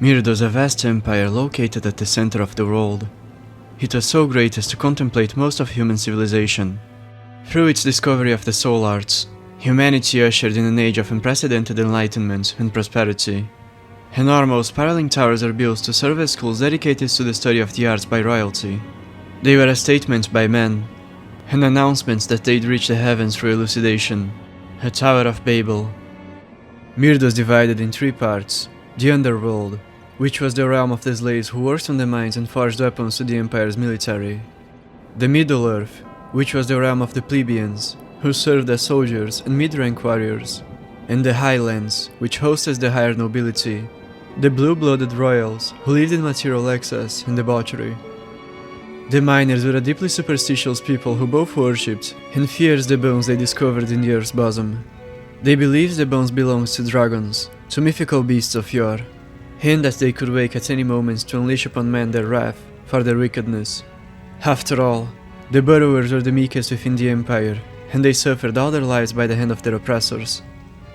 Mird was a vast empire located at the center of the world. It was so great as to contemplate most of human civilization. Through its discovery of the soul arts, humanity ushered in an age of unprecedented enlightenment and prosperity. Enormous spiraling towers are built to serve as schools dedicated to the study of the arts by royalty. They were a statement by men, an announcement that they'd reach the heavens through elucidation, a Tower of Babel. Mird was divided in three parts: the underworld, which was the realm of the slaves who worked on the mines and forged weapons to the Empire's military; the Middle-earth, which was the realm of the plebeians, who served as soldiers and mid-rank warriors; and the Highlands, which hosted the higher nobility, the blue-blooded royals, who lived in material excess and debauchery. The miners were a deeply superstitious people who both worshipped and feared the bones they discovered in the earth's bosom. They believed the bones belonged to dragons, to mythical beasts of yore, and that they could wake at any moment to unleash upon men their wrath for their wickedness. After all, the burrowers were the meekest within the Empire, and they suffered all their lives by the hand of their oppressors.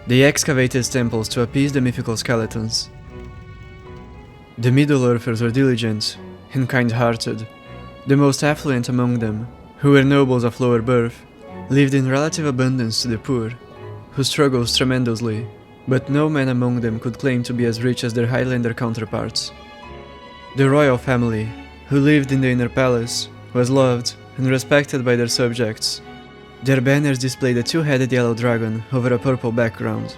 They excavated temples to appease the mythical skeletons. The Middle-earthers were diligent and kind-hearted. The most affluent among them, who were nobles of lower birth, lived in relative abundance to the poor, who struggled tremendously, but no man among them could claim to be as rich as their Highlander counterparts. The royal family, who lived in the inner palace, was loved and respected by their subjects. Their banners displayed a two-headed yellow dragon over a purple background.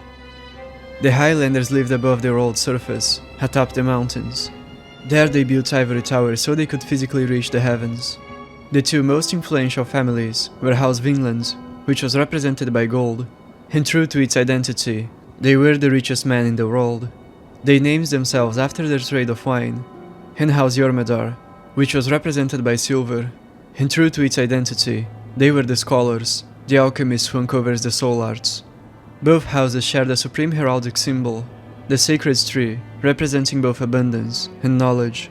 The Highlanders lived above the world's surface, atop the mountains. There they built ivory towers so they could physically reach the heavens. The two most influential families were House Vinland, which was represented by gold, and true to its identity, they were the richest men in the world. They named themselves after their trade of wine, and House Jormungandr, which was represented by silver, and true to its identity, they were the scholars, the alchemists who uncovers the soul arts. Both houses shared a supreme heraldic symbol, the sacred tree, representing both abundance and knowledge.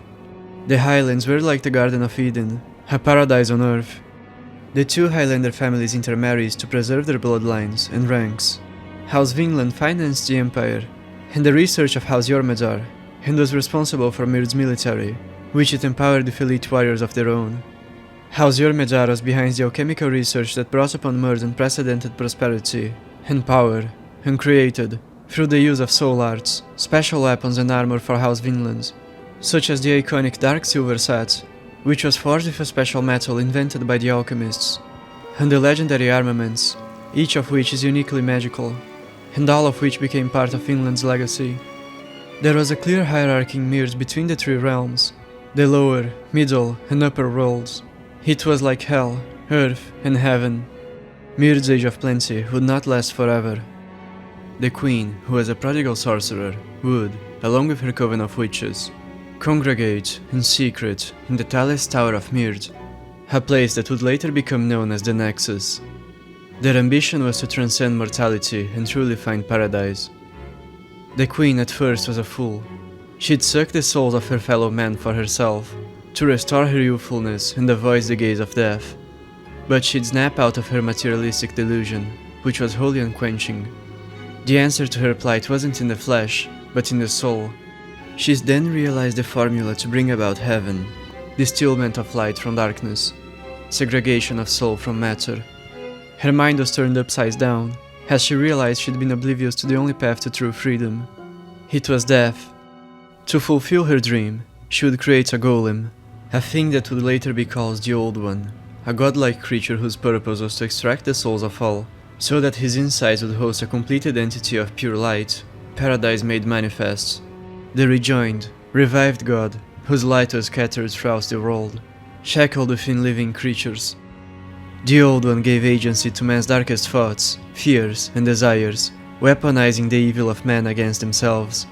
The Highlands were like the Garden of Eden, a paradise on earth. The two Highlander families intermarried to preserve their bloodlines and ranks. House Vinland financed the Empire, and the research of House Jormungandr, and was responsible for Mird's military, which it empowered with elite warriors of their own. House Jormungandr was behind the alchemical research that brought upon Mird unprecedented prosperity and power, and created, through the use of soul arts, special weapons and armor for House Vinland, such as the iconic dark silver set, which was forged with a special metal invented by the alchemists, and the legendary armaments, each of which is uniquely magical, and all of which became part of Vinland's legacy. There was a clear hierarchy in Mird between the three realms, the lower, middle, and upper worlds. It was like hell, earth, and heaven. Mird's age of plenty would not last forever. The queen, who was a prodigal sorcerer, would, along with her coven of witches, congregate in secret in the tallest tower of Mird, a place that would later become known as the Nexus. Their ambition was to transcend mortality and truly find paradise. The queen at first was a fool. She'd suck the souls of her fellow men for herself, to restore her youthfulness and avoid the gaze of death. But she'd snap out of her materialistic delusion, which was wholly unquenching. The answer to her plight wasn't in the flesh, but in the soul. She'd then realized the formula to bring about heaven: distillment of light from darkness, segregation of soul from matter. Her mind was turned upside down, as she realized she'd been oblivious to the only path to true freedom. It was death. To fulfill her dream, she would create a golem, a thing that would later be called the Old One, a godlike creature whose purpose was to extract the souls of all, so that his insides would host a completed entity of pure light, paradise made manifest. The rejoined, revived god, whose light was scattered throughout the world, shackled within living creatures. The Old One gave agency to man's darkest thoughts, fears, and desires, weaponizing the evil of men against themselves,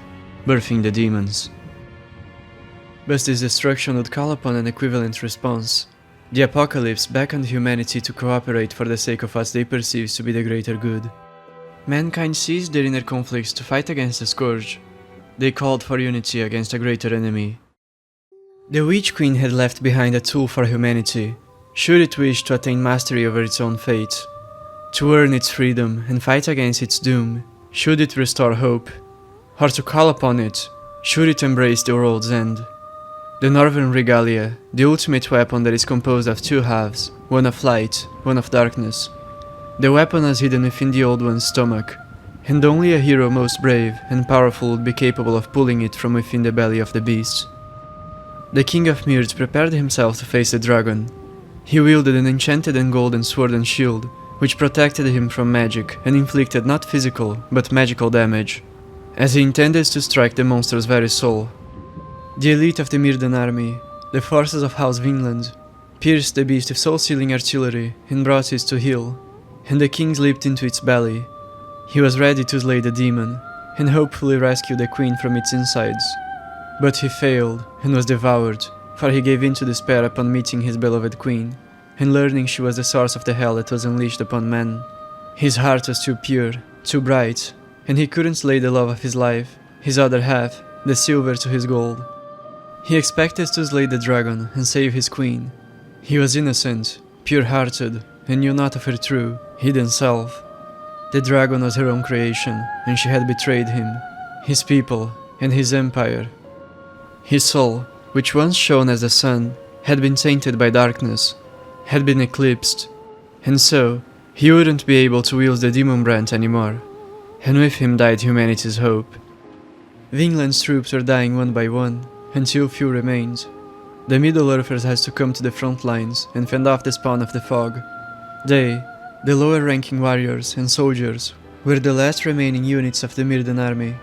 birthing the demons. But this destruction would call upon an equivalent response. The apocalypse beckoned humanity to cooperate for the sake of what they perceived to be the greater good. Mankind ceased their inner conflicts to fight against the Scourge. They called for unity against a greater enemy. The Witch Queen had left behind a tool for humanity, should it wish to attain mastery over its own fate, to earn its freedom and fight against its doom, should it restore hope, or to call upon it, should it embrace the world's end. The Northern Regalia, the ultimate weapon that is composed of two halves, one of light, one of darkness. The weapon was hidden within the Old One's stomach, and only a hero most brave and powerful would be capable of pulling it from within the belly of the beast. The King of Mird prepared himself to face the dragon. He wielded an enchanted and golden sword and shield, which protected him from magic and inflicted not physical, but magical damage, as he intended to strike the monster's very soul. The elite of the Mirdan army, the forces of House Vinland, pierced the beast with soul-sealing artillery and brought it to heel, and the king leaped into its belly. He was ready to slay the demon, and hopefully rescue the queen from its insides. But he failed, and was devoured, for he gave in to despair upon meeting his beloved queen, and learning she was the source of the hell that was unleashed upon men. His heart was too pure, too bright, and he couldn't slay the love of his life, his other half, the silver to his gold. He expected to slay the dragon and save his queen. He was innocent, pure-hearted, and knew not of her true, hidden self. The dragon was her own creation, and she had betrayed him, his people, and his empire. His soul, which once shone as the sun, had been tainted by darkness, had been eclipsed, and so he wouldn't be able to wield the demon brand anymore, and with him died humanity's hope. Vinland's troops were dying one by one, until few remained. The Middle-earthers had to come to the front lines and fend off the spawn of the fog. They, the lower-ranking warriors and soldiers, were the last remaining units of the Mirdan army.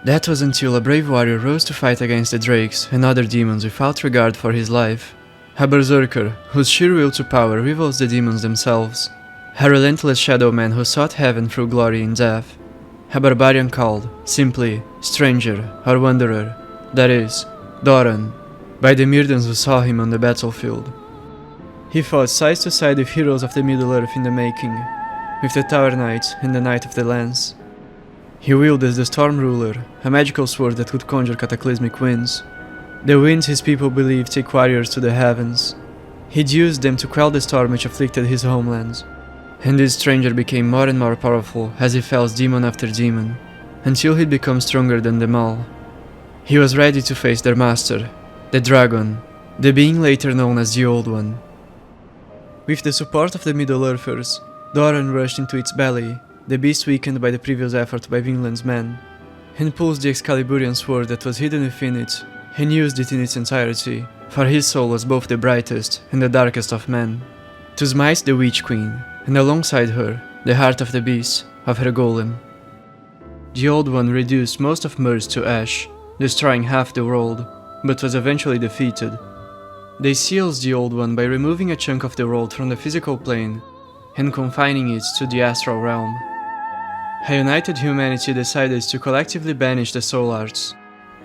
That was until a brave warrior rose to fight against the drakes and other demons without regard for his life. A berserker, whose sheer will to power rivals the demons themselves. A relentless shadow man who sought heaven through glory in death. A barbarian called, simply, stranger or wanderer, that is, Doran, by the Mirdans who saw him on the battlefield. He fought side to side with heroes of the Middle-earth in the making, with the Tower Knight and the Knight of the Lance. He wielded the Storm Ruler, a magical sword that could conjure cataclysmic winds. The winds his people believed take warriors to the heavens. He'd used them to quell the storm which afflicted his homeland. And this stranger became more and more powerful as he fells demon after demon, until he'd become stronger than them all. He was ready to face their master, the dragon, the being later known as the Old One. With the support of the Middle-earthers, Doran rushed into its belly, the beast weakened by the previous effort by Vinland's men, and pulls the Excaliburian sword that was hidden within it, and used it in its entirety, for his soul was both the brightest and the darkest of men, to smite the Witch Queen, and alongside her, the heart of the beast, of her golem. The Old One reduced most of Mird to ash, destroying half the world, but was eventually defeated. They sealed the Old One by removing a chunk of the world from the physical plane, and confining it to the astral realm. A united humanity decided to collectively banish the soul arts.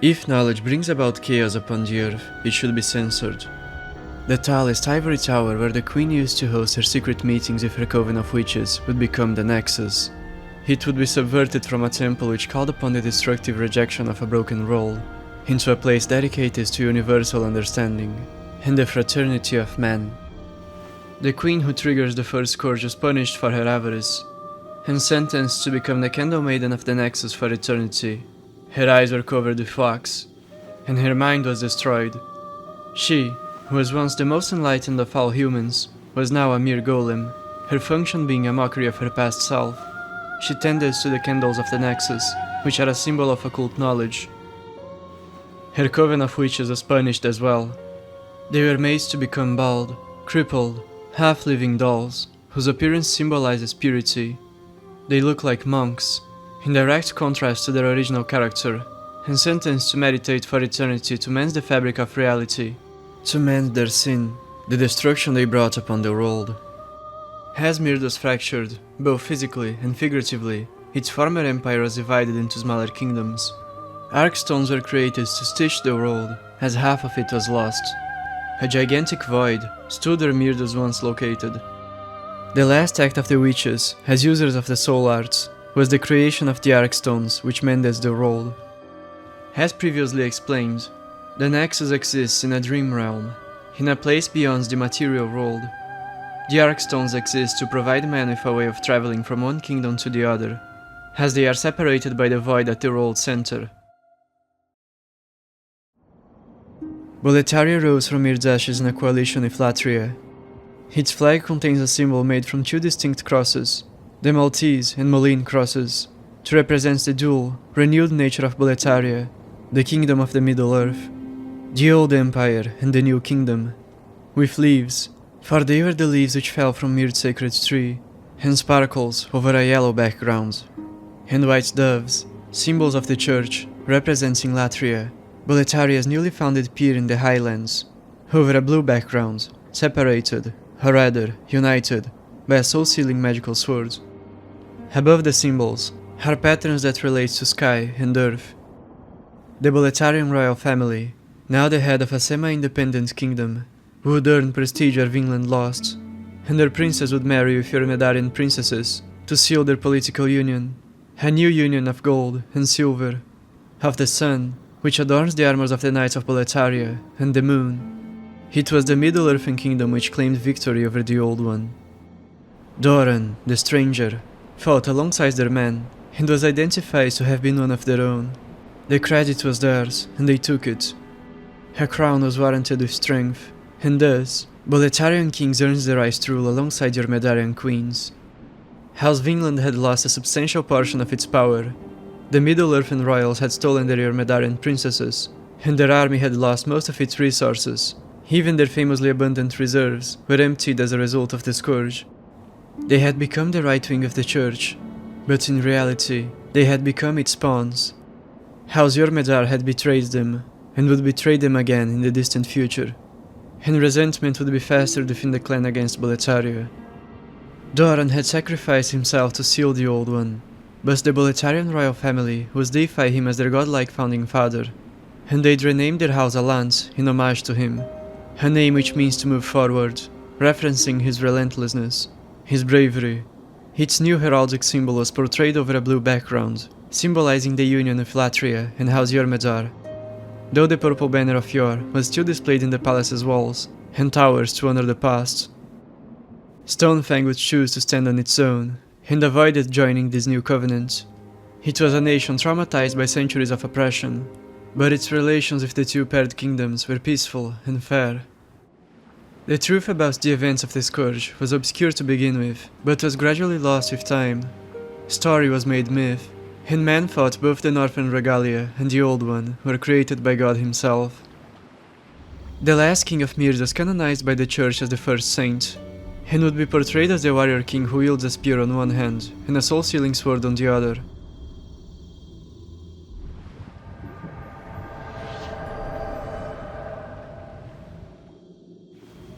If knowledge brings about chaos upon the earth, it should be censored. The tallest ivory tower where the queen used to host her secret meetings with her coven of witches would become the Nexus. It would be subverted from a temple which called upon the destructive rejection of a broken world, into a place dedicated to universal understanding and the fraternity of man. The queen who triggers the First Scourge was punished for her avarice, and sentenced to become the Candle Maiden of the Nexus for eternity. Her eyes were covered with wax, and her mind was destroyed. She, who was once the most enlightened of all humans, was now a mere golem, her function being a mockery of her past self. She tended to the candles of the Nexus, which are a symbol of occult knowledge. Her coven of witches was punished as well. They were made to become bald, crippled, half-living dolls, whose appearance symbolizes purity. They look like monks, in direct contrast to their original character, and sentenced to meditate for eternity to mend the fabric of reality, to mend their sin, the destruction they brought upon the world. As Mird was fractured, both physically and figuratively, its former empire was divided into smaller kingdoms. Archstones were created to stitch the world, as half of it was lost. A gigantic void stood where Mird was once located. The last act of the witches, as users of the soul arts, was the creation of the Archstones, which mended the world. As previously explained, the Nexus exists in a dream realm, in a place beyond the material world. The Archstones exist to provide man with a way of traveling from one kingdom to the other, as they are separated by the void at the world's center. Boletaria rose from Mird's ashes in a coalition with Latria. Its flag contains a symbol made from two distinct crosses, the Maltese and Moline crosses, to represent the dual, renewed nature of Boletaria, the kingdom of the Middle-earth, the old empire and the new kingdom, with leaves, for they were the leaves which fell from Mird's sacred tree, and sparkles over a yellow background, and white doves, symbols of the church, representing Latria, Boletaria's newly founded peer in the Highlands, over a blue background, separated, or rather, united, by a soul-sealing magical sword. Above the symbols are patterns that relate to sky and earth. The Boletarian royal family, now the head of a semi-independent kingdom, would earn prestige where Vinland lost, and their princes would marry with Urmedarian princesses to seal their political union, a new union of gold and silver, of the sun, which adorns the armors of the Knights of Boletaria, and the moon. It was the Middle-earthen kingdom which claimed victory over the Old One. Doran, the stranger, fought alongside their men, and was identified to have been one of their own. The credit was theirs, and they took it. Her crown was warranted with strength, and thus, Boletarian kings earned the right to rule alongside Urmedarian queens. House Vinland had lost a substantial portion of its power. The Middle-earthen royals had stolen their Urmedarian princesses, and their army had lost most of its resources. Even their famously abundant reserves were emptied as a result of the Scourge. They had become the right wing of the church, but in reality, they had become its pawns. House Urmedar had betrayed them, and would betray them again in the distant future, and resentment would be fastered within the clan against Boletaria. Doran had sacrificed himself to seal the Old One, but the Boletarian royal family would deify him as their godlike founding father, and they'd renamed their house Allant in homage to him, a name which means to move forward, referencing his relentlessness, his bravery. Its new heraldic symbol was portrayed over a blue background, symbolizing the union of Latria and House Urmedar, though the purple banner of Yor was still displayed in the palace's walls and towers to honor the past. Stonefang would choose to stand on its own, and avoided joining this new covenant. It was a nation traumatized by centuries of oppression, but its relations with the two paired kingdoms were peaceful and fair. The truth about the events of the Scourge was obscure to begin with, but was gradually lost with time. Story was made myth, and men thought both the Northern Regalia and the Old One were created by God himself. The last king of Mird was canonized by the church as the first saint, and would be portrayed as the warrior king who wields a spear on one hand and a soul-sealing sword on the other.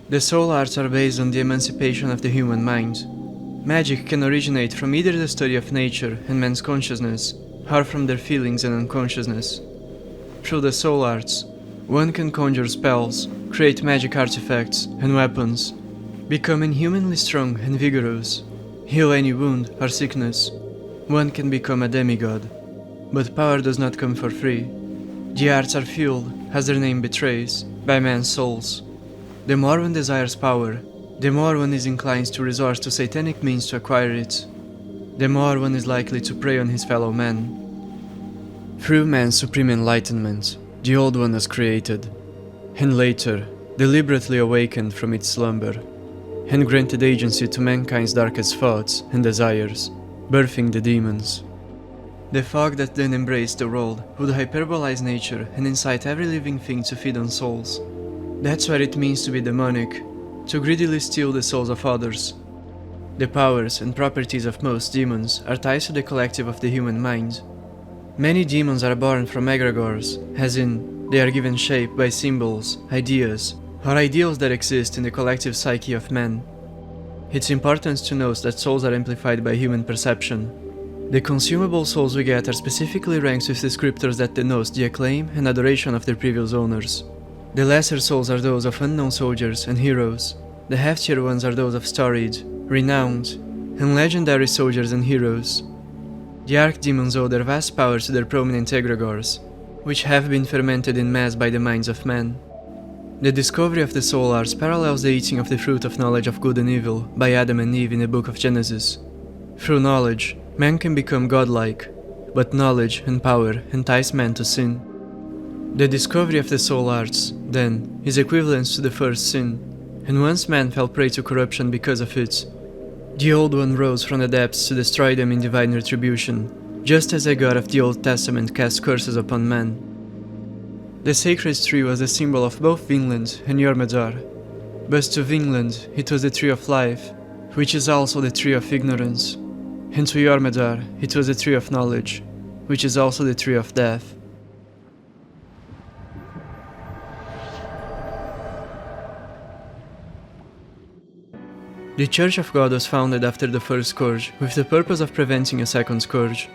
The soul arts are based on the emancipation of the human mind. Magic can originate from either the study of nature and man's consciousness, or from their feelings and unconsciousness. Through the soul arts, one can conjure spells, create magic artifacts and weapons, become inhumanly strong and vigorous, heal any wound or sickness. One can become a demigod. But power does not come for free. The arts are fueled, as their name betrays, by man's souls. The more one desires power, the more one is inclined to resort to satanic means to acquire it. The more one is likely to prey on his fellow man. Through man's supreme enlightenment, the Old One was created, and later, deliberately awakened from its slumber, and granted agency to mankind's darkest thoughts and desires, birthing the demons. The fog that then embraced the world would hyperbolize nature and incite every living thing to feed on souls. That's what it means to be demonic, to greedily steal the souls of others. The powers and properties of most demons are ties to the collective of the human mind. Many demons are born from egregores, as in, they are given shape by symbols, ideas, or ideals that exist in the collective psyche of man. It's important to note that souls are amplified by human perception. The consumable souls we get are specifically ranked with descriptors that denote the acclaim and adoration of their previous owners. The lesser souls are those of unknown soldiers and heroes. The heftier ones are those of storied, renowned, and legendary soldiers and heroes. The archdemons owe their vast power to their prominent egregores, which have been fermented in mass by the minds of men. The discovery of the soul arts parallels the eating of the fruit of knowledge of good and evil by Adam and Eve in the book of Genesis. Through knowledge, man can become godlike, but knowledge and power entice man to sin. The discovery of the soul arts, then, is equivalent to the first sin, and once man fell prey to corruption because of it, the Old One rose from the depths to destroy them in divine retribution, just as the God of the Old Testament cast curses upon man. The sacred tree was the symbol of both Vinland and Jormungandr, but to Vinland it was the tree of life, which is also the tree of ignorance, and to Jormungandr it was the tree of knowledge, which is also the tree of death. The Church of God was founded after the First Scourge with the purpose of preventing a second scourge.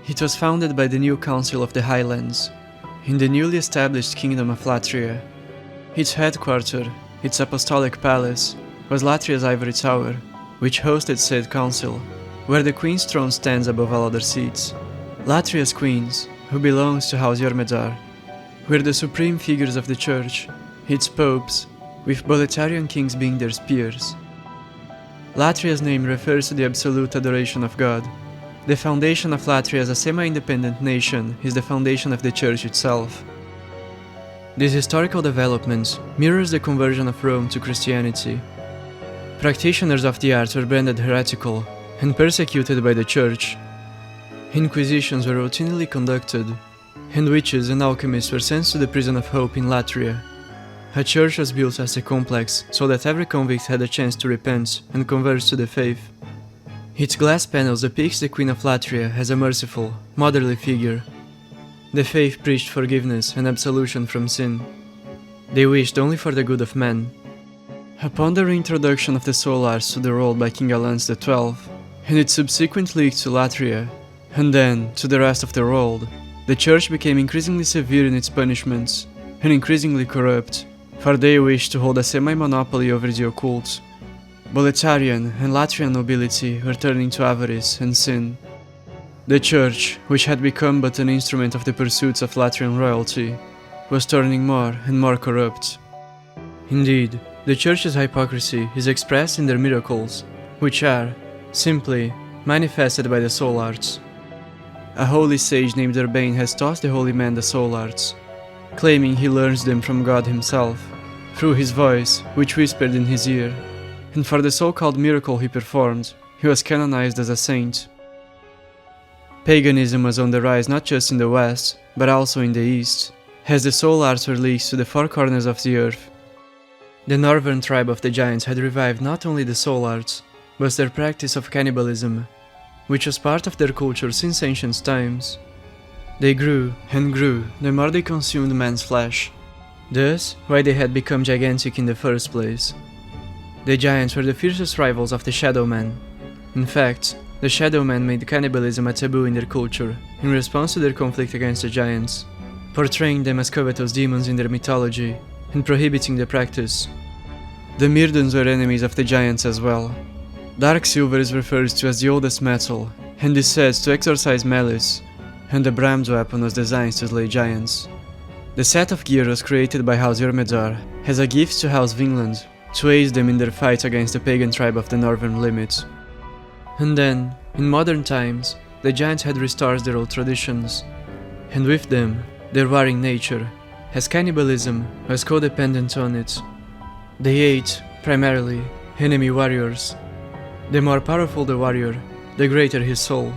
It was founded by the new Council of the Highlands, in the newly established Kingdom of Latria. Its headquarters, its apostolic palace, was Latria's Ivory Tower, which hosted said council, where the Queen's throne stands above all other seats. Latria's queens, who belongs to House Jormungandr, were the supreme figures of the church, its popes, with Boletarian kings being their spears. Latria's name refers to the absolute adoration of God. The foundation of Latria as a semi-independent nation is the foundation of the church itself. This historical development mirrors the conversion of Rome to Christianity. Practitioners of the arts were branded heretical and persecuted by the church. Inquisitions were routinely conducted, and witches and alchemists were sent to the prison of Hope in Latria. A church was built as a complex so that every convict had a chance to repent and convert to the faith. Its glass panels depict the Queen of Latria as a merciful, motherly figure. The faith preached forgiveness and absolution from sin. They wished only for the good of men. Upon the reintroduction of the soul arts to the world by King Allant XII, and its subsequent leak to Latria, and then to the rest of the world, the church became increasingly severe in its punishments, and increasingly corrupt, for they wished to hold a semi-monopoly over the occult. Boletarian and Latrian nobility were turning to avarice and sin. The church, which had become but an instrument of the pursuits of Latrian royalty, was turning more and more corrupt. Indeed, the church's hypocrisy is expressed in their miracles, which are, simply, manifested by the soul arts. A holy sage named Urbain has taught the holy man the soul arts, claiming he learns them from God himself, through his voice, which whispered in his ear, and for the so-called miracle he performed, he was canonized as a saint. Paganism was on the rise not just in the West, but also in the East, as the soul arts were leased to the four corners of the earth. The northern tribe of the giants had revived not only the soul arts, but their practice of cannibalism, which was part of their culture since ancient times. They grew and grew the more they consumed man's flesh. Thus, why they had become gigantic in the first place. The giants were the fiercest rivals of the Shadow Man. In fact, the Shadow Man made cannibalism a taboo in their culture in response to their conflict against the giants, portraying them as covetous demons in their mythology and prohibiting the practice. The Myrdans were enemies of the giants as well. Dark silver is referred to as the oldest metal and is said to exorcise malice, and the bronze weapon was designed to slay giants. The set of gear was created by House Jormungandr as a gift to House Vinland to aid them in their fight against the pagan tribe of the northern limit. And then, in modern times, the giants had restored their old traditions, and with them, their warring nature, as cannibalism was codependent on it. They ate, primarily, enemy warriors. The more powerful the warrior, the greater his soul.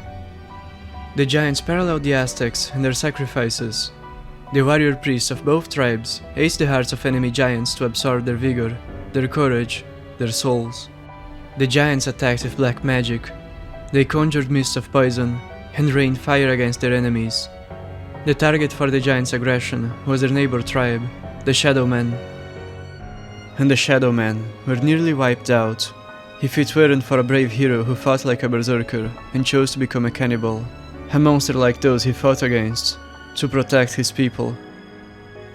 The giants paralleled the Aztecs and their sacrifices. The warrior priests of both tribes ate the hearts of enemy giants to absorb their vigor, their courage, their souls. The giants attacked with black magic. They conjured mists of poison and rained fire against their enemies. The target for the giants' aggression was their neighbor tribe, the Shadow Men. And the Shadow Men were nearly wiped out, if it weren't for a brave hero who fought like a berserker and chose to become a cannibal, a monster like those he fought against, to protect his people.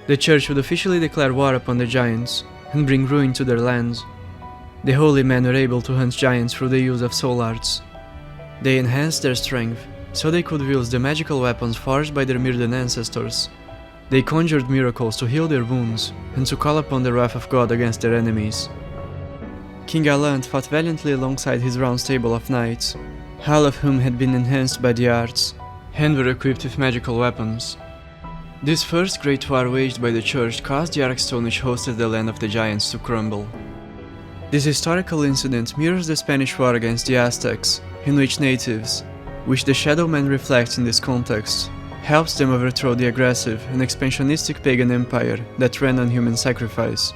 The church would officially declare war upon the giants and bring ruin to their lands. The holy men were able to hunt giants through the use of soul arts. They enhanced their strength so they could wield the magical weapons forged by their Myrdan ancestors. They conjured miracles to heal their wounds and to call upon the wrath of God against their enemies. King Allant fought valiantly alongside his round stable of knights, all of whom had been enhanced by the arts and were equipped with magical weapons. This first great war waged by the Church caused the Archstone which hosted the land of the Giants to crumble. This historical incident mirrors the Spanish War against the Aztecs, in which natives, which the Shadow Man reflects in this context, helps them overthrow the aggressive and expansionistic pagan empire that ran on human sacrifice.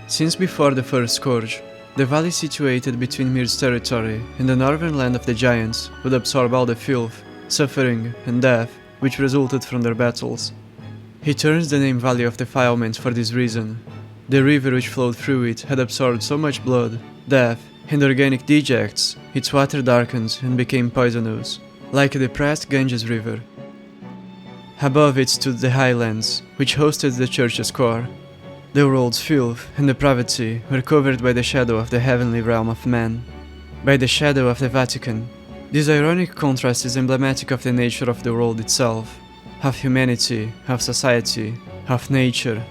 Since before the First Scourge, the valley situated between Mird's territory and the northern land of the Giants would absorb all the filth, suffering, and death which resulted from their battles. He turns the name Valley of Defilement for this reason. The river which flowed through it had absorbed so much blood, death, and organic dejects, its water darkened and became poisonous, like a depressed Ganges river. Above it stood the highlands, which hosted the Church's core. The world's filth and depravity were covered by the shadow of the heavenly realm of man, by the shadow of the Vatican. This ironic contrast is emblematic of the nature of the world itself, of humanity, of society, of nature.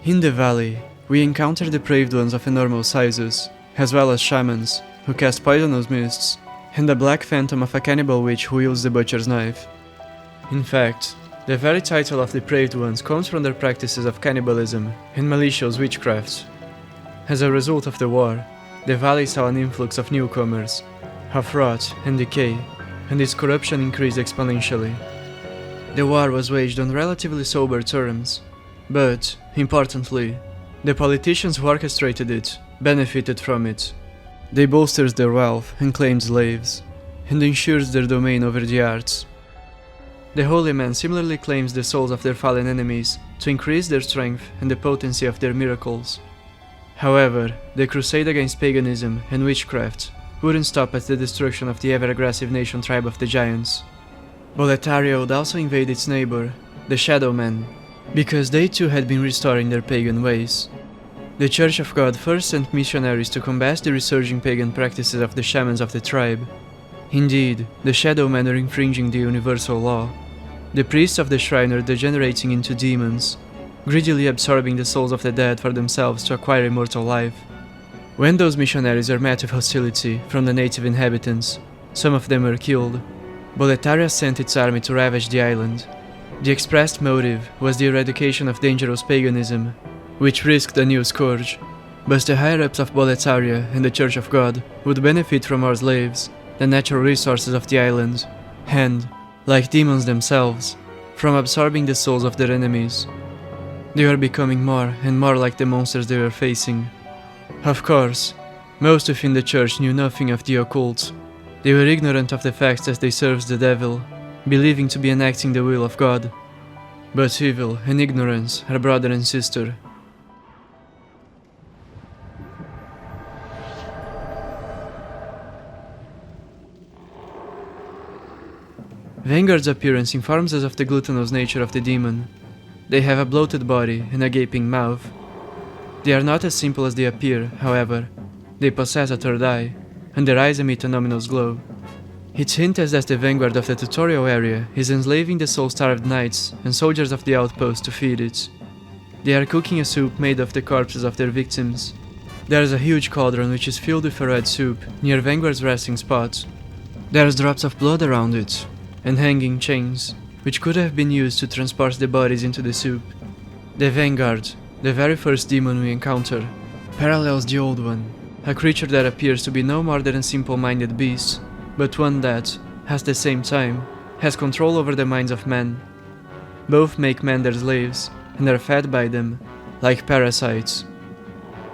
In the valley, we encounter depraved ones of enormous sizes, as well as shamans, who cast poisonous mists, and the black phantom of a cannibal witch who wields the butcher's knife. In fact, the very title of depraved ones comes from their practices of cannibalism and malicious witchcraft. As a result of the war, the valley saw an influx of newcomers, of rot and decay, and its corruption increased exponentially. The war was waged on relatively sober terms, but, importantly, the politicians who orchestrated it benefited from it. They bolstered their wealth and claimed slaves, and ensured their domain over the arts. The Holy Man similarly claims the souls of their fallen enemies to increase their strength and the potency of their miracles. However, the crusade against paganism and witchcraft wouldn't stop at the destruction of the ever-aggressive nation tribe of the Giants. Boletaria would also invade its neighbor, the Shadow Men, because they too had been restoring their pagan ways. The Church of God first sent missionaries to combat the resurging pagan practices of the shamans of the tribe. Indeed, the Shadow Men were infringing the universal law. The priests of the shrine were degenerating into demons, greedily absorbing the souls of the dead for themselves to acquire immortal life. When those missionaries were met with hostility from the native inhabitants, some of them were killed. Boletaria sent its army to ravage the island. The expressed motive was the eradication of dangerous paganism, which risked a new scourge, but the higher-ups of Boletaria and the Church of God would benefit from our slaves, the natural resources of the island, and, like demons themselves, from absorbing the souls of their enemies. They were becoming more and more like the monsters they were facing. Of course, most within the church knew nothing of the occult. They were ignorant of the fact that they served the devil, believing to be enacting the will of God. But evil and ignorance are brother and sister. Vanguard's appearance informs us of the gluttonous nature of the demon. They have a bloated body and a gaping mouth. They are not as simple as they appear, however. They possess a third eye, and their eyes emit an ominous glow. It hints that the Vanguard of the tutorial area is enslaving the soul-starved knights and soldiers of the outpost to feed it. They are cooking a soup made of the corpses of their victims. There is a huge cauldron which is filled with a red soup near Vanguard's resting spot. There are drops of blood around it, and hanging chains, which could have been used to transport the bodies into the soup. The Vanguard, the very first demon we encounter, parallels the old one, a creature that appears to be no more than a simple-minded beast, but one that, at the same time, has control over the minds of men. Both make men their slaves, and are fed by them, like parasites.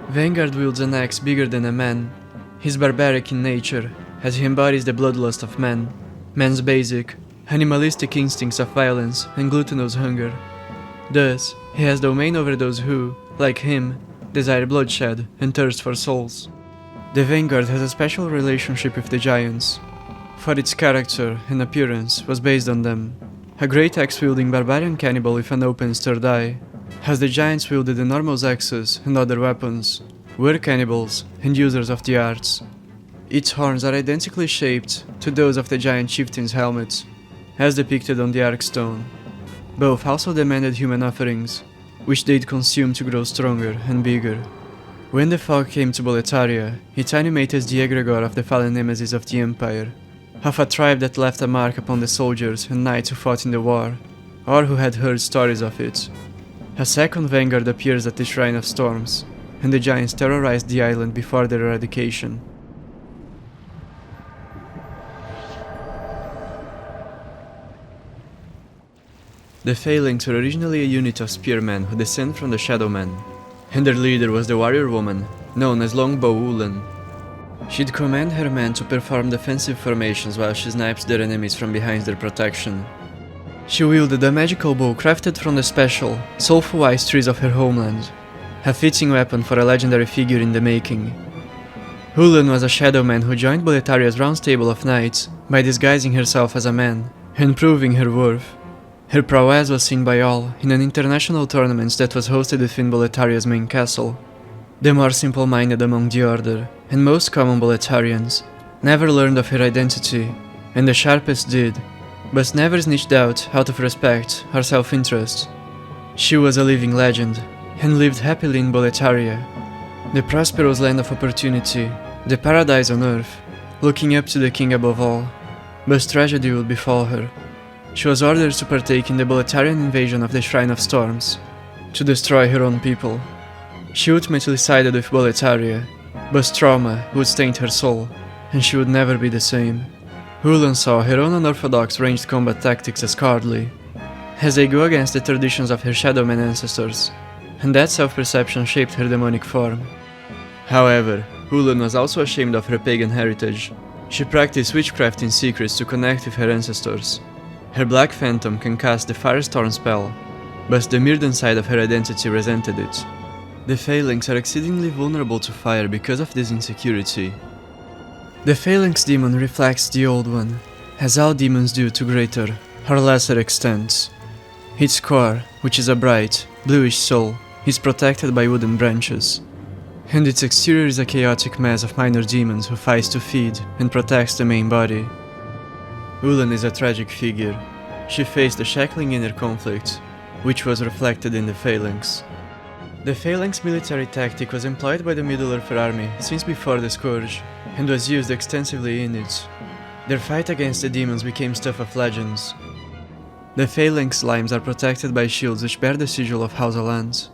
Vanguard wields an axe bigger than a man. He's barbaric in nature, as he embodies the bloodlust of men, man's basic, animalistic instincts of violence and gluttonous hunger. Thus, he has domain over those who, like him, desire bloodshed and thirst for souls. The Vanguard has a special relationship with the Giants, for its character and appearance was based on them. A great axe-wielding barbarian cannibal with an open third eye, as the Giants wielded enormous axes and other weapons, were cannibals and users of the arts. Its horns are identically shaped to those of the giant chieftain's helmets, as depicted on the Archstone. Both also demanded human offerings, which they'd consume to grow stronger and bigger. When the fog came to Boletaria, it animated the egregore of the fallen nemesis of the Empire, of a tribe that left a mark upon the soldiers and knights who fought in the war, or who had heard stories of it. A second Vanguard appears at the Shrine of Storms, and the giants terrorized the island before their eradication. The Phalanx were originally a unit of spearmen who descend from the Shadowmen, and their leader was the warrior woman, known as Longbow Ulan. She'd command her men to perform defensive formations while she snipes their enemies from behind their protection. She wielded a magical bow crafted from the special, soulful ice trees of her homeland, a fitting weapon for a legendary figure in the making. Ulan was a Shadowman who joined Boletaria's round table of knights by disguising herself as a man, and proving her worth. Her prowess was seen by all in an international tournament that was hosted within Boletaria's main castle. The more simple-minded among the Order, and most common Boletarians, never learned of her identity, and the sharpest did, but never snitched out out of respect or self-interest. She was a living legend, and lived happily in Boletaria, the prosperous land of opportunity, the paradise on earth, looking up to the king above all. But tragedy would befall her. She was ordered to partake in the Boletarian invasion of the Shrine of Storms, to destroy her own people. She ultimately sided with Boletaria, but trauma would taint her soul, and she would never be the same. Ulan saw her own unorthodox ranged combat tactics as cowardly, as they go against the traditions of her Shadowman ancestors, and that self-perception shaped her demonic form. However, Ulan was also ashamed of her pagan heritage. She practiced witchcraft in secrets to connect with her ancestors. Her Black Phantom can cast the Firestorm spell, but the Mird side of her identity resented it. The Phalanx are exceedingly vulnerable to fire because of this insecurity. The Phalanx demon reflects the Old One, as all demons do to greater or lesser extents. Its core, which is a bright, bluish soul, is protected by wooden branches, and its exterior is a chaotic mass of minor demons who fight to feed and protect the main body. Ulan is a tragic figure. She faced a shackling inner conflict, which was reflected in the Phalanx. The Phalanx military tactic was employed by the Middle-earth army since before the Scourge, and was used extensively in it. Their fight against the demons became stuff of legends. The Phalanx limes are protected by shields which bear the sigil of House Allant.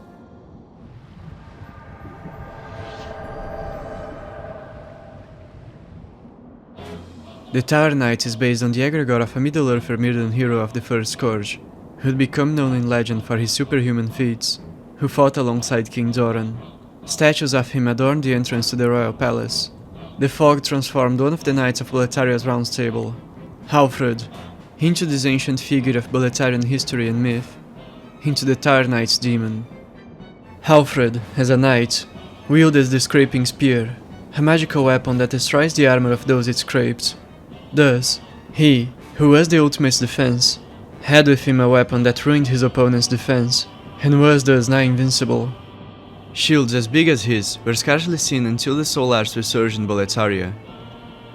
The Tower Knight is based on the egregore of a Middle-earther Mirdan hero of the First Scourge, who had become known in legend for his superhuman feats, who fought alongside King Doran. Statues of him adorn the entrance to the royal palace. The fog transformed one of the knights of Boletaria's round table, Halfred, into this ancient figure of Boletarian history and myth, into the Tower Knight's demon. Halfred, as a knight, wielded the Scraping Spear, a magical weapon that destroys the armor of those it scraped. Thus, he, who was the ultimate defense, had with him a weapon that ruined his opponent's defense, and was thus nigh invincible. Shields as big as his were scarcely seen until the Soul Arts resurged in Boletaria.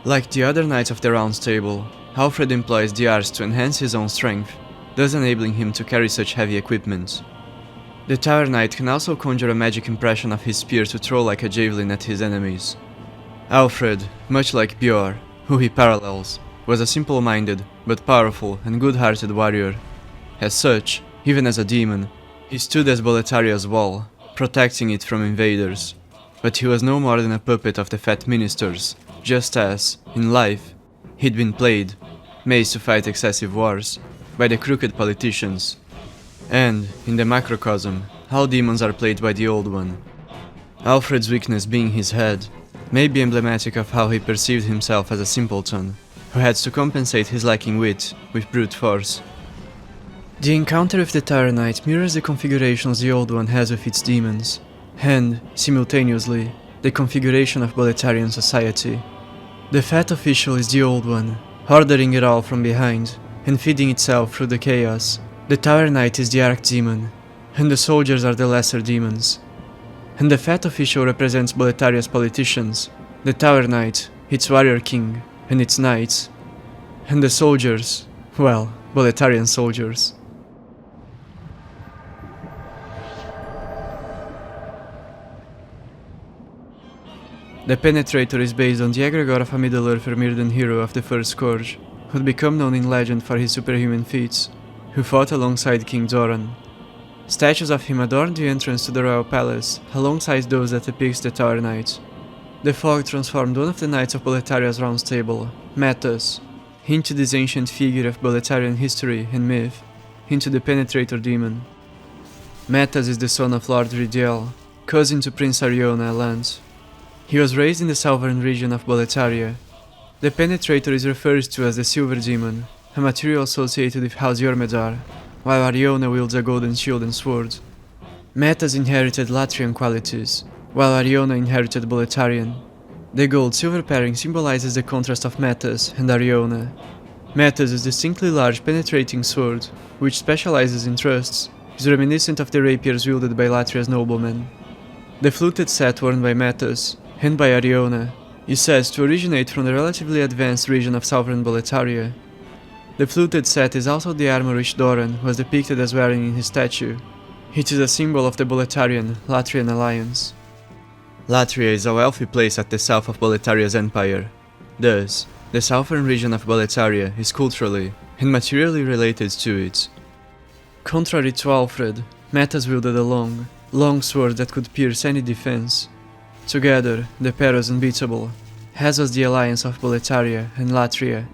Like the other knights of the Round Table, Alfred employs the arts to enhance his own strength, thus enabling him to carry such heavy equipment. The Tower Knight can also conjure a magic impression of his spear to throw like a javelin at his enemies. Alfred, much like Bjorn, who he parallels, was a simple-minded, but powerful and good-hearted warrior. As such, even as a demon, he stood as Boletaria's wall, protecting it from invaders. But he was no more than a puppet of the fat ministers, just as, in life, he'd been played, made to fight excessive wars, by the crooked politicians. And, in the macrocosm, all demons are played by the Old One. Alfred's weakness being his head, may be emblematic of how he perceived himself as a simpleton, who had to compensate his lacking wit with brute force. The encounter with the Tower Knight mirrors the configurations the Old One has with its demons, and, simultaneously, the configuration of Boletarian society. The fat official is the Old One, ordering it all from behind, and feeding itself through the chaos. The Tower Knight is the Archdemon, and the soldiers are the lesser demons. And the fat official represents Boletaria's politicians, the Tower Knight, its warrior king, and its knights. And the soldiers, well, Boletarian soldiers. The Penetrator is based on the egregore of a Middle-earther Mirdan hero of the First Scourge, who had become known in legend for his superhuman feats, who fought alongside King Doran. Statues of him adorn the entrance to the royal palace, alongside those that depicts the Tower Knight. The fog transformed one of the knights of Boletaria's round table, Matus, into this ancient figure of Boletarian history and myth, into the Penetrator demon. Matus is the son of Lord Rydell, cousin to Prince Ariona Allant. He was raised in the southern region of Boletaria. The Penetrator is referred to as the Silver Demon, a material associated with House Jormungandr, while Ariona wields a golden shield and sword. Matus inherited Latrian qualities, while Ariona inherited Boletarian. The gold-silver pairing symbolizes the contrast of Matus and Ariona. Matus' is distinctly large penetrating sword, which specializes in thrusts, is reminiscent of the rapiers wielded by Latria's noblemen. The fluted set worn by Matus, and by Ariona, is said to originate from the relatively advanced region of southern Boletaria. The fluted set is also the armor which Doran was depicted as wearing in his statue. It is a symbol of the Boletarian-Latrian alliance. Latria is a wealthy place at the south of Boletaria's empire. Thus, the southern region of Boletaria is culturally and materially related to it. Contrary to Alfred, Matus wielded a long sword that could pierce any defense. Together, the pair was unbeatable, as was the alliance of Boletaria and Latria.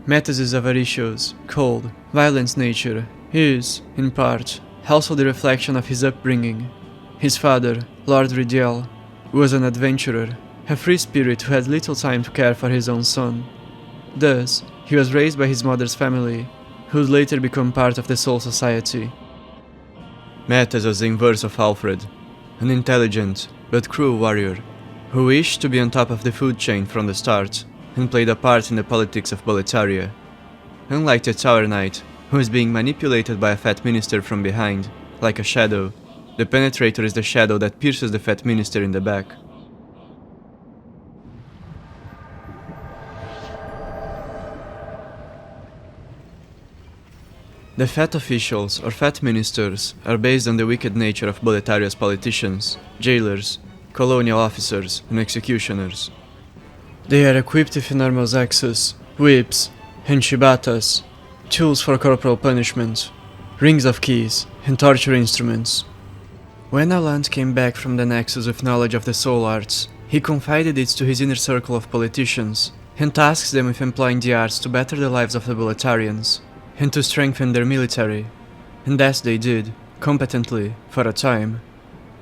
Matus is avaricious, cold, violent nature is, in part, also the reflection of his upbringing. His father, Lord Rydell, was an adventurer, a free spirit who had little time to care for his own son. Thus, he was raised by his mother's family, who would later become part of the Soul Society. Matus was the inverse of Alfred, an intelligent but cruel warrior, who wished to be on top of the food chain from the start, and played a part in the politics of Boletaria. Unlike the Tower Knight, who is being manipulated by a fat minister from behind, like a shadow, the Penetrator is the shadow that pierces the fat minister in the back. The fat officials, or fat ministers, are based on the wicked nature of Boletaria's politicians, jailers, colonial officers, and executioners. They are equipped with enormous axes, whips, and shibatas, tools for corporal punishment, rings of keys, and torture instruments. When Allant came back from the Nexus with knowledge of the soul arts, he confided it to his inner circle of politicians, and tasked them with employing the arts to better the lives of the Boletarians, and to strengthen their military, and as they did, competently, for a time.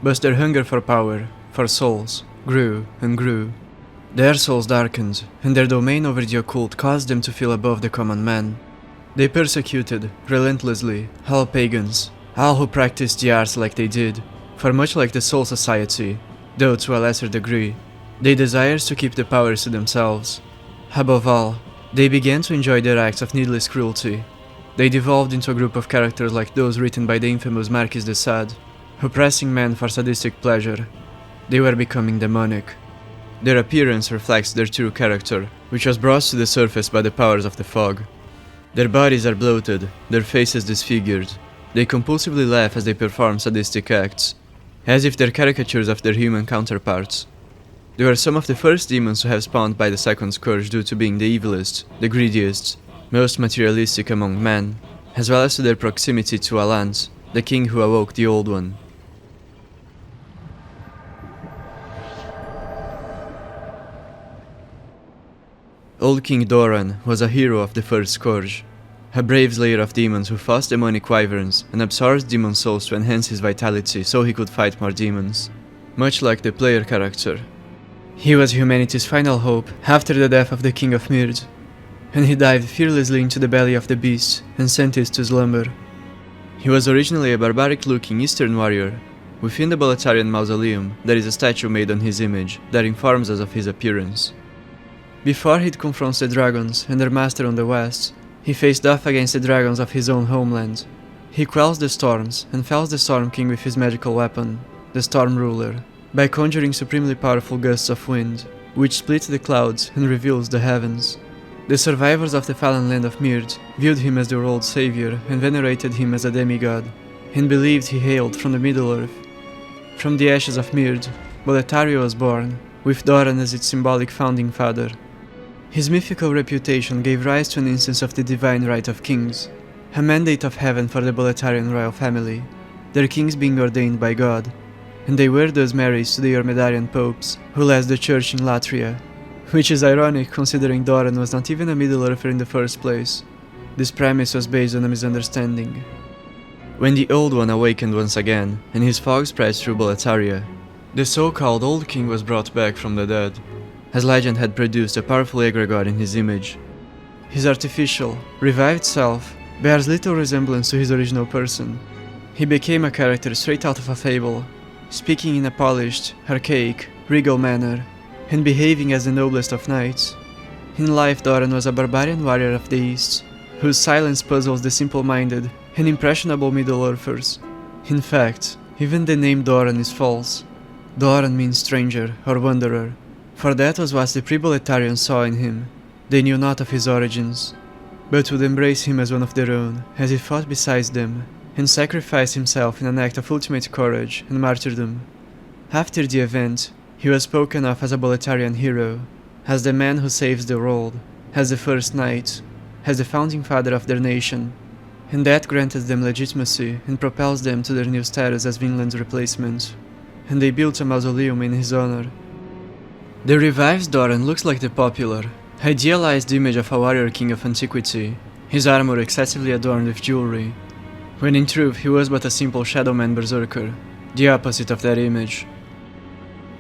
But their hunger for power, for souls, grew and grew. Their souls darkened, and their domain over the occult caused them to feel above the common man. They persecuted, relentlessly, all pagans, all who practiced the arts like they did, for much like the Soul Society, though to a lesser degree, they desired to keep the powers to themselves. Above all, they began to enjoy their acts of needless cruelty. They devolved into a group of characters like those written by the infamous Marquis de Sade, oppressing men for sadistic pleasure. They were becoming demonic. Their appearance reflects their true character, which was brought to the surface by the powers of the fog. Their bodies are bloated, their faces disfigured. They compulsively laugh as they perform sadistic acts, as if they're caricatures of their human counterparts. They were some of the first demons to have spawned by the Second Scourge due to being the evilest, the greediest, most materialistic among men, as well as to their proximity to Allant, the king who awoke the Old One. Old King Doran was a hero of the First Scourge, a brave slayer of demons who fought demonic wyverns and absorbed demon souls to enhance his vitality so he could fight more demons, much like the player character. He was humanity's final hope after the death of the King of Mird, and he dived fearlessly into the belly of the beast and sent it to slumber. He was originally a barbaric-looking Eastern warrior. Within the Boletarian mausoleum, there is a statue made on his image that informs us of his appearance. Before he confronts the dragons and their master on the west, he faced off against the dragons of his own homeland. He quells the storms and fells the Storm King with his magical weapon, the Storm Ruler, by conjuring supremely powerful gusts of wind, which split the clouds and reveals the heavens. The survivors of the fallen land of Mird viewed him as their old savior and venerated him as a demigod, and believed he hailed from the Middle-earth. From the ashes of Mird, Boletaria was born, with Doran as its symbolic founding father. His mythical reputation gave rise to an instance of the divine right of kings, a mandate of heaven for the Boletarian royal family, their kings being ordained by God, and they were thus married to the Eurmedarian popes who led the church in Latria, which is ironic considering Doran was not even a Middle-earther in the first place. This premise was based on a misunderstanding. When the Old One awakened once again, and his fog spread through Boletaria, the so-called Old King was brought back from the dead, as legend had produced a powerful egregore in his image. His artificial, revived self bears little resemblance to his original person. He became a character straight out of a fable, speaking in a polished, archaic, regal manner, and behaving as the noblest of knights. In life, Doran was a barbarian warrior of the East, whose silence puzzles the simple-minded and impressionable Middle-earthers. In fact, even the name Doran is false. Doran means stranger or wanderer, for that was what the pre-Boletarians saw in him. They knew not of his origins, but would embrace him as one of their own, as he fought beside them, and sacrificed himself in an act of ultimate courage and martyrdom. After the event, he was spoken of as a Boletarian hero, as the man who saves the world, as the first knight, as the founding father of their nation, and that granted them legitimacy and propels them to their new status as Vinland's replacement, and they built a mausoleum in his honor. The revived Doran looks like the popular, idealized image of a warrior king of antiquity, his armor excessively adorned with jewelry, when in truth he was but a simple Shadowman berserker, the opposite of that image.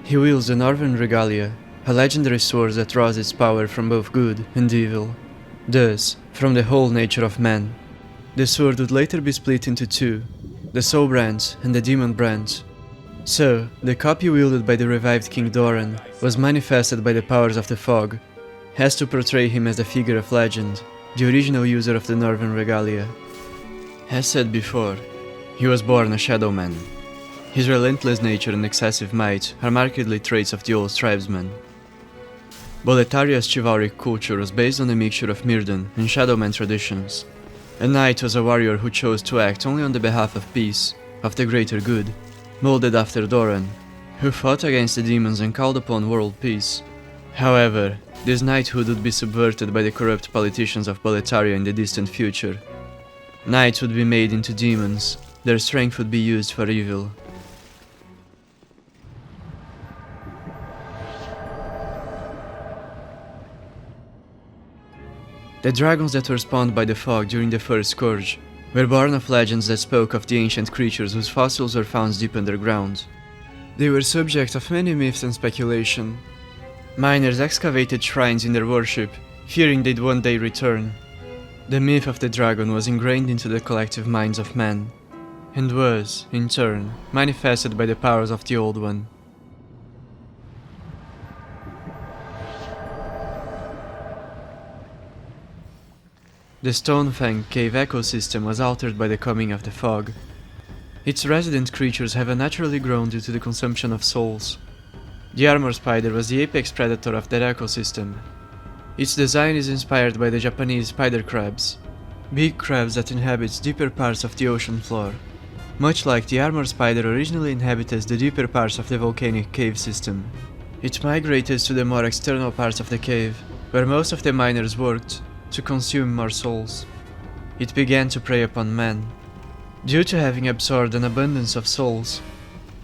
He wields the Northern Regalia, a legendary sword that draws its power from both good and evil, thus, from the whole nature of man. The sword would later be split into two, the Soul Brand and the Demon Brand. So, the copy wielded by the revived King Doran was manifested by the powers of the fog, as to portray him as the figure of legend, the original user of the Northern Regalia. As said before, he was born a Shadowman. His relentless nature and excessive might are markedly traits of the old tribesman. Boletaria's chivalric culture was based on a mixture of Mirden and Shadowman traditions. A knight was a warrior who chose to act only on the behalf of peace, of the greater good, molded after Doran, who fought against the demons and called upon world peace. However, this knighthood would be subverted by the corrupt politicians of Boletaria in the distant future. Knights would be made into demons, their strength would be used for evil. The dragons that were spawned by the fog during the First Scourge were born of legends that spoke of the ancient creatures whose fossils were found deep underground. They were subject of many myths and speculation. Miners excavated shrines in their worship, fearing they'd one day return. The myth of the dragon was ingrained into the collective minds of men, and was, in turn, manifested by the powers of the Old One. The Stonefang cave ecosystem was altered by the coming of the fog. Its resident creatures have unnaturally grown due to the consumption of souls. The armor spider was the apex predator of that ecosystem. Its design is inspired by the Japanese spider crabs, big crabs that inhabit deeper parts of the ocean floor, much like the armor spider originally inhabited the deeper parts of the volcanic cave system. It migrated to the more external parts of the cave, where most of the miners worked, to consume more souls. It began to prey upon men. Due to having absorbed an abundance of souls,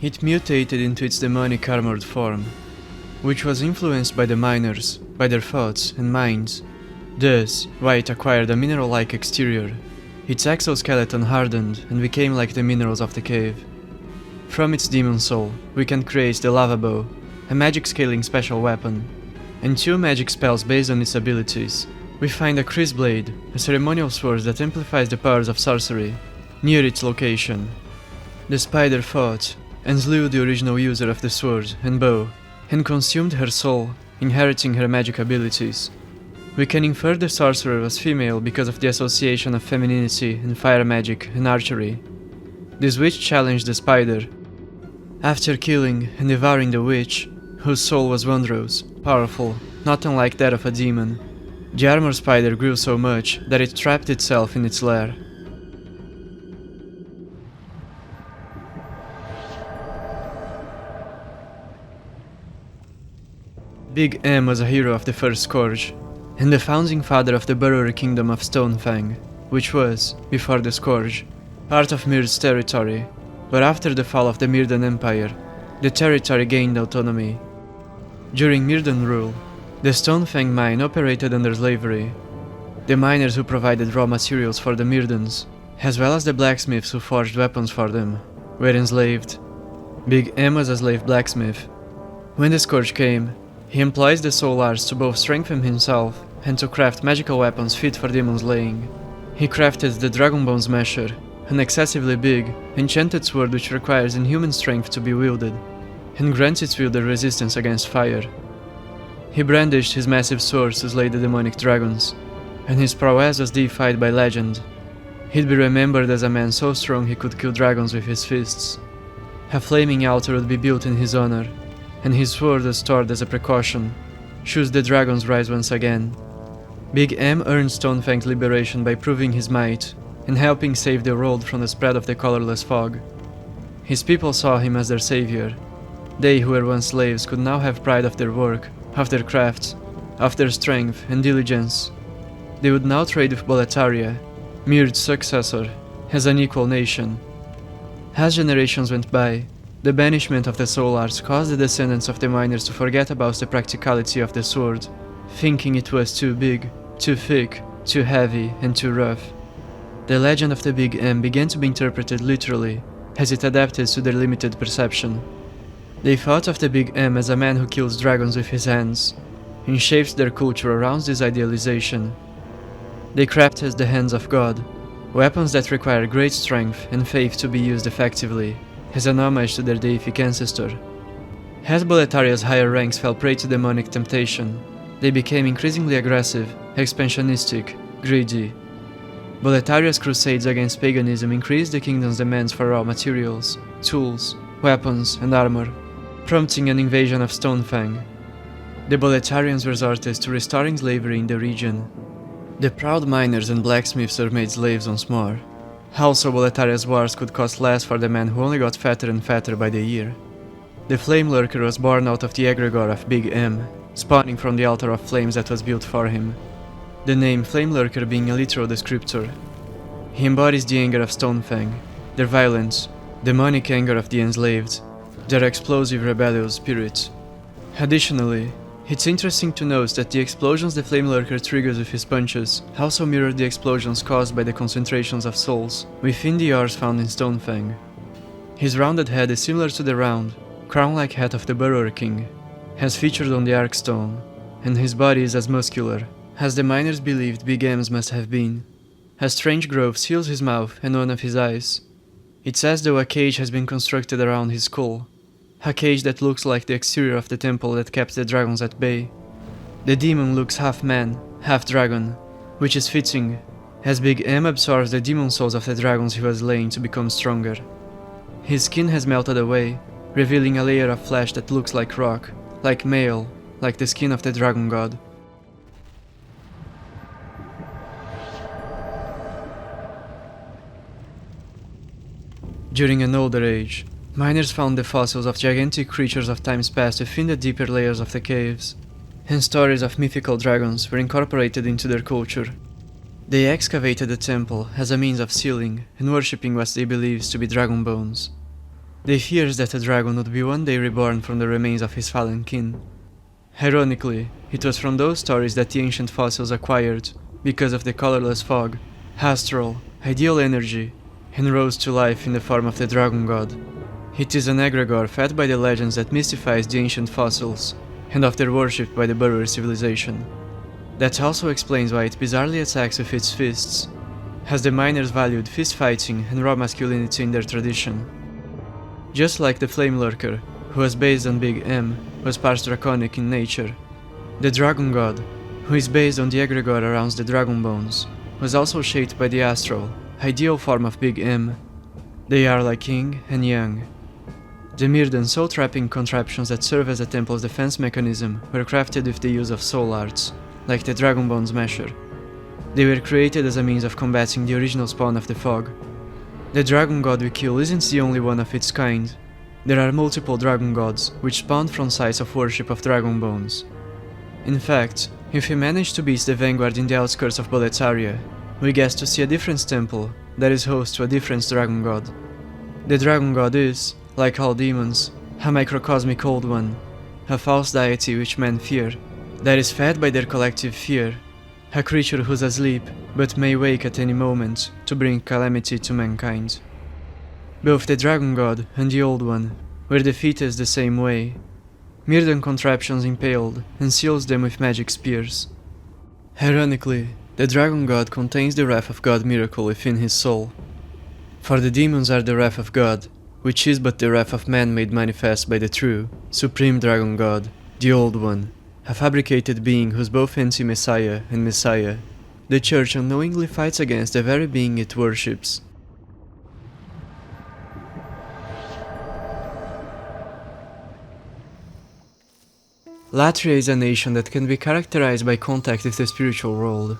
it mutated into its demonic armored form, which was influenced by the miners, by their thoughts and minds. Thus, why it acquired a mineral-like exterior. Its exoskeleton hardened and became like the minerals of the cave. From its demon soul, we can create the Lava Bow, a magic-scaling special weapon, and 2 magic spells based on its abilities. We find a Chris Blade, a ceremonial sword that amplifies the powers of sorcery, near its location. The spider fought and slew the original user of the sword and bow, and consumed her soul, inheriting her magic abilities. We can infer the sorcerer was female because of the association of femininity in fire magic and archery. This witch challenged the spider. After killing and devouring the witch, whose soul was wondrous, powerful, not unlike that of a demon, the armor spider grew so much that it trapped itself in its lair. Big M was a hero of the First Scourge, and the founding father of the Burrower Kingdom of Stonefang. which was, before the Scourge, part of Mird's territory, but after the fall of the Mirdan Empire, the territory gained autonomy. During Mirdan rule, the Stonefang mine operated under slavery. The miners who provided raw materials for the Mirdans, as well as the blacksmiths who forged weapons for them, were enslaved. Big M was a slave blacksmith. When the Scourge came, he employs the soul arts to both strengthen himself and to craft magical weapons fit for demon slaying. He crafted the Dragonbone Smasher, an excessively big, enchanted sword which requires inhuman strength to be wielded, and grants its wielder resistance against fire. He brandished his massive sword to slay the demonic dragons, and his prowess was deified by legend. He'd be remembered as a man so strong he could kill dragons with his fists. A flaming altar would be built in his honor, and his sword was stored as a precaution, should the dragons rise once again. Big M earned Stonefang's liberation by proving his might, and helping save the world from the spread of the colorless fog. His people saw him as their savior. They who were once slaves could now have pride of their work, of their crafts, of their strength and diligence. They would now trade with Boletaria, Mird's successor, as an equal nation. As generations went by, the banishment of the soul arts caused the descendants of the miners to forget about the practicality of the sword, thinking it was too big, too thick, too heavy, and too rough. The legend of the Big M began to be interpreted literally, as it adapted to their limited perception. They thought of the Big M as a man who kills dragons with his hands, and shaped their culture around this idealization. They crafted the hands of God, weapons that require great strength and faith to be used effectively, as an homage to their deific ancestor. As Boletaria's higher ranks fell prey to demonic temptation, they became increasingly aggressive, expansionistic, greedy. Boletaria's crusades against paganism increased the kingdom's demands for raw materials, tools, weapons, and armor, prompting an invasion of Stonefang. The Boletarians resorted to restoring slavery in the region. The proud miners and blacksmiths were made slaves once more. Also, Boletaria's wars could cost less for the man who only got fatter and fatter by the year. The Flamelurker was born out of the egregore of Big M, spawning from the altar of flames that was built for him. The name Flamelurker being a literal descriptor. He embodies the anger of Stonefang, their violence, demonic anger of the enslaved, their explosive rebellious spirit. Additionally, it's interesting to note that the explosions the Flamelurker triggers with his punches also mirror the explosions caused by the concentrations of souls within the ores found in Stonefang. His rounded head is similar to the round, crown-like hat of the Burrower King, as featured on the Archstone, and his body is as muscular, as the miners believed Big M's must have been. A strange growth seals his mouth and one of his eyes. It's as though a cage has been constructed around his skull, a cage that looks like the exterior of the temple that kept the dragons at bay. The demon looks half man, half dragon, which is fitting, as Big M absorbs the demon souls of the dragons he was laying to become stronger. His skin has melted away, revealing a layer of flesh that looks like rock, like mail, like the skin of the dragon god. During an older age, miners found the fossils of gigantic creatures of times past within the deeper layers of the caves, and stories of mythical dragons were incorporated into their culture. They excavated the temple as a means of sealing and worshipping what they believed to be dragon bones. They feared that a dragon would be one day reborn from the remains of his fallen kin. Ironically, it was from those stories that the ancient fossils acquired, because of the colorless fog, astral, ideal energy, and rose to life in the form of the dragon god. It is an egregore fed by the legends that mystifies the ancient fossils, and often worshipped by the Burrower civilization. That also explains why it bizarrely attacks with its fists, as the miners valued fist fighting and raw masculinity in their tradition. Just like the Flamelurker, who was based on Big M, was part draconic in nature, the dragon god, who is based on the egregore around the dragon bones, was also shaped by the astral, ideal form of Big M. They are like yin and yang. The Mird and soul-trapping contraptions that serve as a temple's defense mechanism were crafted with the use of soul arts, like the Dragonbone Smasher. They were created as a means of combating the original spawn of the fog. The dragon god we kill isn't the only one of its kind. There are multiple dragon gods, which spawned from sites of worship of dragon bones. In fact, if we manage to beat the Vanguard in the outskirts of Boletaria, we get to see a different temple that is host to a different dragon god. The dragon god is, like all demons, a microcosmic old one, a false deity which men fear, that is fed by their collective fear, a creature who's asleep but may wake at any moment to bring calamity to mankind. Both the dragon god and the old one were defeated the same way. Mird and contraptions impaled and seals them with magic spears. Ironically, the dragon god contains the wrath of God miracle within his soul. For the demons are the wrath of God, which is but the wrath of man made manifest by the true, supreme dragon god, the Old One, a fabricated being who's both anti-messiah and messiah. The church unknowingly fights against the very being it worships. Latria is a nation that can be characterized by contact with the spiritual world.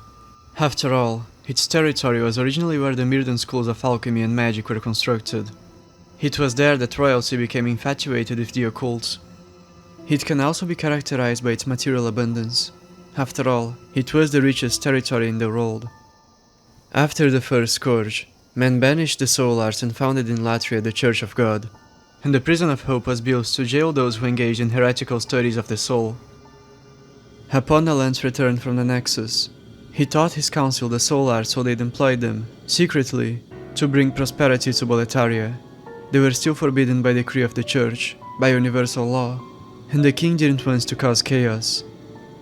After all, its territory was originally where the Mirdan schools of alchemy and magic were constructed. It was there that royalty became infatuated with the occult. It can also be characterized by its material abundance. After all, it was the richest territory in the world. After the First Scourge, men banished the soul arts and founded in Latria the Church of God, and the Prison of Hope was built to jail those who engaged in heretical studies of the soul. Upon Allant's return from the Nexus, he taught his council the soul arts so they'd employ them, secretly, to bring prosperity to Boletaria. They were still forbidden by decree of the Church, by universal law, and the king didn't want to cause chaos.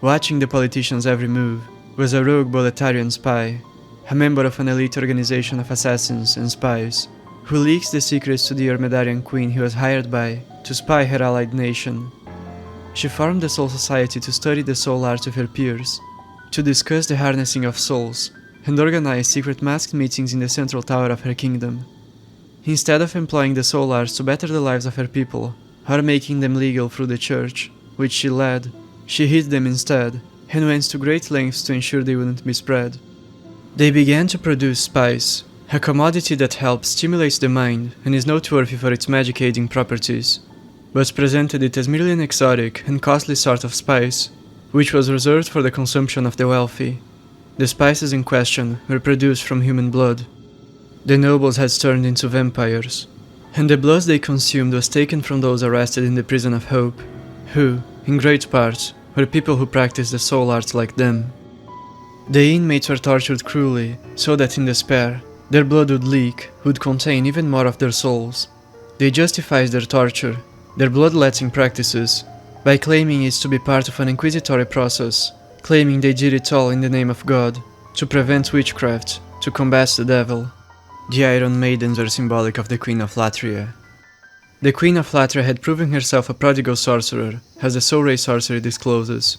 Watching the politicians' every move was a rogue Boletarian spy, a member of an elite organization of assassins and spies, who leaks the secrets to the Urmedarian queen he was hired by to spy her allied nation. She formed the Soul Society to study the soul arts with her peers, to discuss the harnessing of souls, and organize secret masked meetings in the central tower of her kingdom. Instead of employing the soul arts to better the lives of her people, or making them legal through the church, which she led, she hid them instead, and went to great lengths to ensure they wouldn't be spread. They began to produce spice, a commodity that helps stimulate the mind and is noteworthy for its magic-aiding properties, but presented it as merely an exotic and costly sort of spice, which was reserved for the consumption of the wealthy. The spices in question were produced from human blood. The nobles had turned into vampires, and the blood they consumed was taken from those arrested in the Prison of Hope, who, in great part, were people who practiced the soul arts like them. The inmates were tortured cruelly, so that in despair, their blood would leak, would contain even more of their souls. They justified their torture, their bloodletting practices, by claiming it to be part of an inquisitory process, claiming they did it all in the name of God, to prevent witchcraft, to combat the devil. The Iron Maidens were symbolic of the Queen of Latria. The Queen of Latria had proven herself a prodigal sorcerer, as the Soul Ray sorcery discloses.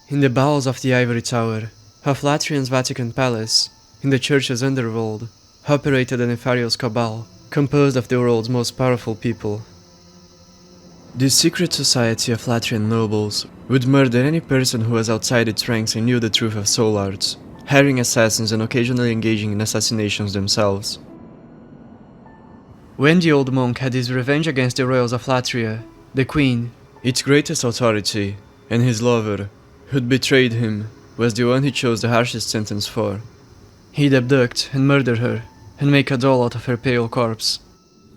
In the bowels of the Ivory Tower, of Latrian's Vatican Palace, in the Church's underworld, operated a nefarious cabal, composed of the world's most powerful people. This secret society of Latrian nobles would murder any person who was outside its ranks and knew the truth of soul arts, hiring assassins and occasionally engaging in assassinations themselves. When the old monk had his revenge against the royals of Latria, the queen, its greatest authority, and his lover, who'd betrayed him, was the one he chose the harshest sentence for. He'd abduct and murder her, and make a doll out of her pale corpse,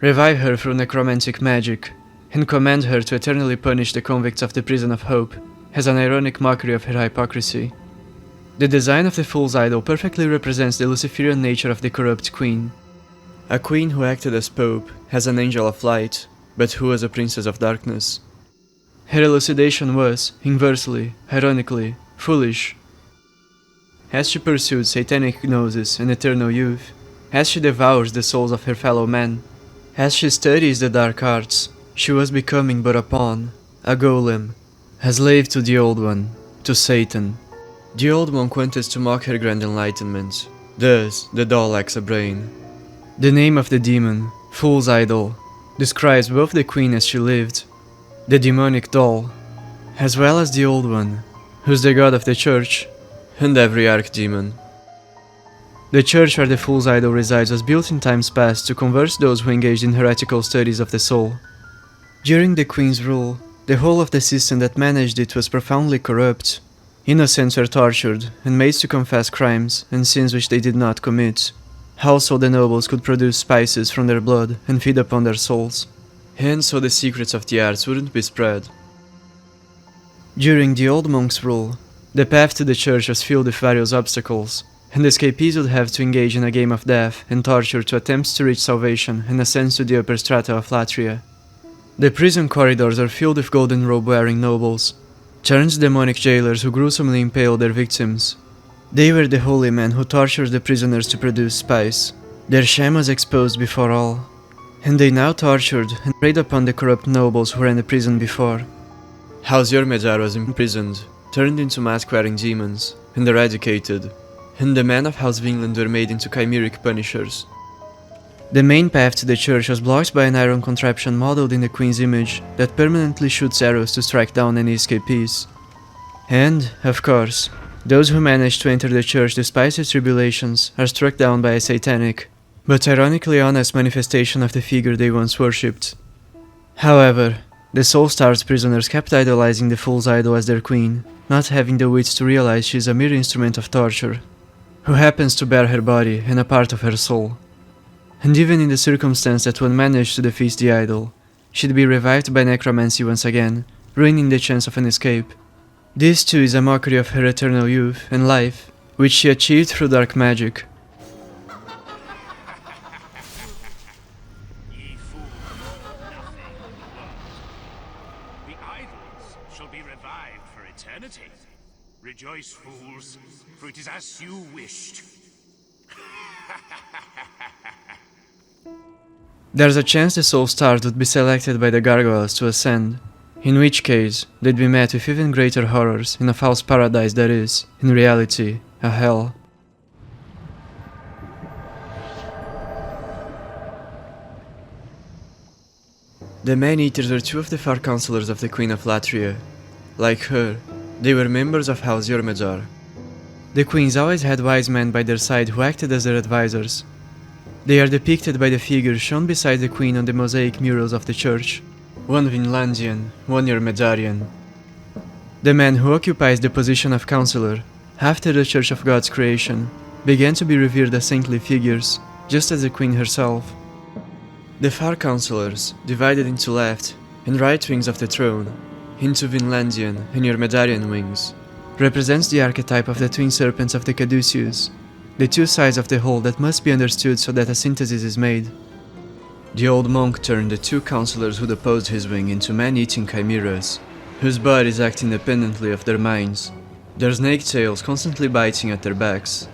revive her through necromantic magic, and command her to eternally punish the convicts of the Prison of Hope as an ironic mockery of her hypocrisy. The design of the Fool's Idol perfectly represents the Luciferian nature of the corrupt queen. A queen who acted as Pope, as an angel of light, but who was a princess of darkness. Her elucidation was, inversely, ironically, foolish. As she pursued satanic gnosis and eternal youth, as she devours the souls of her fellow men, as she studies the dark arts, she was becoming but a pawn, a golem, a slave to the Old One, to Satan. The old monk wanted to mock her grand enlightenment, thus the doll lacks a brain. The name of the demon, Fool's Idol, describes both the queen as she lived, the demonic doll, as well as the Old One, who's the god of the church, and every archdemon. The church where the Fool's Idol resides was built in times past to convert those who engaged in heretical studies of the soul. During the queen's rule, the whole of the system that managed it was profoundly corrupt. Innocents were tortured and made to confess crimes and sins which they did not commit. Also the nobles could produce spices from their blood and feed upon their souls, and so the secrets of the arts wouldn't be spread. During the old monk's rule, the path to the church was filled with various obstacles, and escapees would have to engage in a game of death and torture to attempt to reach salvation and ascend to the upper strata of Latria. The prison corridors are filled with golden robe-wearing nobles, turned demonic jailers who gruesomely impaled their victims. They were the holy men who tortured the prisoners to produce spice. Their shame was exposed before all, and they now tortured and preyed upon the corrupt nobles who ran the prison before. House Urbain was imprisoned, turned into mask-wearing demons, and eradicated, and the men of House Vinland were made into chimeric punishers. The main path to the church was blocked by an iron contraption modeled in the Queen's image that permanently shoots arrows to strike down any escapees. And, of course, those who manage to enter the church despite its tribulations are struck down by a satanic, but ironically honest manifestation of the figure they once worshipped. However, the soul-starved prisoners kept idolizing the fool's idol as their queen, not having the wits to realize she is a mere instrument of torture, who happens to bear her body and a part of her soul. And even in the circumstance that one managed to defeat the idol, she'd be revived by necromancy once again, ruining the chance of an escape. This too is a mockery of her eternal youth and life, which she achieved through dark magic. Ye fool, nothing. The idols shall be revived for eternity. Rejoice, fools, for it is as you wished. There's a chance the soul stars would be selected by the gargoyles to ascend, in which case they'd be met with even greater horrors in a false paradise that is, in reality, a hell. The Maneaters were two of the far counselors of the Queen of Latria. Like her, they were members of House Urbain. The queens always had wise men by their side who acted as their advisors. They are depicted by the figures shown beside the queen on the mosaic murals of the church, one Vinlandian, one Urbain. The man who occupies the position of counselor, after the Church of God's creation, began to be revered as saintly figures, just as the queen herself. The far counselors, divided into left and right wings of the throne, into Vinlandian and Urbain wings, represents the archetype of the twin serpents of the Caduceus, the two sides of the whole that must be understood so that a synthesis is made. The old monk turned the two counselors who opposed his wing into man-eating chimeras, whose bodies act independently of their minds, their snake tails constantly biting at their backs.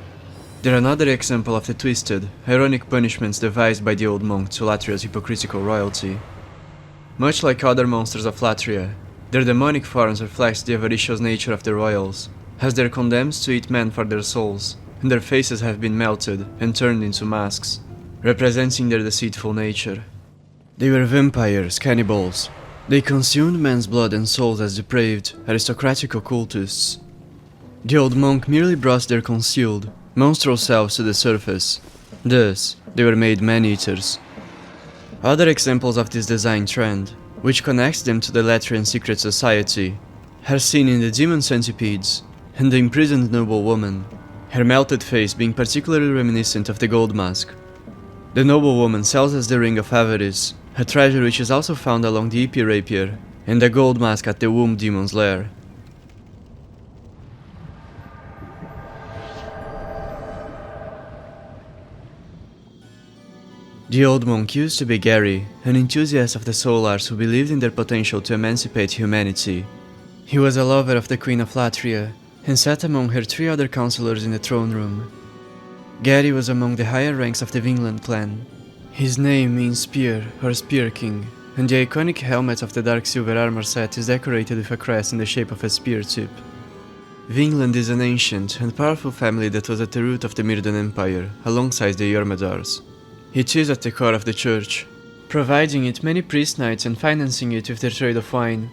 They're another example of the twisted, ironic punishments devised by the old monk to Latria's hypocritical royalty. Much like other monsters of Latria, their demonic forms reflect the avaricious nature of the royals, as they're condemned to eat men for their souls, and their faces have been melted and turned into masks, representing their deceitful nature. They were vampires, cannibals. They consumed men's blood and souls as depraved, aristocratic occultists. The old monk merely brought their concealed, monstrous selves to the surface. Thus, they were made man-eaters. Other examples of this design trend, which connects them to the Latrian secret society, are seen in the demon centipedes and the imprisoned noble woman, her melted face being particularly reminiscent of the gold mask. The noble woman sells us the Ring of Avarice, a treasure which is also found along the EP rapier, and the gold mask at the womb demon's lair. The old monk used to be Gary, an enthusiast of the soul arts who believed in their potential to emancipate humanity. He was a lover of the Queen of Latria, and sat among her three other counselors in the throne room. Gary was among the higher ranks of the Vinland clan. His name means spear or spear king, and the iconic helmet of the dark silver armor set is decorated with a crest in the shape of a spear tip. Vinland is an ancient and powerful family that was at the root of the Mirden Empire, alongside the Urbain. It is at the core of the church, providing it many priest knights and financing it with their trade of wine.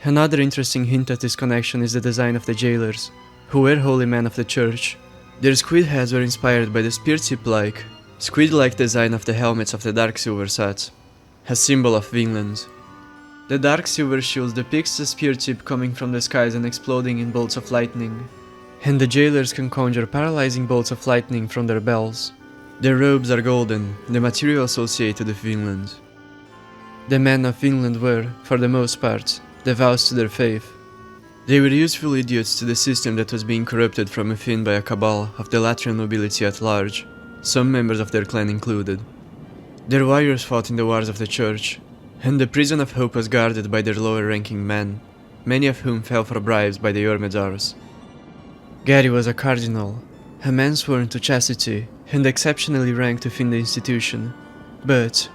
Another interesting hint at this connection is the design of the jailers, who were holy men of the church. Their squid heads were inspired by the spear tip-like, squid-like design of the helmets of the dark silver set, a symbol of Vinland. The dark silver shield depicts the spear tip coming from the skies and exploding in bolts of lightning, and the jailers can conjure paralyzing bolts of lightning from their bells. Their robes are golden, the material associated with Vinland. The men of Vinland were, for the most part, devout to their faith. They were useful idiots to the system that was being corrupted from within by a cabal of the Latvian nobility at large, some members of their clan included. Their warriors fought in the wars of the church, and the prison of hope was guarded by their lower-ranking men, many of whom fell for bribes by the Urbain. Gary was a cardinal, a man sworn to chastity, and exceptionally ranked within the institution. But,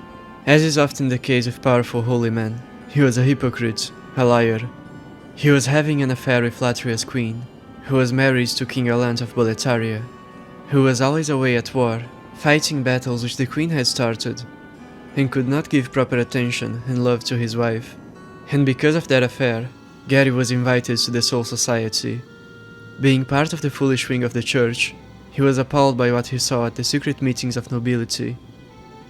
as is often the case with powerful holy men, he was a hypocrite, a liar. He was having an affair with Latria's queen, who was married to King Allant of Boletaria, who was always away at war, fighting battles which the queen had started, and could not give proper attention and love to his wife. And because of that affair, Gary was invited to the Soul Society. Being part of the foolish wing of the church, he was appalled by what he saw at the secret meetings of nobility.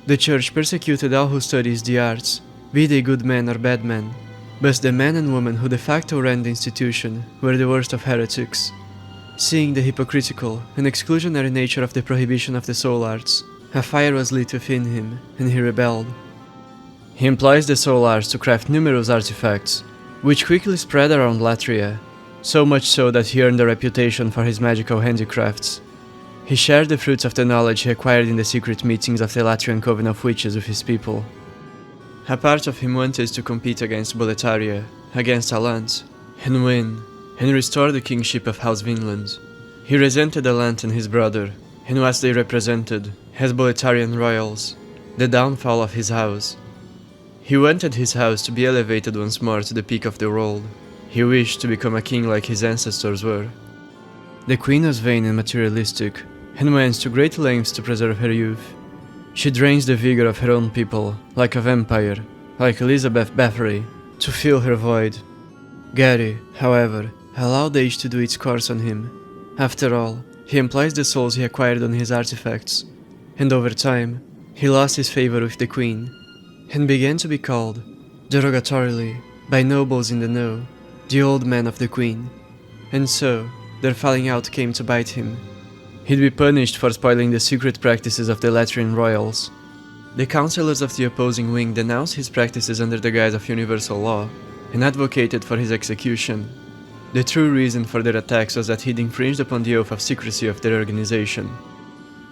The church persecuted all who studied the arts, be they good men or bad men, but the men and women who de facto ran the institution were the worst of heretics. Seeing the hypocritical and exclusionary nature of the prohibition of the soul arts, a fire was lit within him, and he rebelled. He employs the soul arts to craft numerous artifacts, which quickly spread around Latria, so much so that he earned a reputation for his magical handicrafts. He shared the fruits of the knowledge he acquired in the secret meetings of the Latvian Coven of Witches with his people. A part of him wanted to compete against Boletaria, against Allant, and win, and restore the kingship of House Vinland. He resented Allant and his brother, and what they represented, as Boletarian royals, the downfall of his house. He wanted his house to be elevated once more to the peak of the world. He wished to become a king like his ancestors were. The queen was vain and materialistic, and went to great lengths to preserve her youth. She drains the vigor of her own people, like a vampire, like Elizabeth Bathory, to fill her void. Gary, however, allowed age to do its course on him. After all, he employs the souls he acquired on his artifacts, and over time, he lost his favor with the queen, and began to be called, derogatorily, by nobles in the know, the old man of the queen. And so, their falling out came to bite him. He'd be punished for spoiling the secret practices of the Latvian royals. The councillors of the opposing wing denounced his practices under the guise of universal law, and advocated for his execution. The true reason for their attacks was that he'd infringed upon the oath of secrecy of their organization.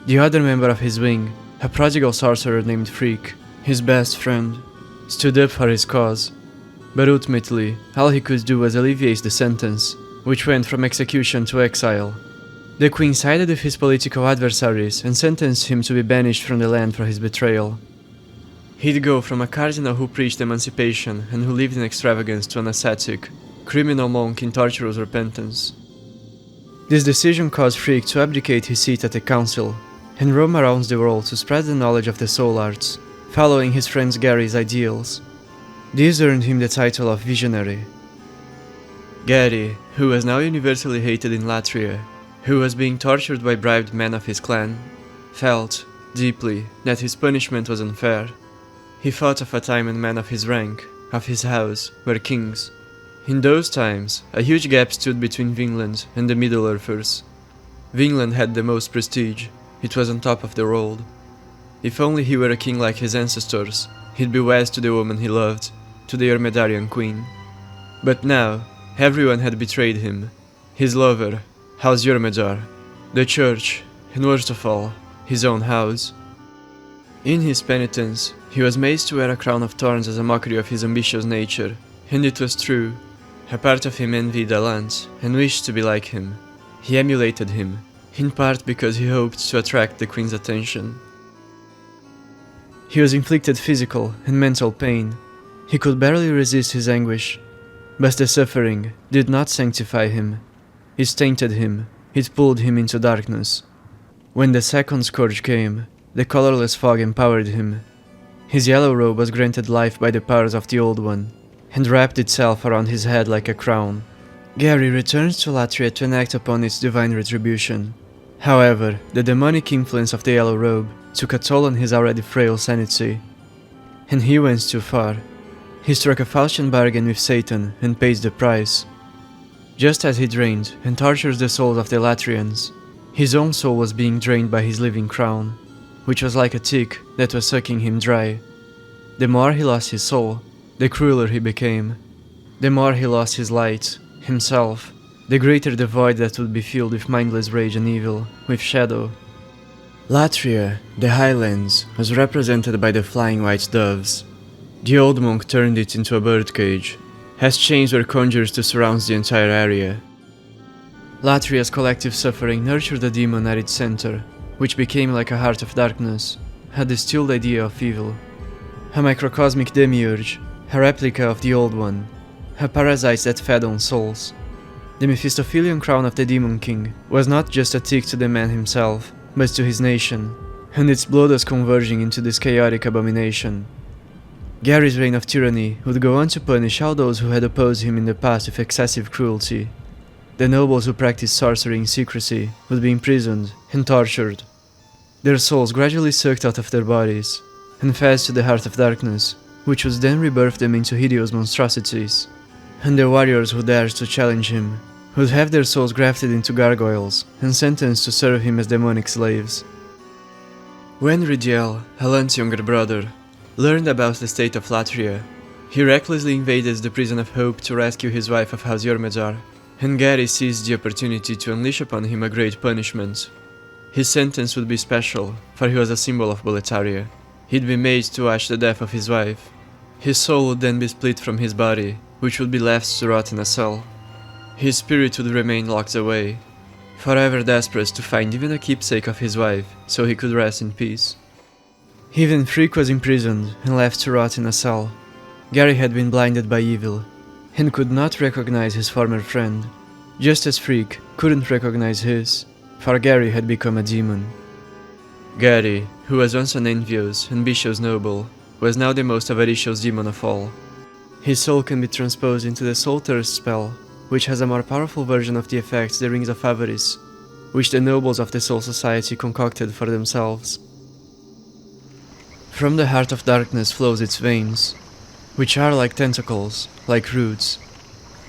The other member of his wing, a prodigal sorcerer named Freke, his best friend, stood up for his cause, but ultimately, all he could do was alleviate the sentence, which went from execution to exile. The queen sided with his political adversaries and sentenced him to be banished from the land for his betrayal. He'd go from a cardinal who preached emancipation and who lived in extravagance to an ascetic, criminal monk in torturous repentance. This decision caused Freke to abdicate his seat at the council and roam around the world to spread the knowledge of the soul arts, following his friend Gary's ideals. This earned him the title of Visionary. Gary, who was now universally hated in Latria, who was being tortured by bribed men of his clan, felt, deeply, that his punishment was unfair. He thought of a time when men of his rank, of his house, were kings. In those times, a huge gap stood between Vinland and the Middle-earthers. Vinland had the most prestige, it was on top of the world. If only he were a king like his ancestors, he'd be wed to the woman he loved, to the Urmedarian queen. But now, everyone had betrayed him. His lover, House Urmedar, the church, and worst of all, his own house. In his penitence, he was made to wear a crown of thorns as a mockery of his ambitious nature, and it was true. A part of him envied Allant and wished to be like him. He emulated him, in part because he hoped to attract the queen's attention. He was inflicted physical and mental pain. He could barely resist his anguish, but the suffering did not sanctify him. It tainted him, it pulled him into darkness. When the second scourge came, the colorless fog empowered him. His yellow robe was granted life by the powers of the Old One, and wrapped itself around his head like a crown. Gary returns to Latria to enact upon its divine retribution. However, the demonic influence of the yellow robe took a toll on his already frail sanity, and he went too far. He struck a Faustian bargain with Satan and paid the price. Just as he drained and tortured the souls of the Latrians, his own soul was being drained by his living crown, which was like a tick that was sucking him dry. The more he lost his soul, the crueler he became. The more he lost his light, himself, the greater the void that would be filled with mindless rage and evil, with shadow. Latria, the Highlands, was represented by the flying white doves. The old monk turned it into a birdcage, as chains were conjured to surround the entire area. Latria's collective suffering nurtured a demon at its center, which became like a heart of darkness, a distilled idea of evil. A microcosmic demiurge, a replica of the old one, a parasite that fed on souls. The Mephistophelian crown of the Demon King was not just a tick to the man himself, but to his nation, and its blood was converging into this chaotic abomination. Gary's reign of tyranny would go on to punish all those who had opposed him in the past with excessive cruelty. The nobles who practiced sorcery in secrecy would be imprisoned and tortured. Their souls gradually sucked out of their bodies, and fed to the heart of darkness, which would then rebirth them into hideous monstrosities. And the warriors who dared to challenge him would have their souls grafted into gargoyles and sentenced to serve him as demonic slaves. When Rydell, Allant's younger brother, learned about the state of Latria, he recklessly invaded the Prison of Hope to rescue his wife of House Yormazar, and Gary seized the opportunity to unleash upon him a great punishment. His sentence would be special, for he was a symbol of Boletaria. He'd be made to watch the death of his wife. His soul would then be split from his body, which would be left to rot in a cell. His spirit would remain locked away, forever desperate to find even a keepsake of his wife, so he could rest in peace. Even Freke was imprisoned and left to rot in a cell. Gary had been blinded by evil, and could not recognize his former friend, just as Freke couldn't recognize his, for Gary had become a demon. Gary, who was once an envious, ambitious noble, was now the most avaricious demon of all. His soul can be transposed into the Soul Thirst spell, which has a more powerful version of the effects the Rings of Avarice, which the nobles of the Soul Society concocted for themselves. From the heart of darkness flows its veins, which are like tentacles, like roots.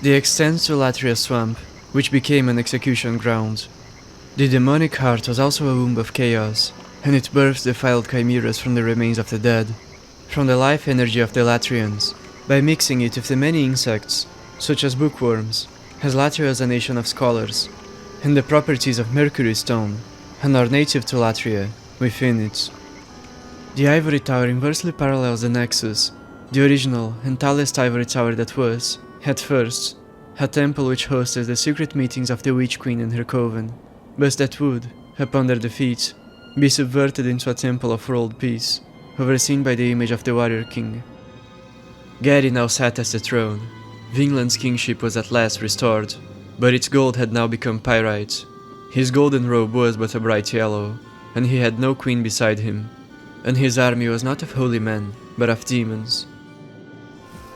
They extend to Latria Swamp, which became an execution ground. The demonic heart was also a womb of chaos, and it birthed defiled chimeras from the remains of the dead, from the life energy of the Latrians, by mixing it with the many insects, such as bookworms, has Latria as a nation of scholars, and the properties of Mercury Stone, and are native to Latria, within it. The Ivory Tower inversely parallels the Nexus, the original and tallest ivory tower that was, at first, a temple which hosted the secret meetings of the Witch Queen and her coven, but that would, upon their defeat, be subverted into a temple of world peace, overseen by the image of the Warrior King. Gary now sat at the throne. Vinland's kingship was at last restored, but its gold had now become pyrite. His golden robe was but a bright yellow, and he had no queen beside him, and his army was not of holy men, but of demons.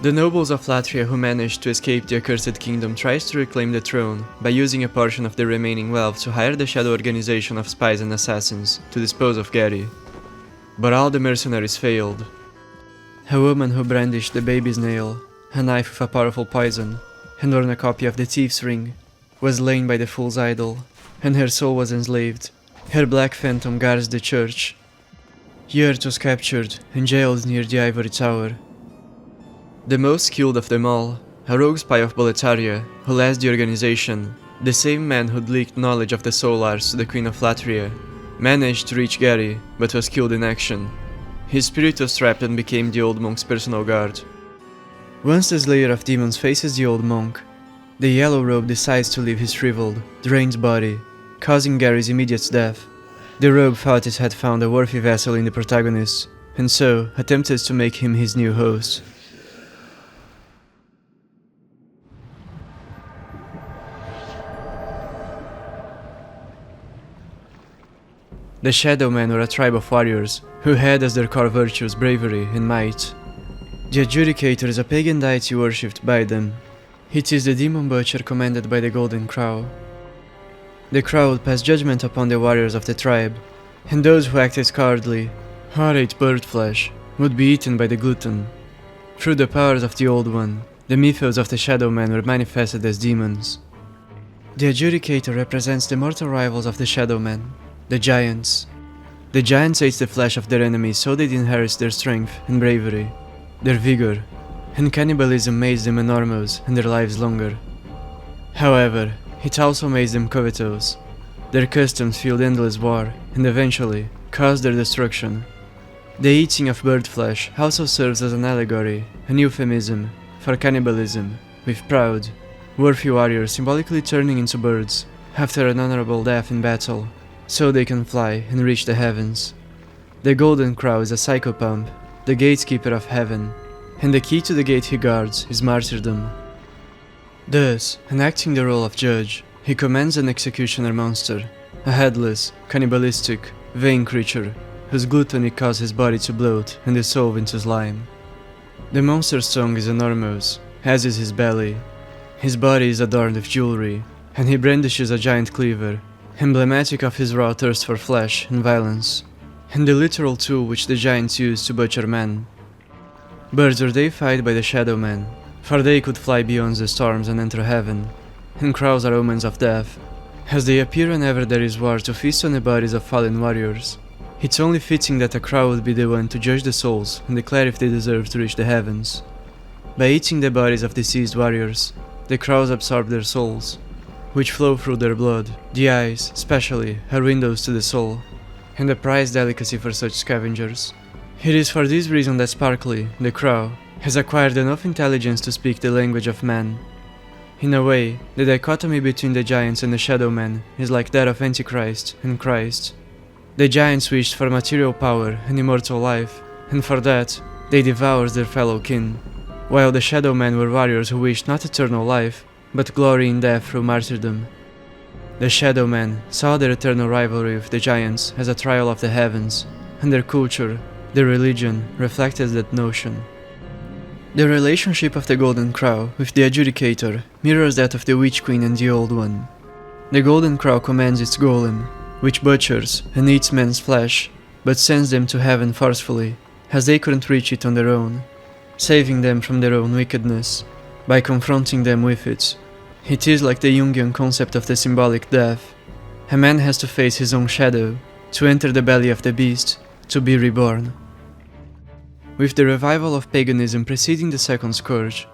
The nobles of Latria who managed to escape the accursed kingdom tried to reclaim the throne by using a portion of the remaining wealth to hire the shadow organization of spies and assassins to dispose of Gary. But all the mercenaries failed. A woman who brandished the baby's nail, a knife with a powerful poison, and worn a copy of the Thief's Ring, was slain by the Fool's Idol, and her soul was enslaved. Her black phantom guards the church. Yurt was captured and jailed near the Ivory Tower. The most skilled of them all, a rogue spy of Boletaria, who led the organization, the same man who'd leaked knowledge of the Soul Arts to the Queen of Latria, managed to reach Gary, but was killed in action. His spirit was trapped and became the old monk's personal guard. Once the Slayer of Demons faces the old monk, the Yellow Robe decides to leave his shriveled, drained body, causing Gary's immediate death. The robe thought it had found a worthy vessel in the protagonist, and so attempted to make him his new host. The Shadow Men were a tribe of warriors who had as their core virtues bravery and might. The Adjudicator is a pagan deity worshipped by them. It is the demon butcher commanded by the Golden Crow. The Crow would pass judgment upon the warriors of the tribe, and those who acted cowardly or ate bird flesh would be eaten by the glutton. Through the powers of the Old One, the mythos of the Shadow Men were manifested as demons. The Adjudicator represents the mortal rivals of the Shadow Men, the Giants. The Giants ate the flesh of their enemies so they'd inherit their strength and bravery, their vigor, and cannibalism made them enormous and their lives longer. However, it also made them covetous. Their customs fueled endless war and eventually caused their destruction. The eating of bird flesh also serves as an allegory, an euphemism, for cannibalism, with proud, worthy warriors symbolically turning into birds after an honorable death in battle, so they can fly and reach the heavens. The Golden Crow is a psychopomp, the gatekeeper of heaven, and the key to the gate he guards is martyrdom. Thus, enacting the role of judge, he commands an executioner monster, a headless, cannibalistic, vain creature, whose gluttony causes his body to bloat and dissolve into slime. The monster's tongue is enormous, as is his belly. His body is adorned with jewelry, and he brandishes a giant cleaver, emblematic of his raw thirst for flesh and violence, and the literal tool which the giants used to butcher men. Birds were deified by the Shadow Men, for they could fly beyond the storms and enter heaven, and crows are omens of death, as they appear whenever there is war to feast on the bodies of fallen warriors. It's only fitting that a crow would be the one to judge the souls and declare if they deserve to reach the heavens. By eating the bodies of deceased warriors, the crows absorb their souls, which flow through their blood. The eyes, especially, are windows to the soul, and a prized delicacy for such scavengers. It is for this reason that Sparkly, the crow, has acquired enough intelligence to speak the language of man. In a way, the dichotomy between the giants and the Shadow Men is like that of Antichrist and Christ. The giants wished for material power and immortal life, and for that, they devoured their fellow kin, while the Shadow Men were warriors who wished not eternal life, but glory in death through martyrdom. The Shadow Men saw their eternal rivalry with the giants as a trial of the heavens, and their culture, their religion, reflected that notion. The relationship of the Golden Crow with the Adjudicator mirrors that of the Witch Queen and the Old One. The Golden Crow commands its golem, which butchers and eats men's flesh, but sends them to heaven forcefully, as they couldn't reach it on their own, saving them from their own wickedness, by confronting them with it. It is like the Jungian concept of the symbolic death. A man has to face his own shadow, to enter the belly of the beast, to be reborn. With the revival of paganism preceding the Second Scourge,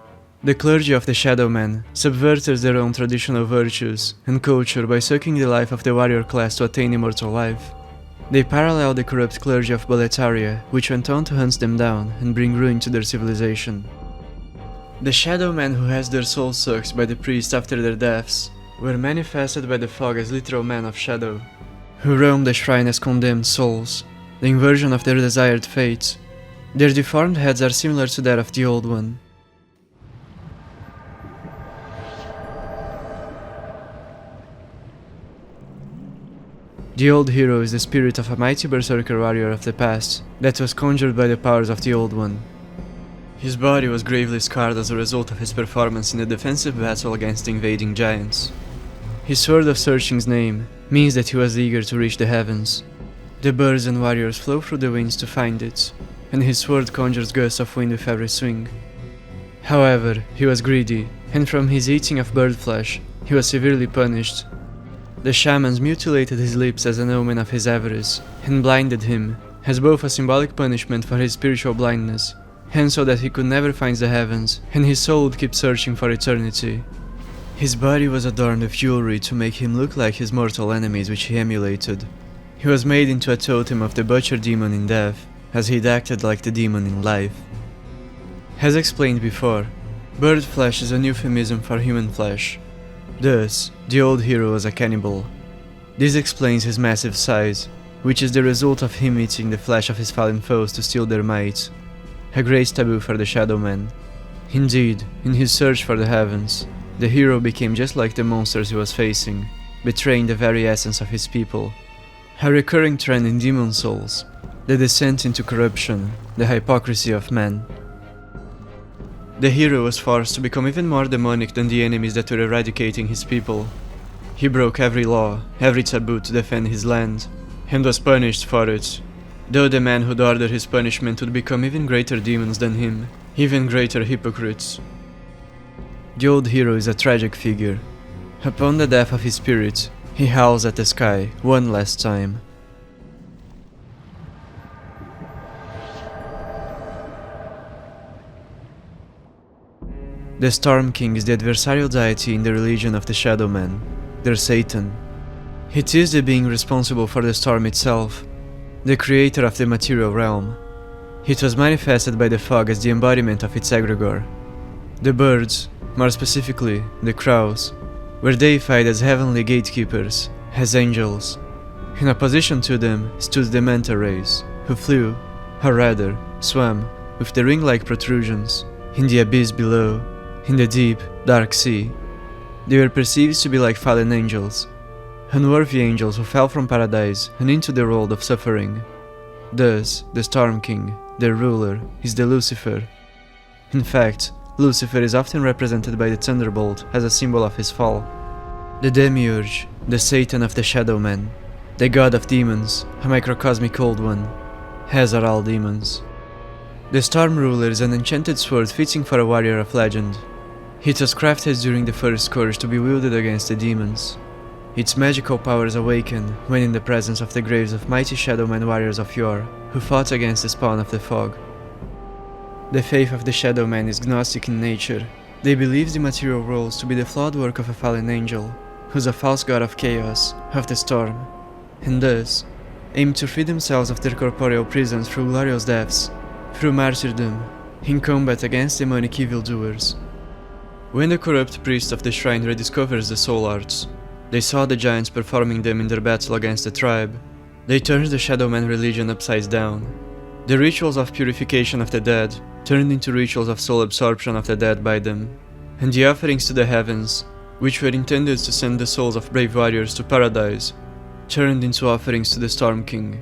the clergy of the Shadow Men subverted their own traditional virtues and culture by sucking the life of the warrior class to attain immortal life. They paralleled the corrupt clergy of Boletaria, which went on to hunt them down and bring ruin to their civilization. The Shadow Men who had their souls sucked by the priest after their deaths were manifested by the fog as literal men of shadow, who roamed the shrine as condemned souls, the inversion of their desired fate. Their deformed heads are similar to that of the Old One. The old hero is the spirit of a mighty berserker warrior of the past that was conjured by the powers of the Old One. His body was gravely scarred as a result of his performance in a defensive battle against the invading giants. His Sword of Searching's name means that he was eager to reach the heavens. The birds and warriors flow through the winds to find it, and his sword conjures gusts of wind with every swing. However, he was greedy, and from his eating of bird flesh, he was severely punished. The shamans mutilated his lips as an omen of his avarice, and blinded him, as both a symbolic punishment for his spiritual blindness, and so that he could never find the heavens, and his soul would keep searching for eternity. His body was adorned with jewelry to make him look like his mortal enemies which he emulated. He was made into a totem of the butcher demon in death, as he'd acted like the demon in life. As explained before, bird flesh is a euphemism for human flesh. Thus, the old hero was a cannibal. This explains his massive size, which is the result of him eating the flesh of his fallen foes to steal their might, a great taboo for the Shadow Men. Indeed, in his search for the heavens, the hero became just like the monsters he was facing, betraying the very essence of his people. A recurring trend in Demon Souls, the descent into corruption, the hypocrisy of man. The hero was forced to become even more demonic than the enemies that were eradicating his people. He broke every law, every taboo to defend his land, and was punished for it. Though the man who'd order his punishment would become even greater demons than him, even greater hypocrites. The old hero is a tragic figure. Upon the death of his spirit, he howls at the sky one last time. The Storm King is the adversarial deity in the religion of the Shadow Men, their Satan. It is the being responsible for the storm itself, the creator of the material realm. It was manifested by the fog as the embodiment of its egregore. The birds, more specifically the crows, were deified as heavenly gatekeepers, as angels. In opposition to them stood the manta rays, who flew, or rather, swam, with the ring-like protrusions, in the abyss below, in the deep, dark sea. They were perceived to be like fallen angels, unworthy angels who fell from paradise and into the world of suffering. Thus, the Storm King, their ruler, is the Lucifer. In fact, Lucifer is often represented by the thunderbolt as a symbol of his fall. The Demiurge, the Satan of the Shadow Men, the god of demons, a microcosmic old one, as are all demons. The Storm Ruler is an enchanted sword fitting for a warrior of legend. It was crafted during the First Scourge to be wielded against the demons. Its magical powers awaken when in the presence of the graves of mighty Shadowman warriors of yore, who fought against the spawn of the fog. The faith of the Shadowmen is gnostic in nature. They believe the material worlds to be the flawed work of a fallen angel, who is a false god of chaos, of the storm, and thus aim to free themselves of their corporeal prisons through glorious deaths, through martyrdom, in combat against demonic evildoers. When the corrupt priest of the shrine rediscovers the soul arts, they saw the giants performing them in their battle against the tribe. They turned the Shadowman religion upside down. The rituals of purification of the dead turned into rituals of soul absorption of the dead by them, and the offerings to the heavens, which were intended to send the souls of brave warriors to paradise, turned into offerings to the Storm King.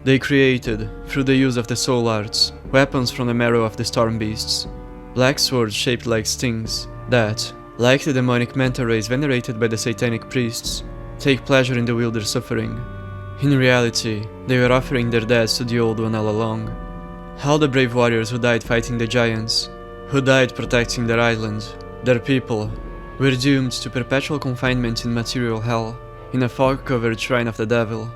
They created, through the use of the soul arts, weapons from the marrow of the storm beasts, black swords shaped like stings, that, like the demonic manta rays venerated by the satanic priests, take pleasure in the wielder's suffering. In reality, they were offering their deaths to the Old One all along. All the brave warriors who died fighting the giants, who died protecting their island, their people, were doomed to perpetual confinement in material hell, in a fog-covered shrine of the devil.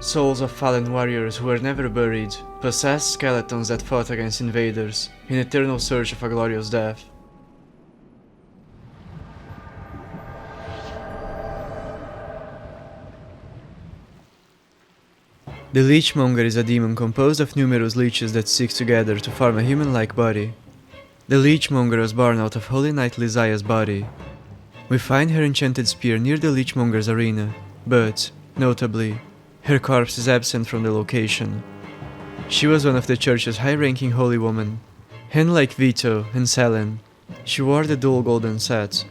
Souls of fallen warriors who were never buried, possessed skeletons that fought against invaders, in eternal search of a glorious death. The Leechmonger is a demon composed of numerous leeches that stick together to form a human-like body. The Leechmonger was born out of Holy Knight Lysia's body. We find her enchanted spear near the Leechmonger's arena, but, notably, her corpse is absent from the location. She was one of the church's high-ranking holy women, and like Vito and Selen, she wore the dual golden set.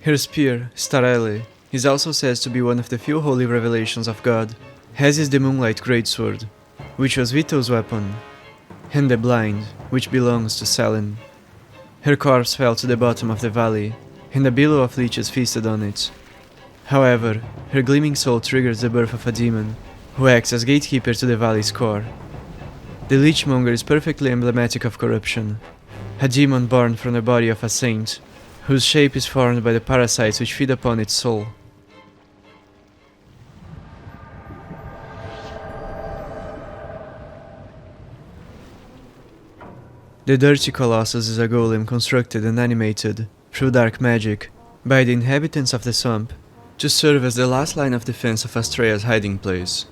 Her spear, Starelli, is also said to be one of the few holy revelations of God, as is the Moonlight Greatsword, which was Vito's weapon, and the Blind, which belongs to Selen. Her corpse fell to the bottom of the valley, and a billow of leeches feasted on it. However, her gleaming soul triggers the birth of a demon, who acts as gatekeeper to the valley's core. The Leechmonger is perfectly emblematic of corruption, a demon born from the body of a saint, whose shape is formed by the parasites which feed upon its soul. The Dirty Colossus is a golem constructed and animated, through dark magic, by the inhabitants of the swamp, to serve as the last line of defense of Astraea's hiding place.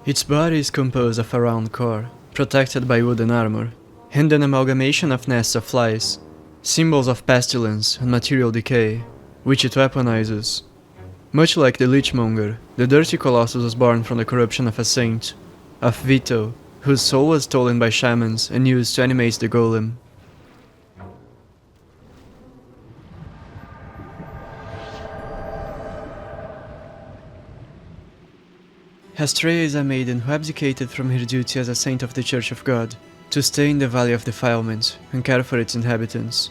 Its body is composed of a round core, protected by wooden armor, and an amalgamation of nests of flies, symbols of pestilence and material decay, which it weaponizes. Much like the Leechmonger, the Dirty Colossus was born from the corruption of a saint, of Vito, whose soul was stolen by shamans and used to animate the golem. Astraea is a maiden who abdicated from her duty as a saint of the Church of God, to stay in the Valley of Defilement and care for its inhabitants.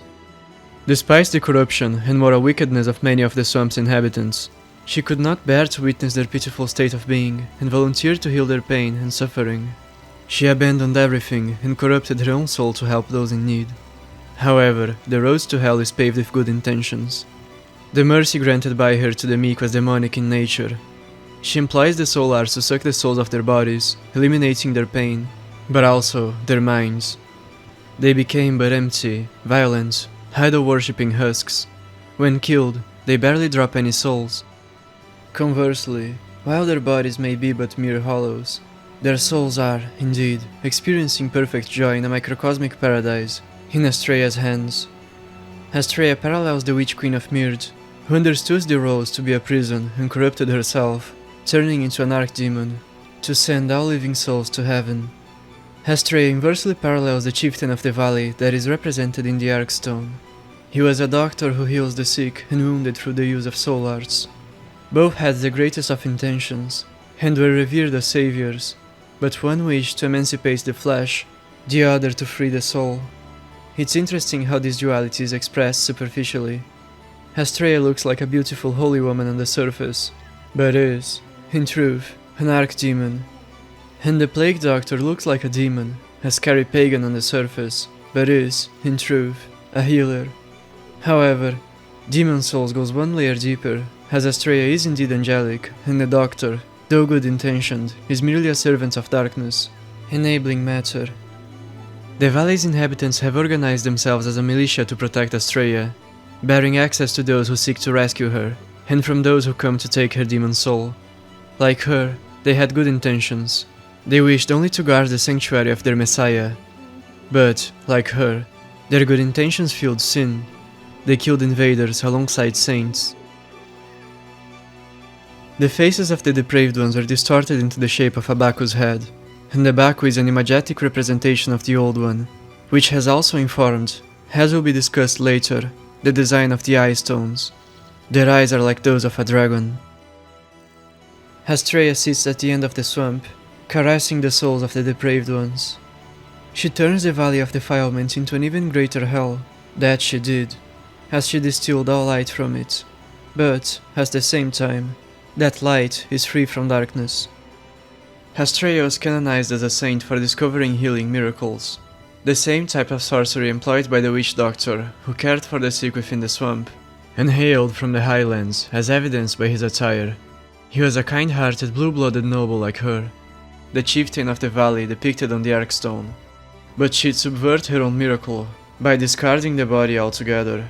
Despite the corruption and moral wickedness of many of the swamp's inhabitants, she could not bear to witness their pitiful state of being and volunteered to heal their pain and suffering. She abandoned everything and corrupted her own soul to help those in need. However, the road to hell is paved with good intentions. The mercy granted by her to the meek was demonic in nature. She implies the soul arts to suck the souls of their bodies, eliminating their pain, but also their minds. They became but empty, violent, idol-worshipping husks. When killed, they barely drop any souls. Conversely, while their bodies may be but mere hollows, their souls are, indeed, experiencing perfect joy in a microcosmic paradise, in Astraea's hands. Astraea parallels the Witch Queen of Mird, who understood the roles to be a prison and corrupted herself, turning into an archdemon, to send all living souls to heaven. Astraea inversely parallels the chieftain of the valley that is represented in the Archstone. He was a doctor who heals the sick and wounded through the use of soul arts. Both had the greatest of intentions, and were revered as saviors, but one wished to emancipate the flesh, the other to free the soul. It's interesting how this duality is expressed superficially. Astraea looks like a beautiful holy woman on the surface, but is, in truth, an archdemon. And the Plague Doctor looks like a demon, a scary pagan on the surface, but is, in truth, a healer. However, Demon Souls goes one layer deeper, as Astraea is indeed angelic, and the Doctor, though good-intentioned, is merely a servant of darkness, enabling matter. The valley's inhabitants have organized themselves as a militia to protect Astraea, bearing access to those who seek to rescue her, and from those who come to take her demon soul. Like her, they had good intentions. They wished only to guard the sanctuary of their Messiah. But, like her, their good intentions fueled sin. They killed invaders alongside saints. The faces of the depraved ones were distorted into the shape of a Baku's head, and the Baku is an imagetic representation of the Old One, which has also informed, as will be discussed later, the design of the Eye Stones. Their eyes are like those of a dragon. Astraea sits at the end of the swamp, caressing the souls of the depraved ones. She turns the Valley of Defilement into an even greater hell, that she did, as she distilled all light from it. But, at the same time, that light is free from darkness. Astraea was canonized as a saint for discovering healing miracles, the same type of sorcery employed by the witch doctor who cared for the sick within the swamp, and hailed from the highlands as evidenced by his attire. He was a kind-hearted, blue-blooded noble like her, the chieftain of the valley depicted on the Archstone. But she'd subvert her own miracle by discarding the body altogether.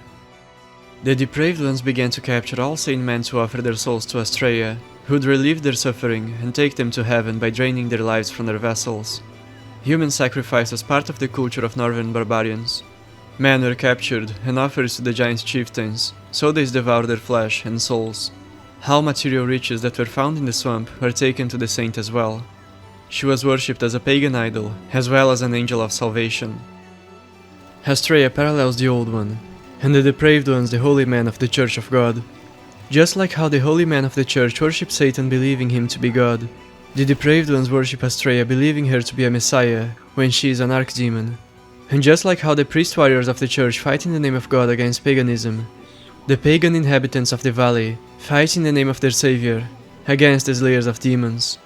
The depraved ones began to capture all sane men to offer their souls to Astraea, who'd relieve their suffering and take them to heaven by draining their lives from their vessels. Human sacrifice was part of the culture of northern barbarians. Men were captured and offered to the giant chieftains, so they devoured their flesh and souls. All material riches that were found in the swamp were taken to the saint as well. She was worshipped as a pagan idol, as well as an angel of salvation. Astraea parallels the Old One, and the depraved ones the holy men of the Church of God. Just like how the holy men of the Church worship Satan believing him to be God, the depraved ones worship Astraea believing her to be a Messiah, when she is an archdemon. And just like how the priest warriors of the Church fight in the name of God against paganism, the pagan inhabitants of the valley fight in the name of their savior, against the slayers of demons.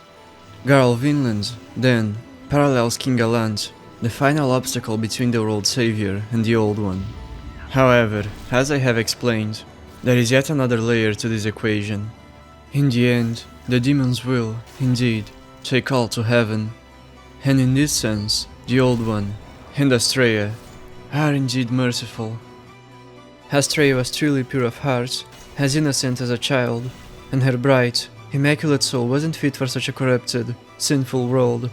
Garl Vinland, then, parallels King Allant, the final obstacle between the world savior and the Old One. However, as I have explained, there is yet another layer to this equation. In the end, the demons will, indeed, take all to heaven, and in this sense, the Old One and Astraea are indeed merciful. Astraea was truly pure of heart, as innocent as a child, and her bright, immaculate soul wasn't fit for such a corrupted, sinful world.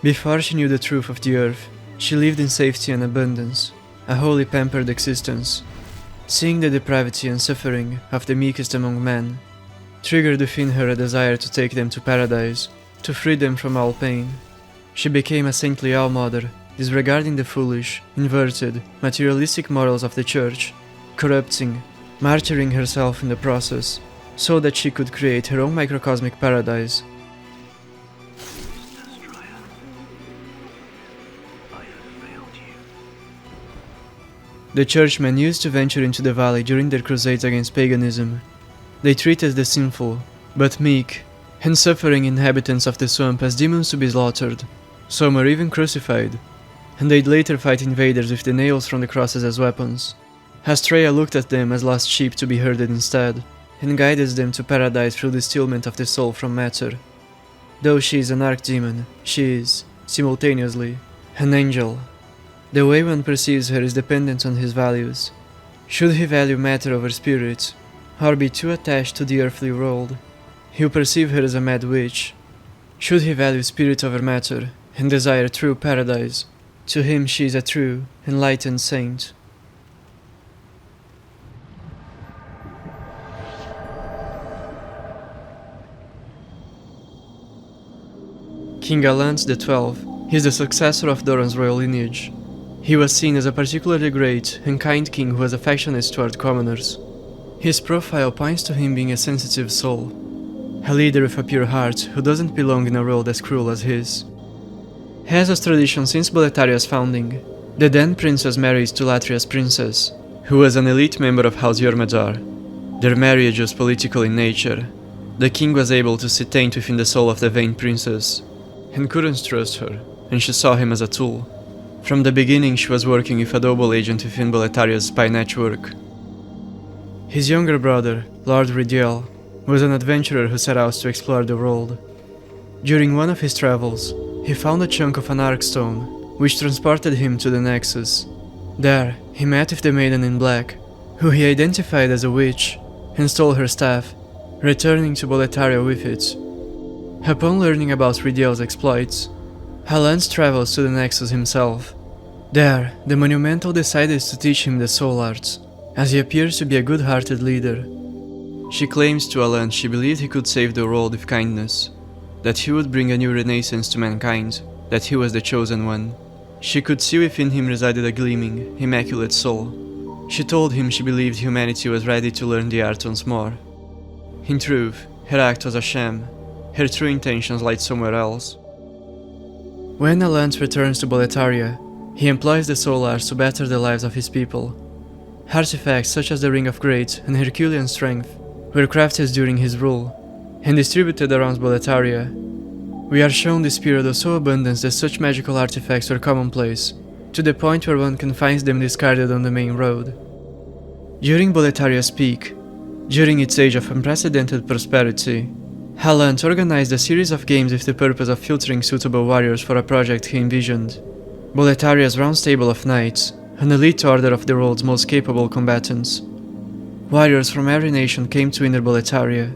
Before she knew the truth of the earth, she lived in safety and abundance, a wholly pampered existence. Seeing the depravity and suffering of the meekest among men, triggered within her a desire to take them to paradise, to free them from all pain. She became a saintly all-mother, disregarding the foolish, inverted, materialistic morals of the Church, corrupting, martyring herself in the process, so that she could create her own microcosmic paradise. The churchmen used to venture into the valley during their crusades against paganism. They treated the sinful, but meek, and suffering inhabitants of the swamp as demons to be slaughtered. Some were even crucified, and they'd later fight invaders with the nails from the crosses as weapons. Astraea looked at them as lost sheep to be herded instead, and guided them to paradise through the stillment of the soul from matter. Though she is an archdemon, she is, simultaneously, an angel. The way one perceives her is dependent on his values. Should he value matter over spirit, or be too attached to the earthly world, he'll perceive her as a mad witch. Should he value spirit over matter, and desire true paradise, to him she is a true, enlightened saint. King Allant XII is the successor of Doran's royal lineage. He was seen as a particularly great and kind king who was affectionate toward commoners. His profile points to him being a sensitive soul, a leader with a pure heart who doesn't belong in a world as cruel as his. As was tradition since Boletaria's founding, the then princess married to Latria's princess, who was an elite member of House Jormadar. Their marriage was political in nature. The king was able to see taint within the soul of the vain princess, and couldn't trust her, and she saw him as a tool. From the beginning she was working with a double agent within Boletaria's spy network. His younger brother, Lord Rydell, was an adventurer who set out to explore the world. During one of his travels, he found a chunk of an Archstone, which transported him to the Nexus. There, he met with the Maiden in Black, who he identified as a witch, and stole her staff, returning to Boletaria with it. Upon learning about Rydell's exploits, Allant travels to the Nexus himself. There, the Monumental decided to teach him the soul arts, as he appears to be a good-hearted leader. She claims to Allant she believed he could save the world with kindness, that he would bring a new renaissance to mankind, that he was the chosen one. She could see within him resided a gleaming, immaculate soul. She told him she believed humanity was ready to learn the art once more. In truth, her act was a sham. Her true intentions lied somewhere else. When Allant returns to Boletaria, he employs the soul arts to better the lives of his people. Artifacts such as the Ring of Great and Herculean Strength were crafted during his rule, and distributed around Boletaria. We are shown this period of so abundance that such magical artifacts were commonplace, to the point where one can find them discarded on the main road. During Boletaria's peak, during its age of unprecedented prosperity, Allant organized a series of games with the purpose of filtering suitable warriors for a project he envisioned. Boletaria's Round Table of Knights, an elite order of the world's most capable combatants. Warriors from every nation came to Inner Boletaria,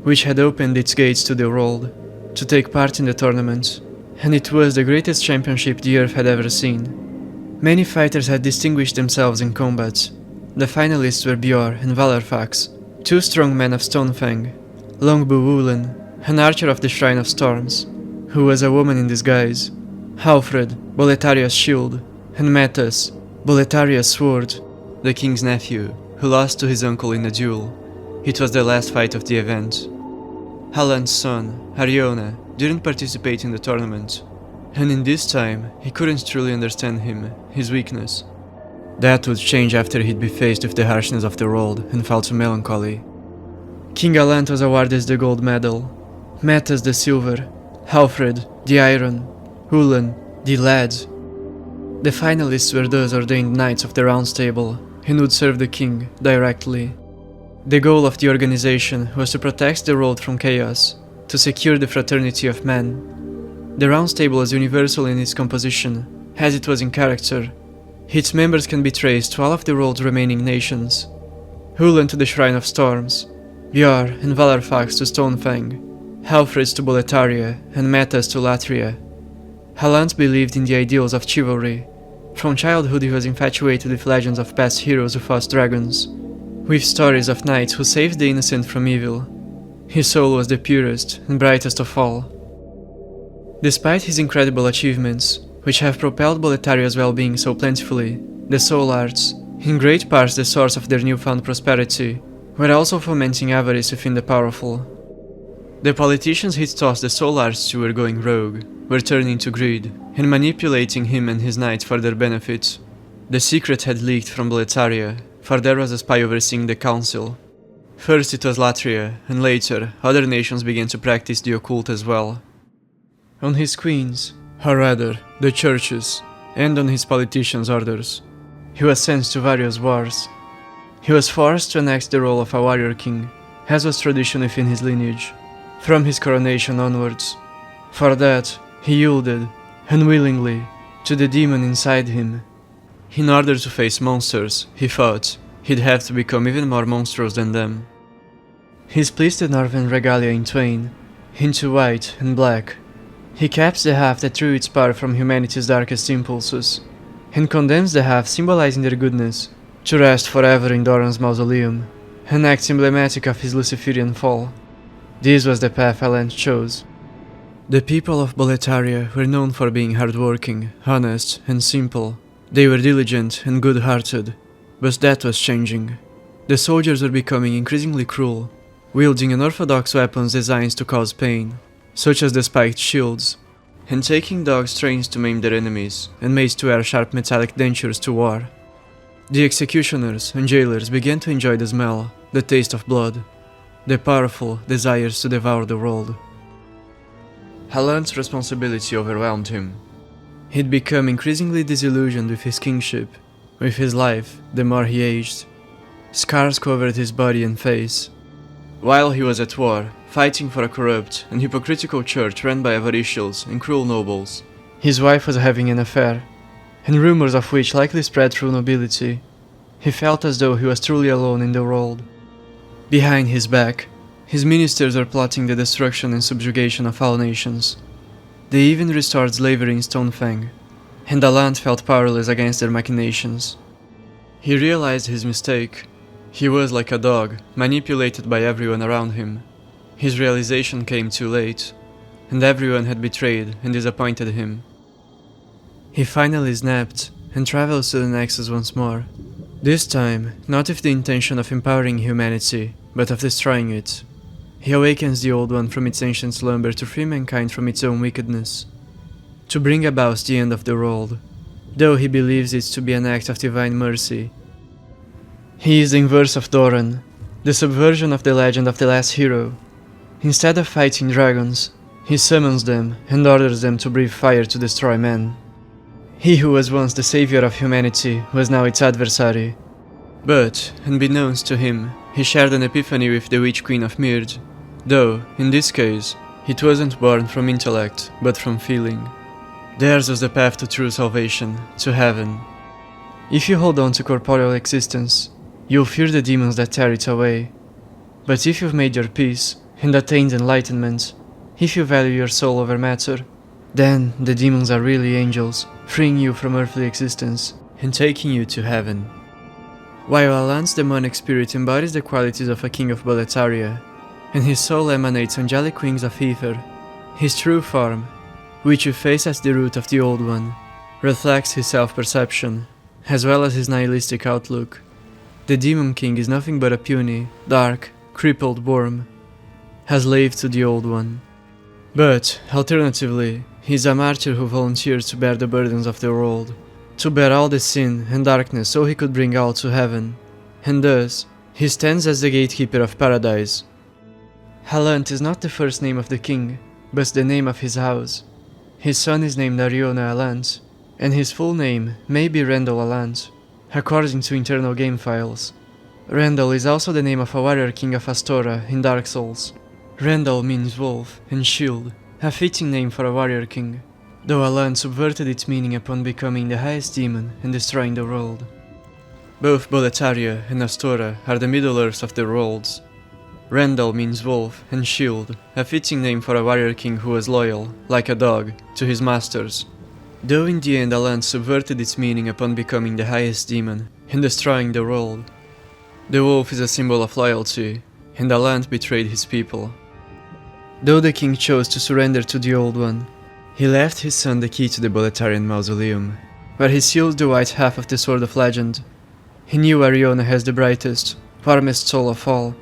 which had opened its gates to the world, to take part in the tournament, and it was the greatest championship the Earth had ever seen. Many fighters had distinguished themselves in combat. The finalists were Bjor and Valarfax, two strong men of Stonefang, Longbow Woolen, an archer of the Shrine of Storms, who was a woman in disguise, Halfred, Boletaria's shield, and Metas, Boletaria's sword, the king's nephew, who lost to his uncle in a duel. It was the last fight of the event. Allant's son, Ariona, didn't participate in the tournament, and in this time he couldn't truly understand him, his weakness. That would change after he'd be faced with the harshness of the world and fall to melancholy. King Allant was awarded the gold medal, Metas the silver, Halfred the iron, Ulan the lead. The finalists were thus ordained knights of the Round Table and would serve the king directly. The goal of the organization was to protect the world from chaos, to secure the fraternity of man. The Round Table was universal in its composition, as it was in character. Its members can be traced to all of the world's remaining nations. Ulan to the Shrine of Storms, Bjor and Valarfax to Stonefang, Halfred to Boletaria, and Metas to Latria. Allant believed in the ideals of chivalry. From childhood he was infatuated with legends of past heroes who fought dragons, with stories of knights who saved the innocent from evil. His soul was the purest and brightest of all. Despite his incredible achievements, which have propelled Boletaria's well-being so plentifully, the soul arts, in great part the source of their newfound prosperity, were also fomenting avarice within the powerful. The politicians he'd tossed the soul arts to were going rogue, were turning to greed, and manipulating him and his knights for their benefit. The secret had leaked from Boletaria, for there was a spy overseeing the council. First it was Latria, and later other nations began to practice the occult as well. On his queens, or rather, the churches, and on his politicians' orders. He was sent to various wars. He was forced to enact the role of a warrior king, as was tradition within his lineage, from his coronation onwards. For that, he yielded, unwillingly, to the demon inside him. In order to face monsters, he thought, he'd have to become even more monstrous than them. He splits the northern regalia in twain, into white and black. He caps the half that drew its power from humanity's darkest impulses, and condemns the half symbolizing their goodness, to rest forever in Doran's mausoleum, an act emblematic of his Luciferian fall. This was the path Allant chose. The people of Boletaria were known for being hardworking, honest, and simple. They were diligent and good-hearted, but that was changing. The soldiers were becoming increasingly cruel, wielding unorthodox weapons designed to cause pain, such as the spiked shields, and taking dogs trained to maim their enemies and made to wear sharp metallic dentures to war. The executioners and jailers began to enjoy the smell, the taste of blood. The powerful desires to devour the world. Allant's responsibility overwhelmed him. He'd become increasingly disillusioned with his kingship, with his life, the more he aged. Scars covered his body and face. While he was at war, fighting for a corrupt and hypocritical church run by avaricious and cruel nobles, his wife was having an affair, and rumors of which likely spread through nobility. He felt as though he was truly alone in the world. Behind his back, his ministers were plotting the destruction and subjugation of all nations. They even restored slavery in Stonefang, and Allant felt powerless against their machinations. He realized his mistake. He was like a dog, manipulated by everyone around him. His realization came too late, and everyone had betrayed and disappointed him. He finally snapped and travels to the Nexus once more. This time, not with the intention of empowering humanity, but of destroying it. He awakens the Old One from its ancient slumber to free mankind from its own wickedness, to bring about the end of the world, though he believes it to be an act of divine mercy. He is the inverse of Doran, the subversion of the legend of the last hero. Instead of fighting dragons, he summons them and orders them to breathe fire to destroy men. He who was once the savior of humanity was now its adversary. But, unbeknownst to him, he shared an epiphany with the Witch Queen of Mird, though, in this case, it wasn't born from intellect, but from feeling. Theirs was the path to true salvation, to heaven. If you hold on to corporeal existence, you'll fear the demons that tear it away. But if you've made your peace, and attained enlightenment, if you value your soul over matter, then the demons are really angels, freeing you from earthly existence, and taking you to heaven. While Allant's demonic spirit embodies the qualities of a king of Boletaria, and his soul emanates angelic wings of ether, his true form, which you face as the root of the Old One, reflects his self-perception, as well as his nihilistic outlook. The Demon King is nothing but a puny, dark, crippled worm, a slave to the Old One. But, alternatively, he is a martyr who volunteers to bear the burdens of the world, to bear all the sin and darkness so he could bring all to heaven, and thus, he stands as the gatekeeper of paradise. Allant is not the first name of the king, but the name of his house. His son is named Ariona Allant, and his full name may be Rydell Allant, according to internal game files. Rydell is also the name of a warrior king of Astora in Dark Souls. Rydell means wolf and shield, a fitting name for a warrior king, though Allant subverted its meaning upon becoming the highest demon and destroying the world. Both Boletaria and Astora are the Middle Earths of the worlds. Rydell means wolf and shield, a fitting name for a warrior king who was loyal, like a dog, to his masters. Though in the end Allant subverted its meaning upon becoming the highest demon and destroying the world. The wolf is a symbol of loyalty, and Allant betrayed his people. Though the king chose to surrender to the Old One, he left his son the key to the Boletarian mausoleum, where he sealed the white half of the Sword of Legend. He knew Ariona has the brightest, warmest soul of all.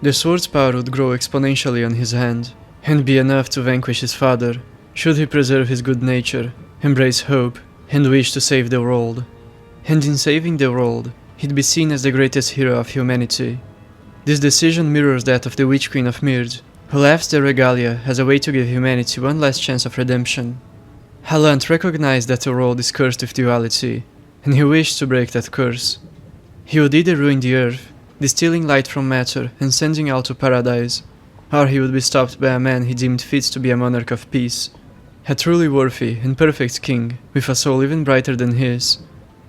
The sword's power would grow exponentially on his hand, and be enough to vanquish his father, should he preserve his good nature, embrace hope, and wish to save the world. And in saving the world, he'd be seen as the greatest hero of humanity. This decision mirrors that of the Witch Queen of Mird, who left the regalia as a way to give humanity one last chance of redemption. Allant recognized that the world is cursed with duality, and he wished to break that curse. He would either ruin the earth, distilling light from matter and sending out to paradise, or he would be stopped by a man he deemed fit to be a monarch of peace, a truly worthy and perfect king with a soul even brighter than his,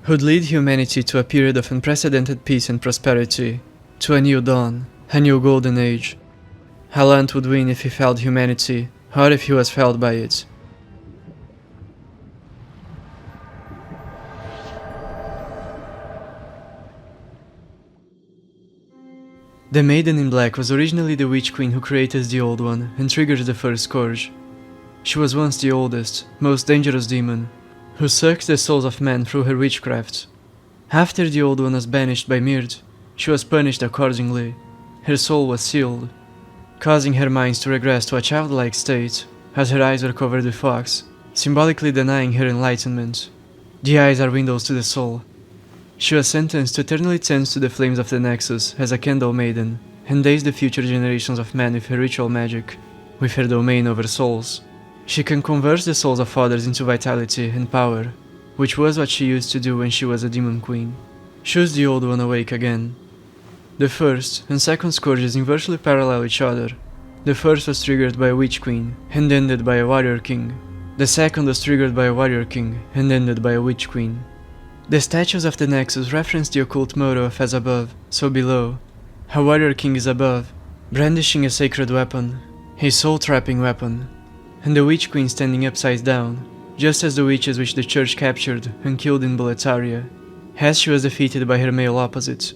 who'd lead humanity to a period of unprecedented peace and prosperity, to a new dawn, a new golden age. Allant would win if he felled humanity, or if he was felled by it. The Maiden in Black was originally the Witch Queen who created the Old One and triggered the First Scourge. She was once the oldest, most dangerous demon, who sucked the souls of men through her witchcraft. After the Old One was banished by Mird, she was punished accordingly. Her soul was sealed, causing her mind to regress to a childlike state, as her eyes were covered with wax, symbolically denying her enlightenment. The eyes are windows to the soul. She was sentenced to eternally tend to the flames of the Nexus as a candle maiden, and daze the future generations of men with her ritual magic, with her domain over souls. She can convert the souls of others into vitality and power, which was what she used to do when she was a demon queen. Choose the Old One awake again. The first and second scourges inversely parallel each other. The first was triggered by a witch queen and ended by a warrior king. The second was triggered by a warrior king and ended by a witch queen. The statues of the Nexus reference the occult motto of as above, so below. A warrior king is above, brandishing a sacred weapon, a soul-trapping weapon, and the witch queen standing upside down, just as the witches which the church captured and killed in Boletaria, as she was defeated by her male opposite.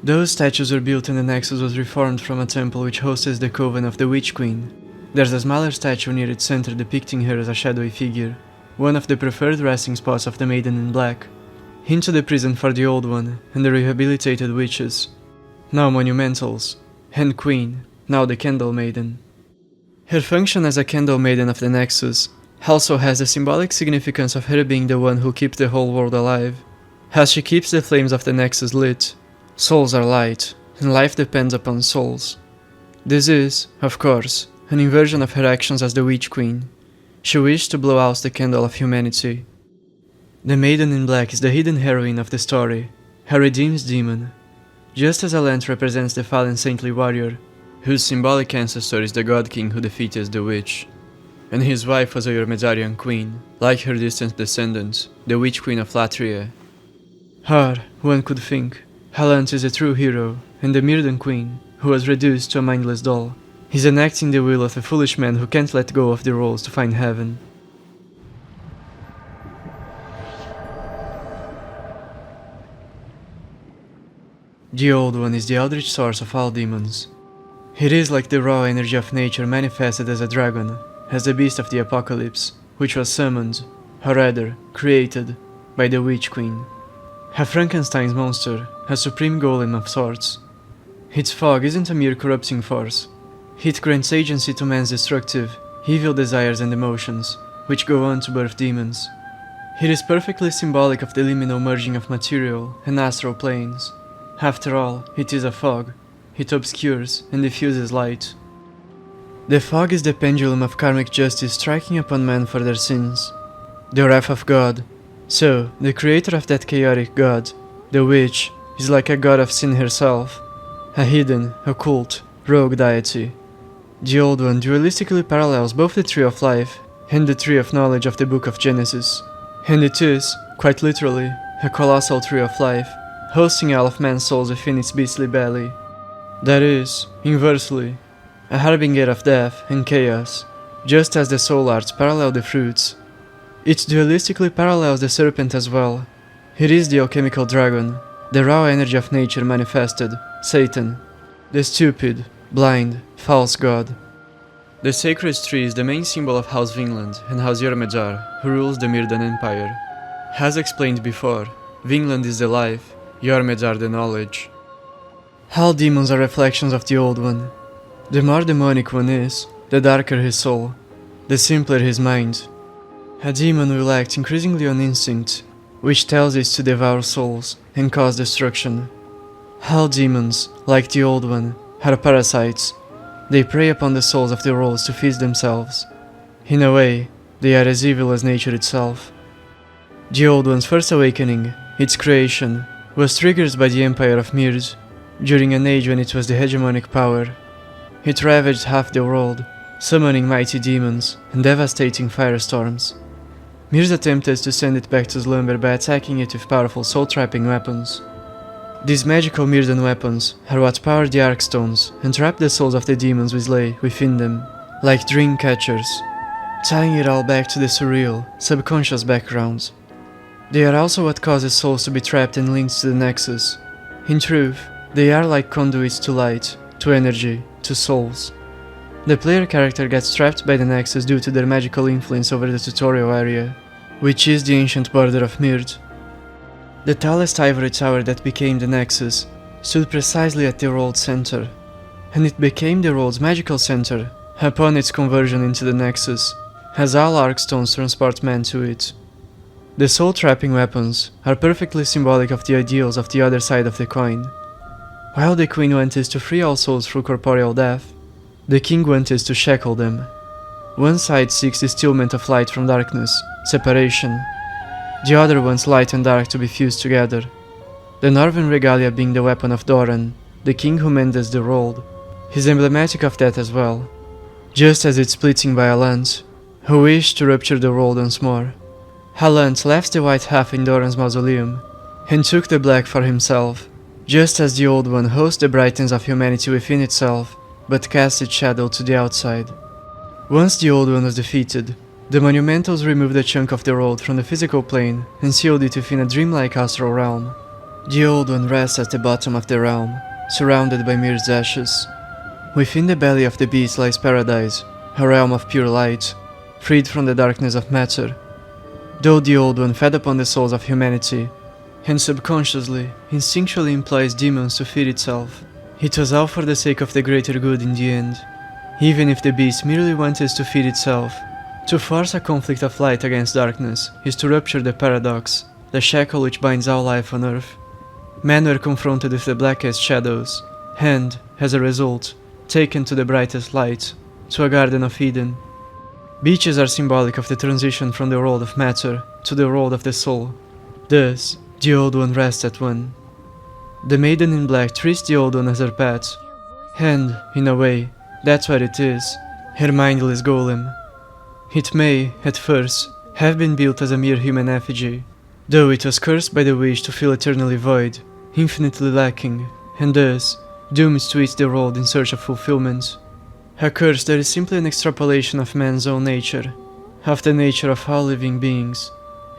Those statues were built and the Nexus was reformed from a temple which hosts the coven of the Witch Queen. There's a smaller statue near its center depicting her as a shadowy figure, one of the preferred resting spots of the Maiden in Black. Into the prison for the Old One and the rehabilitated witches, now monumentals, and Queen, now the Candle Maiden. Her function as a Candle Maiden of the Nexus also has the symbolic significance of her being the one who keeps the whole world alive. As she keeps the flames of the Nexus lit, souls are light, and life depends upon souls. This is, of course, an inversion of her actions as the Witch Queen. She wished to blow out the candle of humanity. The Maiden in Black is the hidden heroine of the story, a redeemed demon, just as Allant represents the fallen saintly warrior, whose symbolic ancestor is the god king who defeated the witch, and his wife was a Urmedarian queen, like her distant descendant, the Witch Queen of Astraea. Or, one could think, Allant is a true hero, and the Mirden queen, who was reduced to a mindless doll, is enacting the will of a foolish man who can't let go of the roles to find heaven. The Old One is the eldritch source of all demons. It is like the raw energy of nature manifested as a dragon, as the beast of the apocalypse, which was summoned, or rather, created, by the Witch Queen. A Frankenstein's monster, a supreme golem of sorts. Its fog isn't a mere corrupting force. It grants agency to man's destructive, evil desires and emotions, which go on to birth demons. It is perfectly symbolic of the liminal merging of material and astral planes. After all, it is a fog. It obscures and diffuses light. The fog is the pendulum of karmic justice striking upon men for their sins. The wrath of God. So, the creator of that chaotic god, the witch, is like a god of sin herself. A hidden, occult, rogue deity. The Old One dualistically parallels both the Tree of Life and the Tree of Knowledge of the Book of Genesis. And it is, quite literally, a colossal Tree of Life, hosting all of man's souls within its beastly belly. That is, inversely, a harbinger of death and chaos, just as the soul arts parallel the fruits. It dualistically parallels the serpent as well. It is the alchemical dragon, the raw energy of nature manifested, Satan, the stupid, blind, false god. The sacred tree is the main symbol of House Vinland and House Jormungandr, who rules the Mirdan Empire. As explained before, Vinland is the life, Jormungandr the knowledge. All demons are reflections of the Old One. The more demonic one is, the darker his soul, the simpler his mind. A demon will act increasingly on instinct, which tells it to devour souls and cause destruction. All demons, like the Old One, are parasites. They prey upon the souls of the worlds to feast themselves. In a way, They are as evil as nature itself. The Old One's first awakening, its creation, was triggered by the Empire of Mird, during an age when it was the hegemonic power. It ravaged half the world, summoning mighty demons and devastating firestorms. Mird attempted to send it back to slumber by attacking it with powerful soul-trapping weapons. These magical Mirdan weapons are what power the Archstones and trap the souls of the demons we slay within them, like dream catchers, tying it all back to the surreal, subconscious background. They are also what causes souls to be trapped and linked to the Nexus. In truth, they are like conduits to light, to energy, to souls. The player character gets trapped by the Nexus due to their magical influence over the tutorial area, which is the ancient border of Mird. The tallest ivory tower that became the Nexus stood precisely at the world's center, and it became the world's magical center upon its conversion into the Nexus, as all Archstones transport men to it. The soul-trapping weapons are perfectly symbolic of the ideals of the other side of the coin. While the Queen wanted to free all souls through corporeal death, the King wanted to shackle them. One side seeks the stillment of light from darkness, separation. The other wants light and dark to be fused together. The Northern Regalia being the weapon of Doran, the king who mended the world, is emblematic of that as well, just as its splitting by Allant, who wished to rupture the world once more. Allant left the white half in Doran's mausoleum, and took the black for himself, just as the Old One hosts the brightness of humanity within itself, but casts its shadow to the outside. Once the Old One was defeated, the Monumentals removed a chunk of the world from the physical plane and sealed it within a dreamlike astral realm. The Old One rests at the bottom of the realm, surrounded by Mird's ashes. Within the belly of the beast lies Paradise, a realm of pure light, freed from the darkness of matter. Though the Old One fed upon the souls of humanity, and subconsciously, instinctually employs demons to feed itself, it was all for the sake of the greater good in the end. Even if the beast merely wanted to feed itself, to force a conflict of light against darkness is to rupture the paradox, the shackle which binds all life on Earth. Men were confronted with the blackest shadows, and, as a result, taken to the brightest light, to a Garden of Eden. Beaches are symbolic of the transition from the world of matter to the world of the soul. Thus, the Old One rests at one. The Maiden in Black treats the Old One as her pet, and, in a way, that's what it is, her mindless golem. It may, at first, have been built as a mere human effigy, though it was cursed by the wish to feel eternally void, infinitely lacking, and thus, doomed to eat the world in search of fulfillment. A curse that is simply an extrapolation of man's own nature, of the nature of all living beings.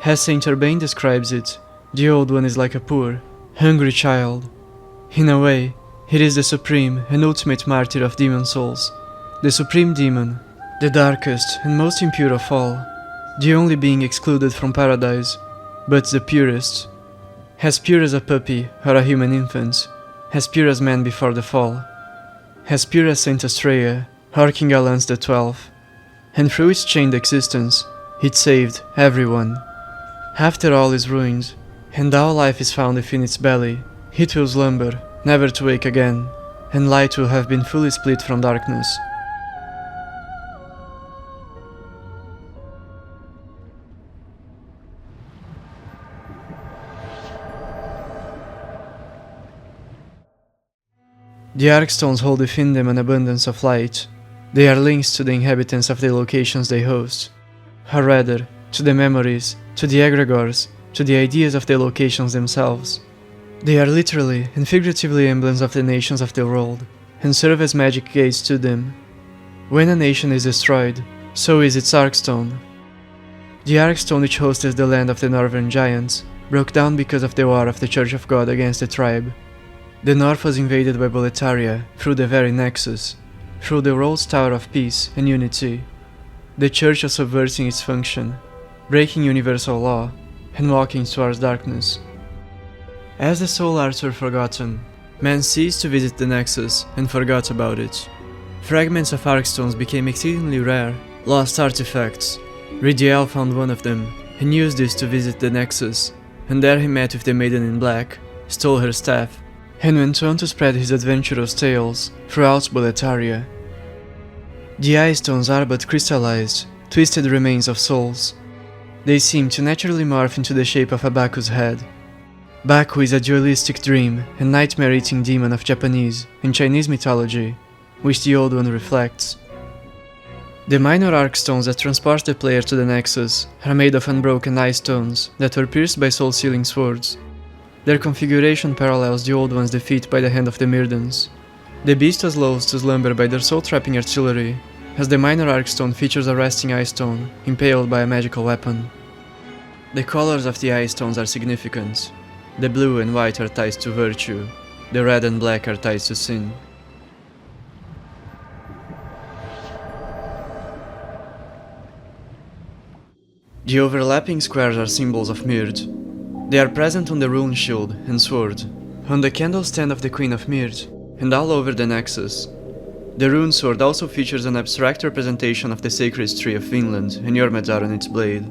As Saint Urbain describes it, the Old One is like a poor, hungry child. In a way, it is the supreme and ultimate martyr of demon souls, the supreme demon, the darkest and most impure of all, the only being excluded from paradise, but the purest. As pure as a puppy or a human infant, as pure as man before the fall, as pure as Saint Astraea or King Allant the 12th, and through its chained existence, it saved everyone. After all is ruined, and all life is found within its belly, it will slumber, never to wake again, and light will have been fully split from darkness. The Archstones hold within them an abundance of light. They are links to the inhabitants of the locations they host, or rather, to the memories, to the egregores, to the ideas of the locations themselves. They are literally and figuratively emblems of the nations of the world, and serve as magic gates to them. When a nation is destroyed, so is its Archstone. The Archstone which hosted the land of the Northern Giants broke down because of the war of the Church of God against the tribe. The North was invaded by Boletaria through the very Nexus, through the world's Tower of Peace and Unity. The Church was subverting its function, breaking universal law, and walking towards darkness. As the Soul Arts were forgotten, men ceased to visit the Nexus and forgot about it. Fragments of Archstones became exceedingly rare, lost artifacts. Rydell found one of them, and used this to visit the Nexus, and there he met with the Maiden in Black, stole her staff, and went on to spread his adventurous tales throughout Boletaria. The Eye Stones are but crystallized, twisted remains of souls. They seem to naturally morph into the shape of a Baku's head. Baku is a dualistic dream and nightmare-eating demon of Japanese and Chinese mythology, which the Old One reflects. The minor Archstones that transport the player to the Nexus are made of unbroken eye stones that were pierced by soul-sealing swords. Their configuration parallels the Old One's defeat by the hand of the Myrdans. The beast was lulled to slumber by their soul-trapping artillery, as the minor Archstone features a resting eye stone impaled by a magical weapon. The colors of the eye stones are significant. The blue and white are ties to virtue, the red and black are ties to sin. The overlapping squares are symbols of Mird. They are present on the rune shield and sword, on the candle stand of the Queen of Mird, and all over the Nexus. The rune sword also features an abstract representation of the sacred tree of Vinland and Jormungandr on its blade.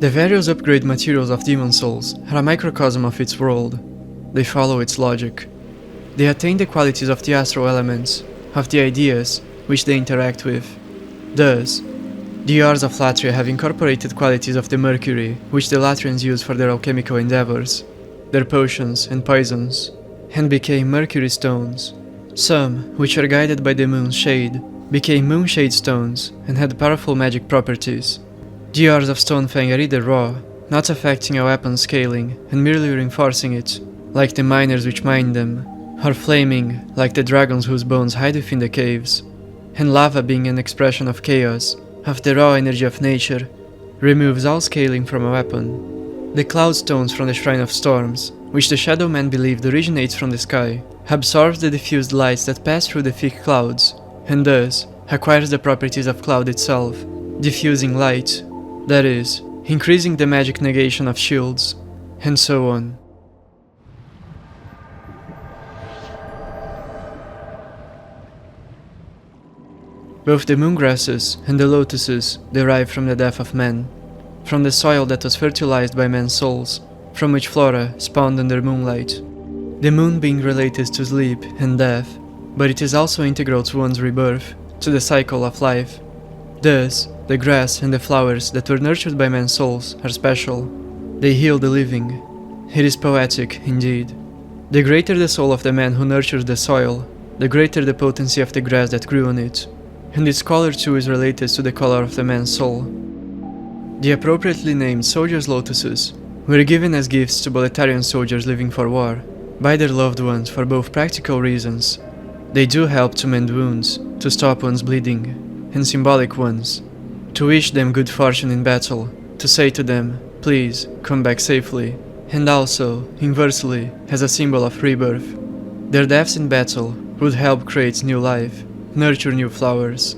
The various upgrade materials of Demon Souls are a microcosm of its world. They follow its logic. They attain the qualities of the astral elements, of the ideas which they interact with. Thus, the Ores of Latria have incorporated qualities of the mercury which the Latrians use for their alchemical endeavors, their potions and poisons, and became mercury stones. Some, which are guided by the moon's shade, became moonshade stones and had powerful magic properties. The Ores of Stonefang are either raw, not affecting a weapon's scaling and merely reinforcing it, like the miners which mine them, or flaming, like the dragons whose bones hide within the caves, and lava being an expression of chaos, of the raw energy of nature, removes all scaling from a weapon. The Cloud Stones from the Shrine of Storms, which the Shadow Man believed originates from the sky, absorbs the diffused lights that pass through the thick clouds, and thus acquires the properties of cloud itself, diffusing light, that is, increasing the magic negation of shields, and so on. Both the moongrasses and the lotuses derive from the death of man, from the soil that was fertilized by men's souls, from which flora spawned under moonlight. The moon being related to sleep and death, but it is also integral to one's rebirth, to the cycle of life. Thus, the grass and the flowers that were nurtured by men's souls are special. They heal the living. It is poetic, indeed. The greater the soul of the man who nurtures the soil, the greater the potency of the grass that grew on it, and its color too is related to the color of the man's soul. The appropriately named Soldiers' Lotuses were given as gifts to Boletarian soldiers living for war, by their loved ones for both practical reasons. They do help to mend wounds, to stop one's bleeding, and symbolic ones, to wish them good fortune in battle, to say to them, please, come back safely, and also, inversely, as a symbol of rebirth. Their deaths in battle would help create new life, nurture new flowers.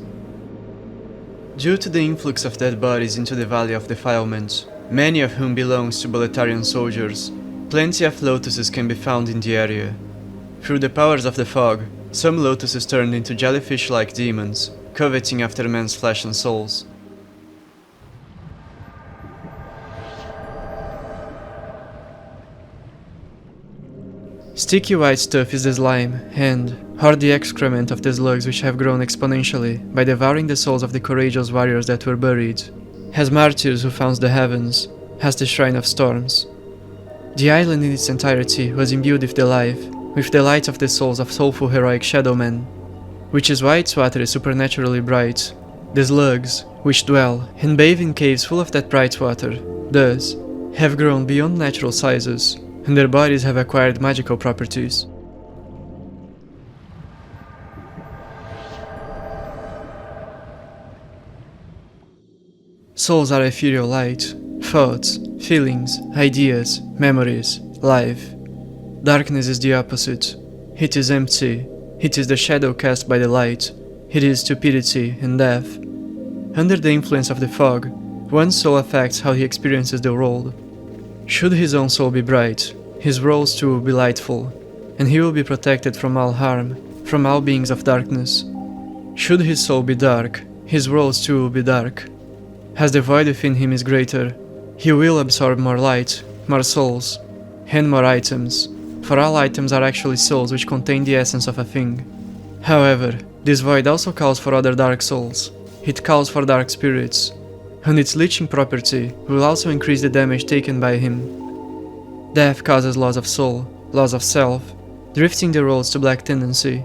Due to the influx of dead bodies into the Valley of Defilement, many of whom belongs to Boletarian soldiers, plenty of lotuses can be found in the area. Through the powers of the fog, some lotuses turned into jellyfish-like demons, coveting after men's flesh and souls. Sticky white stuff is the slime, and, or the excrement of the slugs which have grown exponentially by devouring the souls of the courageous warriors that were buried, as martyrs who found the heavens, as the Shrine of Storms. The island in its entirety was imbued with the life, with the light of the souls of soulful heroic shadow men, which is why its water is supernaturally bright. The slugs, which dwell and bathe in caves full of that bright water, thus, have grown beyond natural sizes, and their bodies have acquired magical properties. Souls are ethereal light, thoughts, feelings, ideas, memories, life. Darkness is the opposite. It is empty. It is the shadow cast by the light. It is stupidity and death. Under the influence of the fog, one's soul affects how he experiences the world. Should his own soul be bright, his worlds too will be lightful, and he will be protected from all harm, from all beings of darkness. Should his soul be dark, his worlds too will be dark. As the void within him is greater, he will absorb more light, more souls, and more items, for all items are actually souls which contain the essence of a thing. However, this void also calls for other dark souls. It calls for dark spirits, and its leeching property will also increase the damage taken by him. Death causes loss of soul, loss of self, drifting the rolls to black tendency.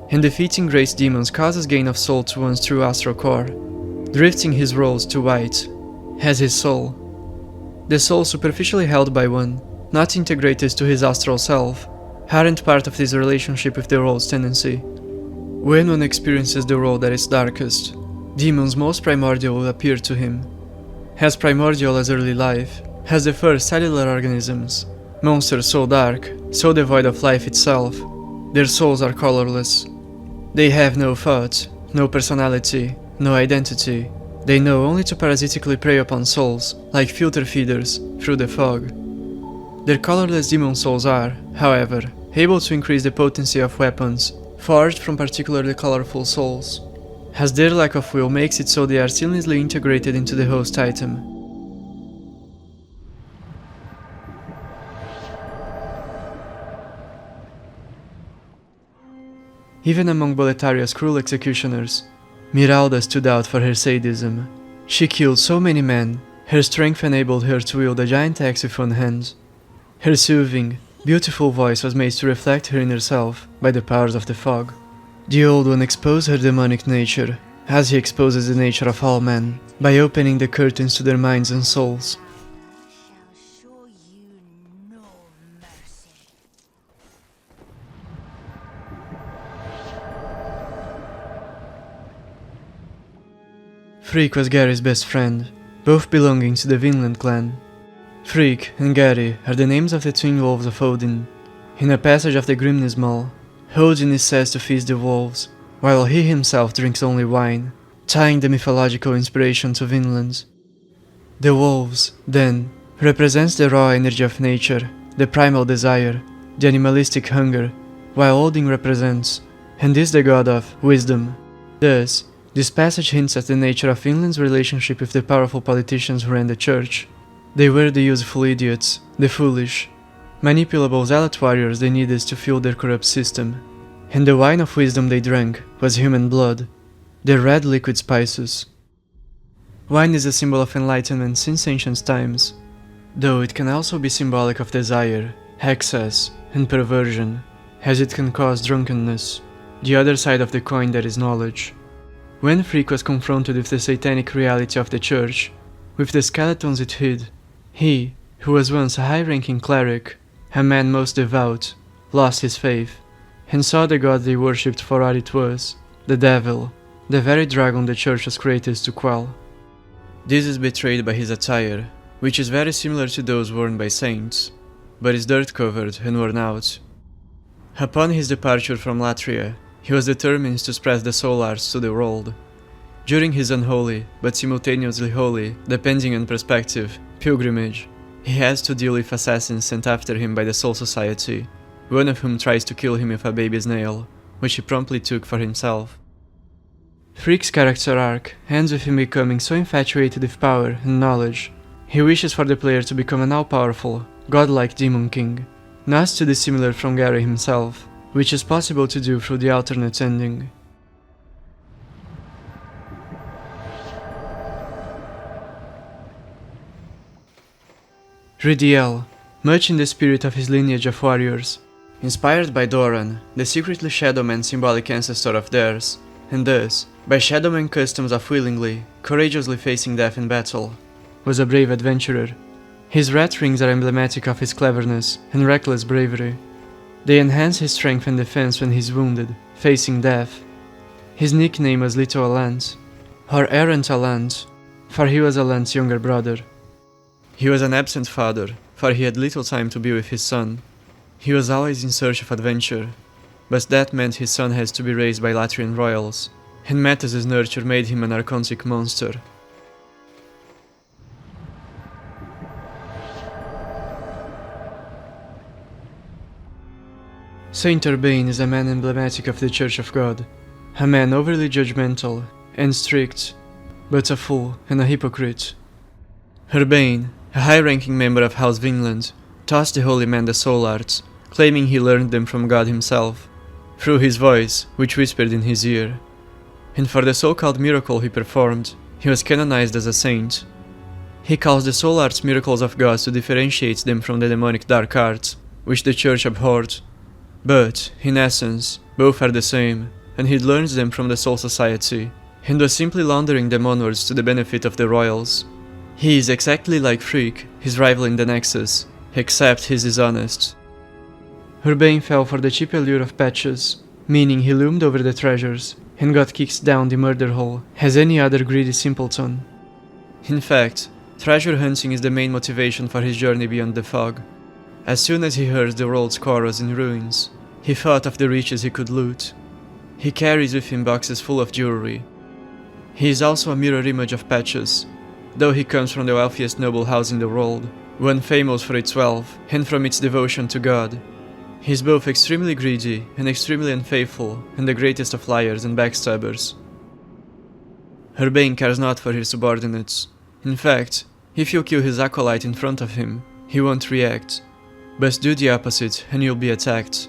And defeating Grace demons causes gain of soul to one's true astral core, drifting his rolls to white, as his soul. The souls superficially held by one, not integrated to his astral self, aren't part of this relationship with the roll's tendency. When one experiences the roll at its darkest, demons most primordial will appear to him. As primordial as early life, as the first cellular organisms, monsters so dark, so devoid of life itself, their souls are colorless. They have no thought, no personality, no identity. They know only to parasitically prey upon souls, like filter feeders, through the fog. Their colorless demon souls are, however, able to increase the potency of weapons forged from particularly colorful souls, as their lack of will makes it so they are seamlessly integrated into the host item. Even among Boletaria's cruel executioners, Miralda stood out for her sadism. She killed so many men, her strength enabled her to wield a giant axe with one hand. Her soothing, beautiful voice was made to reflect her inner self by the powers of the fog. The Old One exposed her demonic nature, as he exposes the nature of all men, by opening the curtains to their minds and souls. Freke was Gary's best friend, both belonging to the Vinland clan. Freke and Gary are the names of the twin wolves of Odin. In a passage of the Grimnismal, Odin is said to feast the wolves, while he himself drinks only wine, tying the mythological inspiration to Vinland. The wolves, then, represents the raw energy of nature, the primal desire, the animalistic hunger, while Odin represents, and is the god of, wisdom. Thus, this passage hints at the nature of Vinland's relationship with the powerful politicians who ran the church. They were the useful idiots, the foolish, manipulable zealot warriors they needed to fuel their corrupt system. And the wine of wisdom they drank was human blood, the red liquid spices. Wine is a symbol of enlightenment since ancient times, though it can also be symbolic of desire, excess, and perversion, as it can cause drunkenness, the other side of the coin that is knowledge. When Freke was confronted with the satanic reality of the church, with the skeletons it hid, he, who was once a high-ranking cleric, a man most devout, lost his faith, and saw the god they worshipped for what it was, the devil, the very dragon the church was created to quell. This is betrayed by his attire, which is very similar to those worn by saints, but is dirt-covered and worn out. Upon his departure from Latria, he was determined to spread the soul arts to the world. During his unholy, but simultaneously holy, depending on perspective, pilgrimage, he has to deal with assassins sent after him by the Soul Society, one of whom tries to kill him with a baby's nail, which he promptly took for himself. Freke's character arc ends with him becoming so infatuated with power and knowledge, he wishes for the player to become an all-powerful, godlike demon king, not too dissimilar from Gary himself, which is possible to do through the alternate ending. Rydell, much in the spirit of his lineage of warriors, inspired by Doran, the secretly Shadowman symbolic ancestor of theirs, and thus, by Shadowman customs of willingly, courageously facing death in battle, was a brave adventurer. His rat rings are emblematic of his cleverness and reckless bravery. They enhance his strength and defense when he's wounded, facing death. His nickname was Little Allant, or Errant Allant, for he was Allant's younger brother. He was an absent father, for he had little time to be with his son. He was always in search of adventure, but that meant his son has to be raised by Latrian royals, and Mathas's nurture made him an archontic monster. Saint Urbain is a man emblematic of the Church of God, a man overly judgmental and strict, but a fool and a hypocrite. Urbain, a high-ranking member of House Vinland, taught the holy man the soul arts, claiming he learned them from God himself, through his voice, which whispered in his ear. And for the so-called miracle he performed, he was canonized as a saint. He calls the soul arts miracles of gods to differentiate them from the demonic dark arts, which the church abhorred. But, in essence, both are the same, and he learns them from the Soul Society, and was simply laundering them onwards to the benefit of the royals. He is exactly like Freke, his rival in the Nexus, except he is dishonest. Urbain fell for the cheap allure of patches, meaning he loomed over the treasures, and got kicked down the murder hole as any other greedy simpleton. In fact, treasure hunting is the main motivation for his journey beyond the fog. As soon as he heard the world's core was in ruins, he thought of the riches he could loot. He carries with him boxes full of jewelry. He is also a mirror image of Patches, though he comes from the wealthiest noble house in the world, one famous for its wealth and from its devotion to God. He is both extremely greedy and extremely unfaithful, and the greatest of liars and backstabbers. Urbain cares not for his subordinates. In fact, if you kill his acolyte in front of him, he won't react, but do the opposite and you'll be attacked.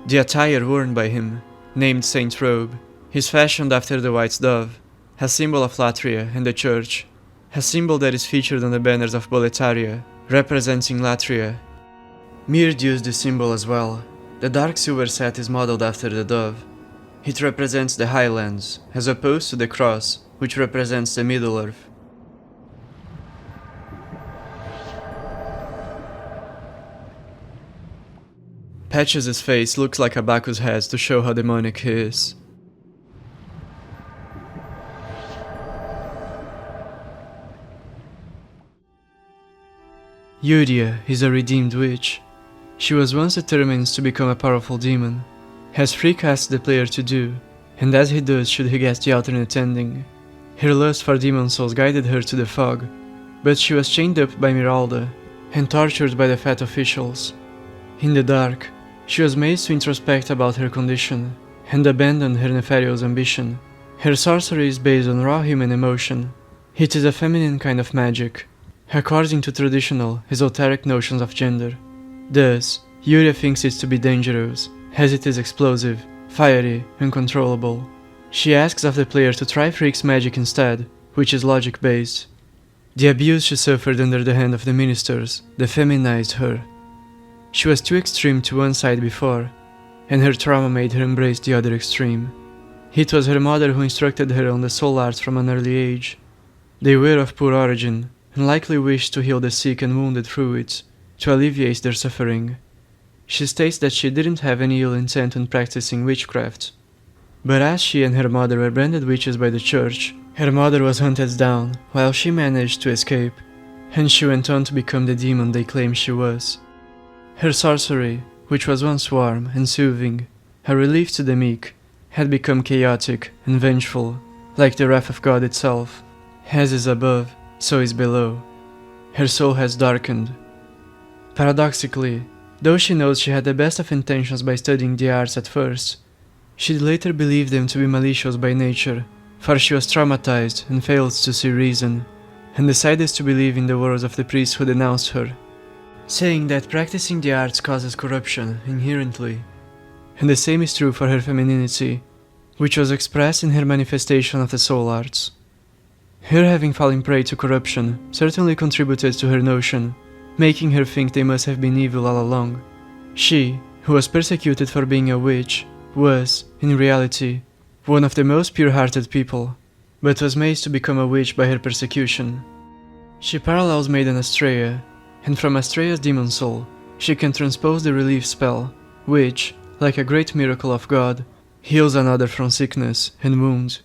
The attire worn by him, named Saint Robe, is fashioned after the White Dove, a symbol of Latria and the Church, a symbol that is featured on the banners of Boletaria, representing Latria. Mird used this symbol as well. The dark silver set is modeled after the dove. It represents the Highlands, as opposed to the cross, which represents the Middle-earth. Patches' face looks like a Bacchus head to show how demonic he is. Yuria is a redeemed witch. She was once determined to become a powerful demon, as Freke asked the player to do, and as he does should he get the alternate ending. Her lust for demon souls guided her to the fog, but she was chained up by Miralda, and tortured by the fat officials. In the dark, she was made to introspect about her condition, and abandoned her nefarious ambition. Her sorcery is based on raw human emotion. It is a feminine kind of magic, according to traditional, esoteric notions of gender. Thus, Yuria thinks it to be dangerous, as it is explosive, fiery, uncontrollable. She asks of the player to try Freke's magic instead, which is logic-based. The abuse she suffered under the hand of the ministers defeminized her. She was too extreme to one side before, and her trauma made her embrace the other extreme. It was her mother who instructed her on the soul arts from an early age. They were of poor origin, and likely wished to heal the sick and wounded through it, to alleviate their suffering. She states that she didn't have any ill intent when practicing witchcraft. But as she and her mother were branded witches by the church, her mother was hunted down, while she managed to escape, and she went on to become the demon they claim she was. Her sorcery, which was once warm and soothing, a relief to the meek, had become chaotic and vengeful, like the wrath of God itself. As is above, so is below. Her soul has darkened. Paradoxically, though she knows she had the best of intentions by studying the arts at first, she later believed them to be malicious by nature, for she was traumatized and failed to see reason, and decided to believe in the words of the priest who denounced her, saying that practicing the arts causes corruption inherently. And the same is true for her femininity, which was expressed in her manifestation of the soul arts. Her having fallen prey to corruption certainly contributed to her notion, making her think they must have been evil all along. She, who was persecuted for being a witch, was, in reality, one of the most pure-hearted people, but was made to become a witch by her persecution. She parallels Maiden Astraea, and from Astraea's demon soul, she can transpose the relief spell, which, like a great miracle of God, heals another from sickness and wound.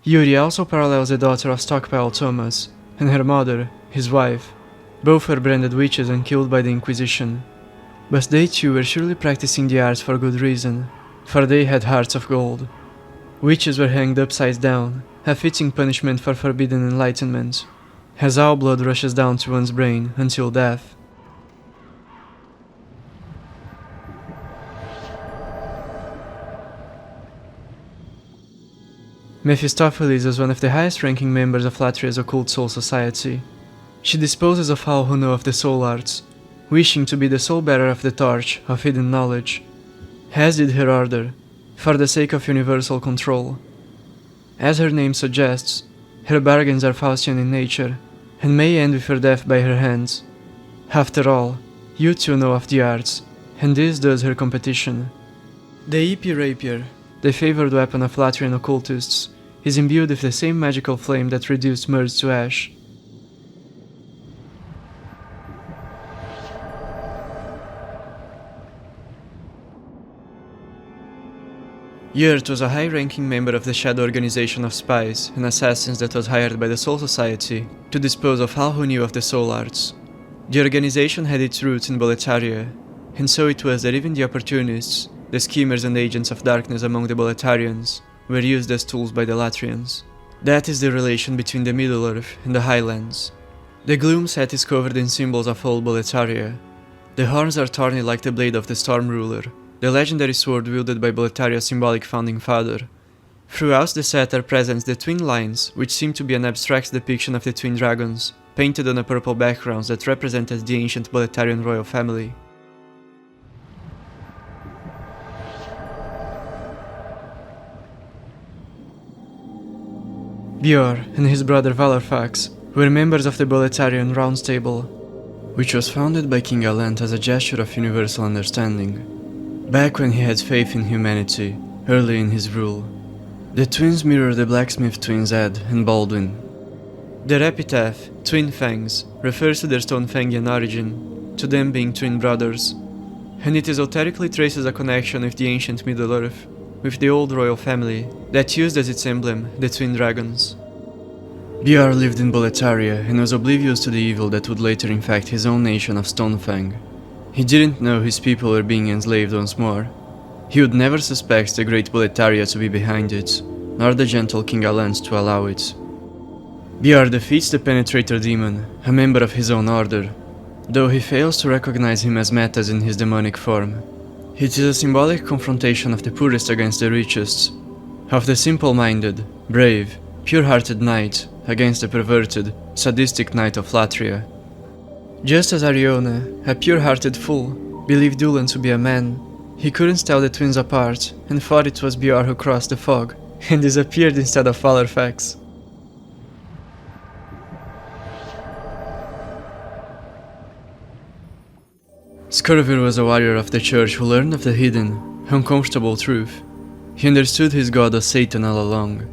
Yuria also parallels the daughter of Stockpile Thomas, and her mother, his wife. Both were branded witches and killed by the Inquisition. But they too were surely practicing the arts for good reason, for they had hearts of gold. Witches were hanged upside down, a fitting punishment for forbidden enlightenment, as all blood rushes down to one's brain until death. Mephistopheles is one of the highest-ranking members of Latria's occult soul society. She disposes of all who know of the soul arts, wishing to be the sole bearer of the torch of hidden knowledge, as did her order, for the sake of universal control. As her name suggests, her bargains are Faustian in nature, and may end with her death by her hands. After all, you two know of the arts, and this does her competition. The EP rapier, the favored weapon of Latvian occultists, is imbued with the same magical flame that reduced Mird to ash. Yurt was a high-ranking member of the shadow organization of spies and assassins that was hired by the Soul Society to dispose of all who knew of the soul arts. The organization had its roots in Boletaria, and so it was that even the opportunists, the schemers and agents of darkness among the Boletarians, were used as tools by the Latvians. That is the relation between the Middle-earth and the Highlands. The gloom set is covered in symbols of old Boletaria. The horns are thorny like the blade of the Storm Ruler, the legendary sword wielded by Boletaria's symbolic founding father. Throughout the set are present the twin lines, which seem to be an abstract depiction of the twin dragons, painted on a purple background that represented the ancient Boletarian royal family. Bjorn and his brother Valorfax were members of the Boletarian Round Table, which was founded by King Allant as a gesture of universal understanding, back when he had faith in humanity, early in his rule. The twins mirror the blacksmith twins Ed and Baldwin. Their epitaph, Twin Fangs, refers to their Stonefangian origin, to them being twin brothers, and it esoterically traces a connection with the ancient Middle-earth, with the old royal family that used as its emblem the twin dragons. Bjorn lived in Boletaria and was oblivious to the evil that would later infect his own nation of Stonefang. He didn't know his people were being enslaved once more. He would never suspect the great Boletaria to be behind it, nor the gentle King Allant to allow it. Bjorn defeats the Penetrator demon, a member of his own order, though he fails to recognize him as Metas in his demonic form. It is a symbolic confrontation of the poorest against the richest, of the simple-minded, brave, pure-hearted knight against the perverted, sadistic knight of Latria. Just as Ariona, a pure-hearted fool, believed Dulan to be a man, he couldn't tell the twins apart and thought it was Bjorn who crossed the fog and disappeared instead of Valorfax. Skurvir was a warrior of the church who learned of the hidden, uncomfortable truth. He understood his god as Satan all along.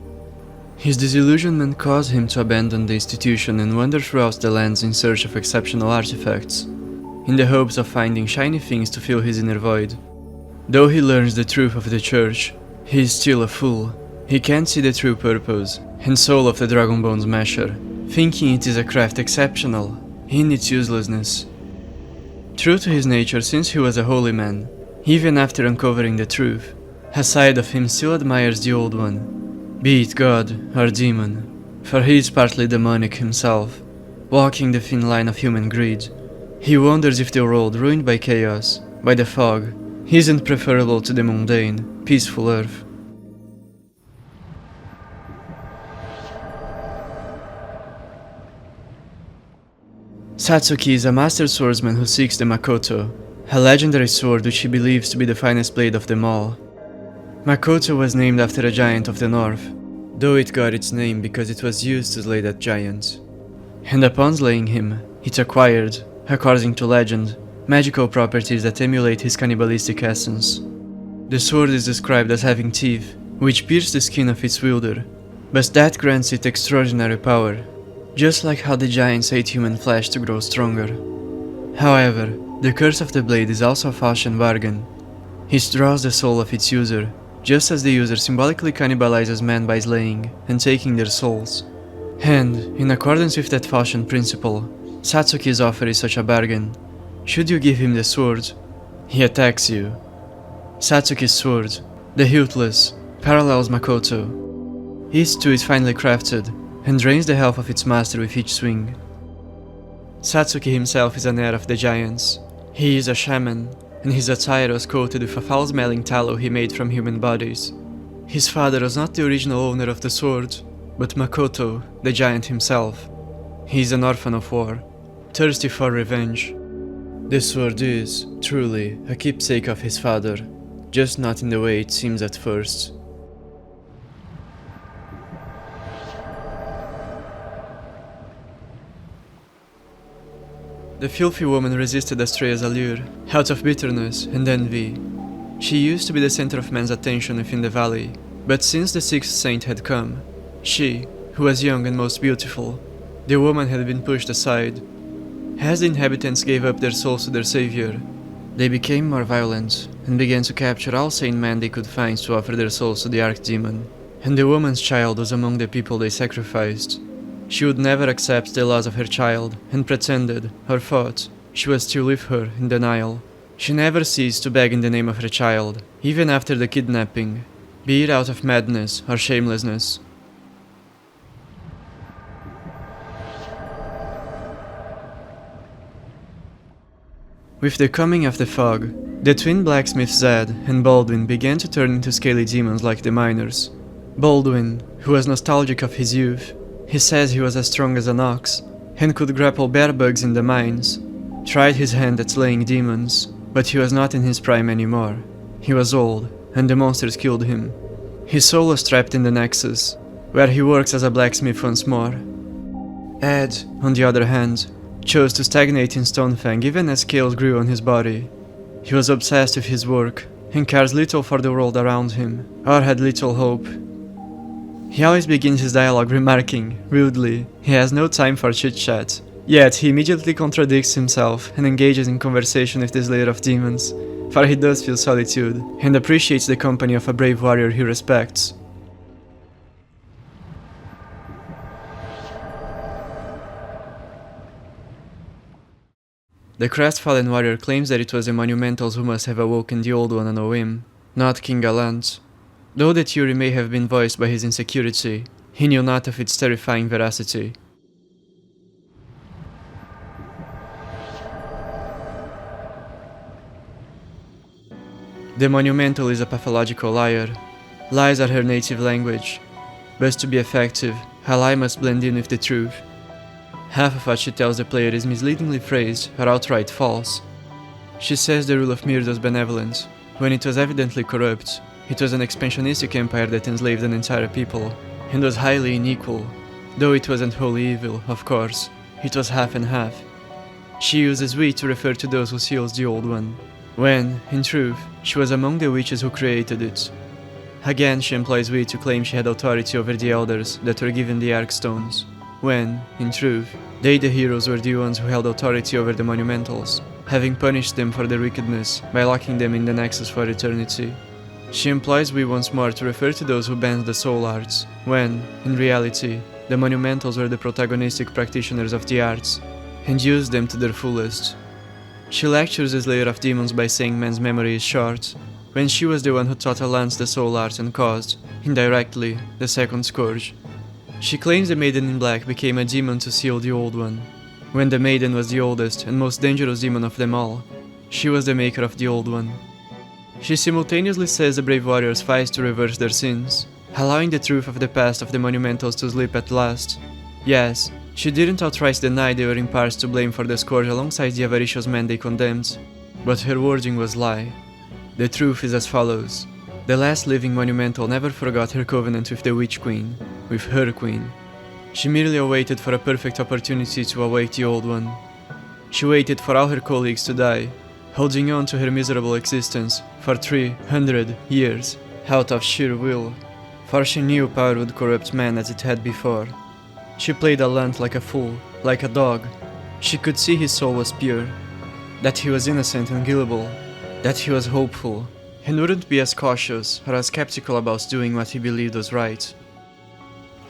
His disillusionment caused him to abandon the institution and wander throughout the lands in search of exceptional artifacts, in the hopes of finding shiny things to fill his inner void. Though he learns the truth of the church, he is still a fool. He can't see the true purpose and soul of the Dragonbone Smasher, thinking it is a craft exceptional in its uselessness. True to his nature since he was a holy man, even after uncovering the truth, a side of him still admires the old one, be it god or demon, for he is partly demonic himself, walking the thin line of human greed. He wonders if the world ruined by chaos, by the fog, isn't preferable to the mundane, peaceful earth. Satsuki is a master swordsman who seeks the Makoto, a legendary sword which he believes to be the finest blade of them all. Makoto was named after a giant of the north, though it got its name because it was used to slay that giant. And upon slaying him, it acquired, according to legend, magical properties that emulate his cannibalistic essence. The sword is described as having teeth, which pierce the skin of its wielder, but that grants it extraordinary power, just like how the giants ate human flesh to grow stronger. However, the curse of the blade is also a Faustian bargain. It draws the soul of its user, just as the user symbolically cannibalizes men by slaying and taking their souls. And, in accordance with that Faustian principle, Satsuki's offer is such a bargain. Should you give him the sword, he attacks you. Satsuki's sword, the Hiltless, parallels Makoto. It too is finely crafted, and drains the health of its master with each swing. Satsuki himself is an heir of the giants. He is a shaman, and his attire was coated with a foul-smelling tallow he made from human bodies. His father was not the original owner of the sword, but Makoto, the giant himself. He is an orphan of war, thirsty for revenge. This sword is, truly, a keepsake of his father, just not in the way it seems at first. The filthy woman resisted Astraea's allure, out of bitterness and envy. She used to be the center of men's attention within the valley, but since the sixth saint had come, she, who was young and most beautiful, the woman had been pushed aside. As the inhabitants gave up their souls to their savior, they became more violent and began to capture all sane men they could find to offer their souls to the Archdemon, and the woman's child was among the people they sacrificed. She would never accept the loss of her child, and pretended, or thought, she was still with her in denial. She never ceased to beg in the name of her child, even after the kidnapping, be it out of madness or shamelessness. With the coming of the fog, the twin blacksmiths Zed and Baldwin began to turn into scaly demons like the miners. Baldwin, who was nostalgic of his youth, he says he was as strong as an ox, and could grapple bear bugs in the mines, tried his hand at slaying demons, but he was not in his prime anymore. He was old, and the monsters killed him. His soul was trapped in the Nexus, where he works as a blacksmith once more. Ed, on the other hand, chose to stagnate in Stonefang even as scales grew on his body. He was obsessed with his work, and cares little for the world around him, or had little hope. He always begins his dialogue remarking, rudely, he has no time for chit-chat. Yet he immediately contradicts himself and engages in conversation with the Slayer of Demons, for he does feel solitude, and appreciates the company of a brave warrior he respects. The crestfallen warrior claims that it was the Monumentals who must have awoken the Old One on a whim, not King Allant. Though the theory may have been voiced by his insecurity, he knew not of its terrifying veracity. The Monumental is a pathological liar. Lies are her native language, but to be effective, a lie must blend in with the truth. Half of what she tells the player is misleadingly phrased or outright false. She says the rule of Mird was benevolent, when it was evidently corrupt. It was an expansionistic empire that enslaved an entire people, and was highly unequal. Though it wasn't wholly evil, of course, it was half and half. She uses we to refer to those who seals the Old One, when, in truth, she was among the witches who created it. Again she employs we to claim she had authority over the elders that were given the Archstones, when, in truth, they the heroes were the ones who held authority over the Monumentals, having punished them for their wickedness by locking them in the Nexus for eternity. She employs we once more to refer to those who banned the soul arts, when, in reality, the Monumentals were the protagonistic practitioners of the arts, and used them to their fullest. She lectures the Slayer of Demons by saying man's memory is short, when she was the one who taught Allant the soul arts and caused, indirectly, the Second Scourge. She claims the Maiden in Black became a demon to seal the Old One, when the Maiden was the oldest and most dangerous demon of them all. She was the maker of the Old One. She simultaneously says the brave warriors fight to reverse their sins, allowing the truth of the past of the Monumentals to sleep at last. Yes, she didn't outright deny they were in parts to blame for the Scourge alongside the avaricious men they condemned, but her wording was lie. The truth is as follows. The last living Monumental never forgot her covenant with the Witch Queen, with her queen. She merely awaited for a perfect opportunity to awake the Old One. She waited for all her colleagues to die, holding on to her miserable existence for 300 years, out of sheer will, for she knew power would corrupt man as it had before. She played Allant like a fool, like a dog. She could see his soul was pure, that he was innocent and killable, that he was hopeful, and wouldn't be as cautious or as skeptical about doing what he believed was right.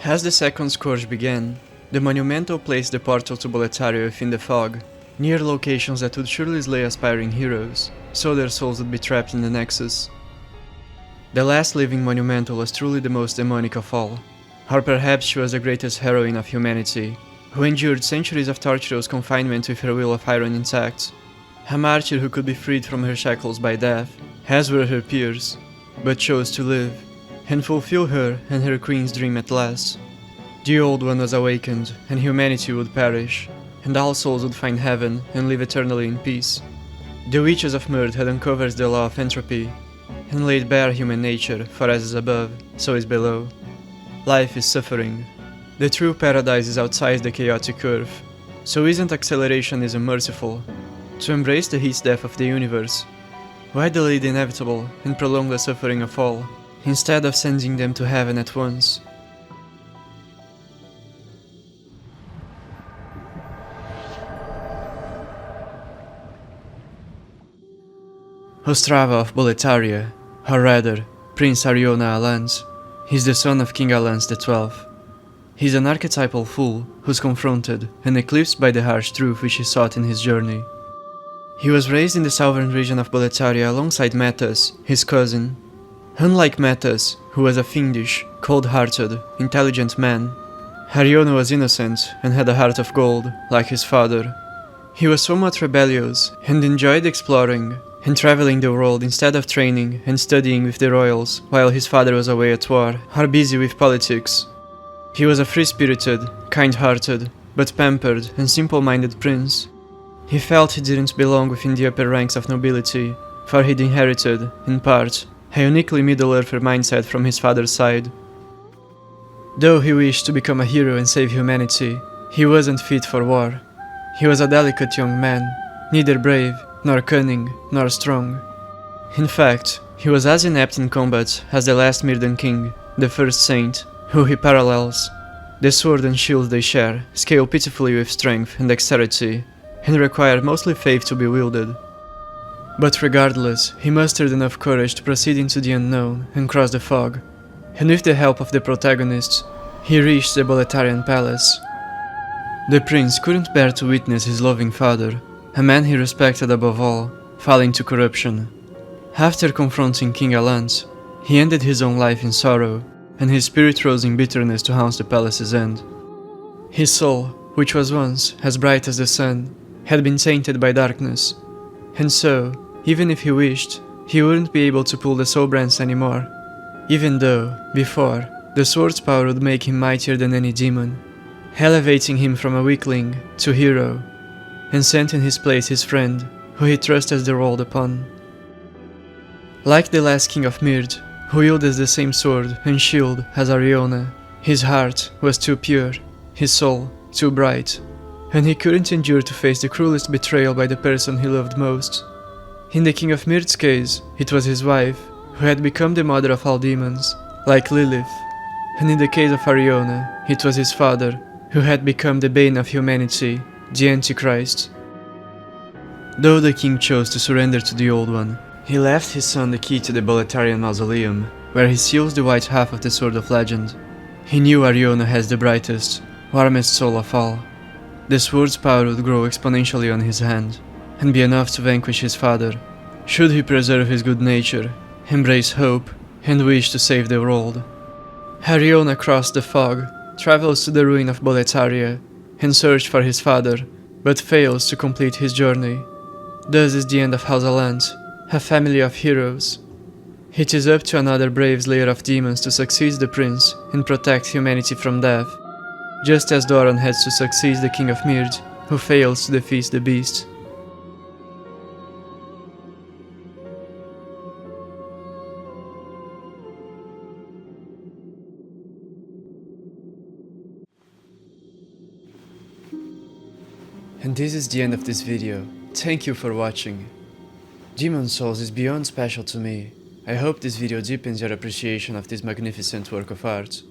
As the Second Scourge began, the Monumental placed the portal to Boletaria within the fog, near locations that would surely slay aspiring heroes, so their souls would be trapped in the Nexus. The last living Monumental was truly the most demonic of all, or perhaps she was the greatest heroine of humanity, who endured centuries of torturous confinement with her will of iron intact, a martyr who could be freed from her shackles by death, as were her peers, but chose to live, and fulfill her and her queen's dream at last. The Old One was awakened, and humanity would perish, and all souls would find heaven and live eternally in peace. The witches of Mird had uncovered the law of entropy, and laid bare human nature, for as is above, so is below. Life is suffering. The true paradise is outside the chaotic curve, so isn't accelerationism merciful? To embrace the heat death of the universe, why delay the inevitable and prolong the suffering of all, instead of sending them to heaven at once? Ostrava of Boletaria, or rather, Prince Ariona Allant, is the son of King Allant XII. He's an archetypal fool who's confronted and eclipsed by the harsh truth which he sought in his journey. He was raised in the southern region of Boletaria alongside Metas, his cousin. Unlike Metas, who was a fiendish, cold-hearted, intelligent man, Ariona was innocent and had a heart of gold, like his father. He was somewhat rebellious and enjoyed exploring and traveling the world instead of training and studying with the royals while his father was away at war or busy with politics. He was a free-spirited, kind-hearted, but pampered and simple-minded prince. He felt he didn't belong within the upper ranks of nobility, for he'd inherited, in part, a uniquely Middle-earther mindset from his father's side. Though he wished to become a hero and save humanity, he wasn't fit for war. He was a delicate young man, neither brave, nor cunning, nor strong. In fact, he was as inept in combat as the last Mirdan king, the first saint, who he parallels. The sword and shield they share scale pitifully with strength and dexterity, and require mostly faith to be wielded. But regardless, he mustered enough courage to proceed into the unknown and cross the fog, and with the help of the protagonists, he reached the Boletarian palace. The prince couldn't bear to witness his loving father, a man he respected above all, falling to corruption. After confronting King Allant, he ended his own life in sorrow, and his spirit rose in bitterness to haunt the palace's end. His soul, which was once as bright as the sun, had been tainted by darkness, and so, even if he wished, he wouldn't be able to pull the soul brands anymore, even though, before, the sword's power would make him mightier than any demon, elevating him from a weakling to hero, and sent in his place his friend, who he trusted the world upon. Like the last king of Mird, who wielded the same sword and shield as Ariona, his heart was too pure, his soul too bright, and he couldn't endure to face the cruelest betrayal by the person he loved most. In the King of Mird's case, it was his wife, who had become the mother of all demons, like Lilith, and in the case of Ariona, it was his father, who had become the bane of humanity, the Antichrist. Though the king chose to surrender to the Old One, he left his son the key to the Boletarian mausoleum, where he seals the white half of the Sword of Legend. He knew Ariona has the brightest, warmest soul of all. The sword's power would grow exponentially on his hand, and be enough to vanquish his father, should he preserve his good nature, embrace hope, and wish to save the world. Ariona crossed the fog, travels to the ruin of Boletaria, and searched for his father, but fails to complete his journey. Thus is the end of House Allant, a family of heroes. It is up to another brave slayer of demons to succeed the prince and protect humanity from death, just as Doran has to succeed the King of Mird, who fails to defeat the beast. And this is the end of this video. Thank you for watching. Demon Souls is beyond special to me. I hope this video deepens your appreciation of this magnificent work of art.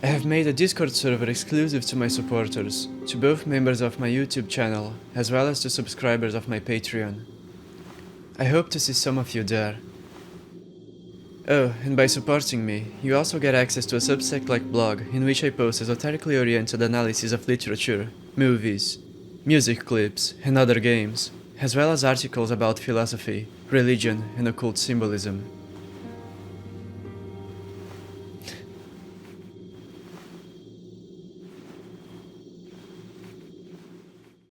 I have made a Discord server exclusive to my supporters, to both members of my YouTube channel, as well as to subscribers of my Patreon. I hope to see some of you there. Oh, and by supporting me, you also get access to a Substack-like blog in which I post esoterically oriented analysis of literature, movies, music clips, and other games, as well as articles about philosophy, religion, and occult symbolism.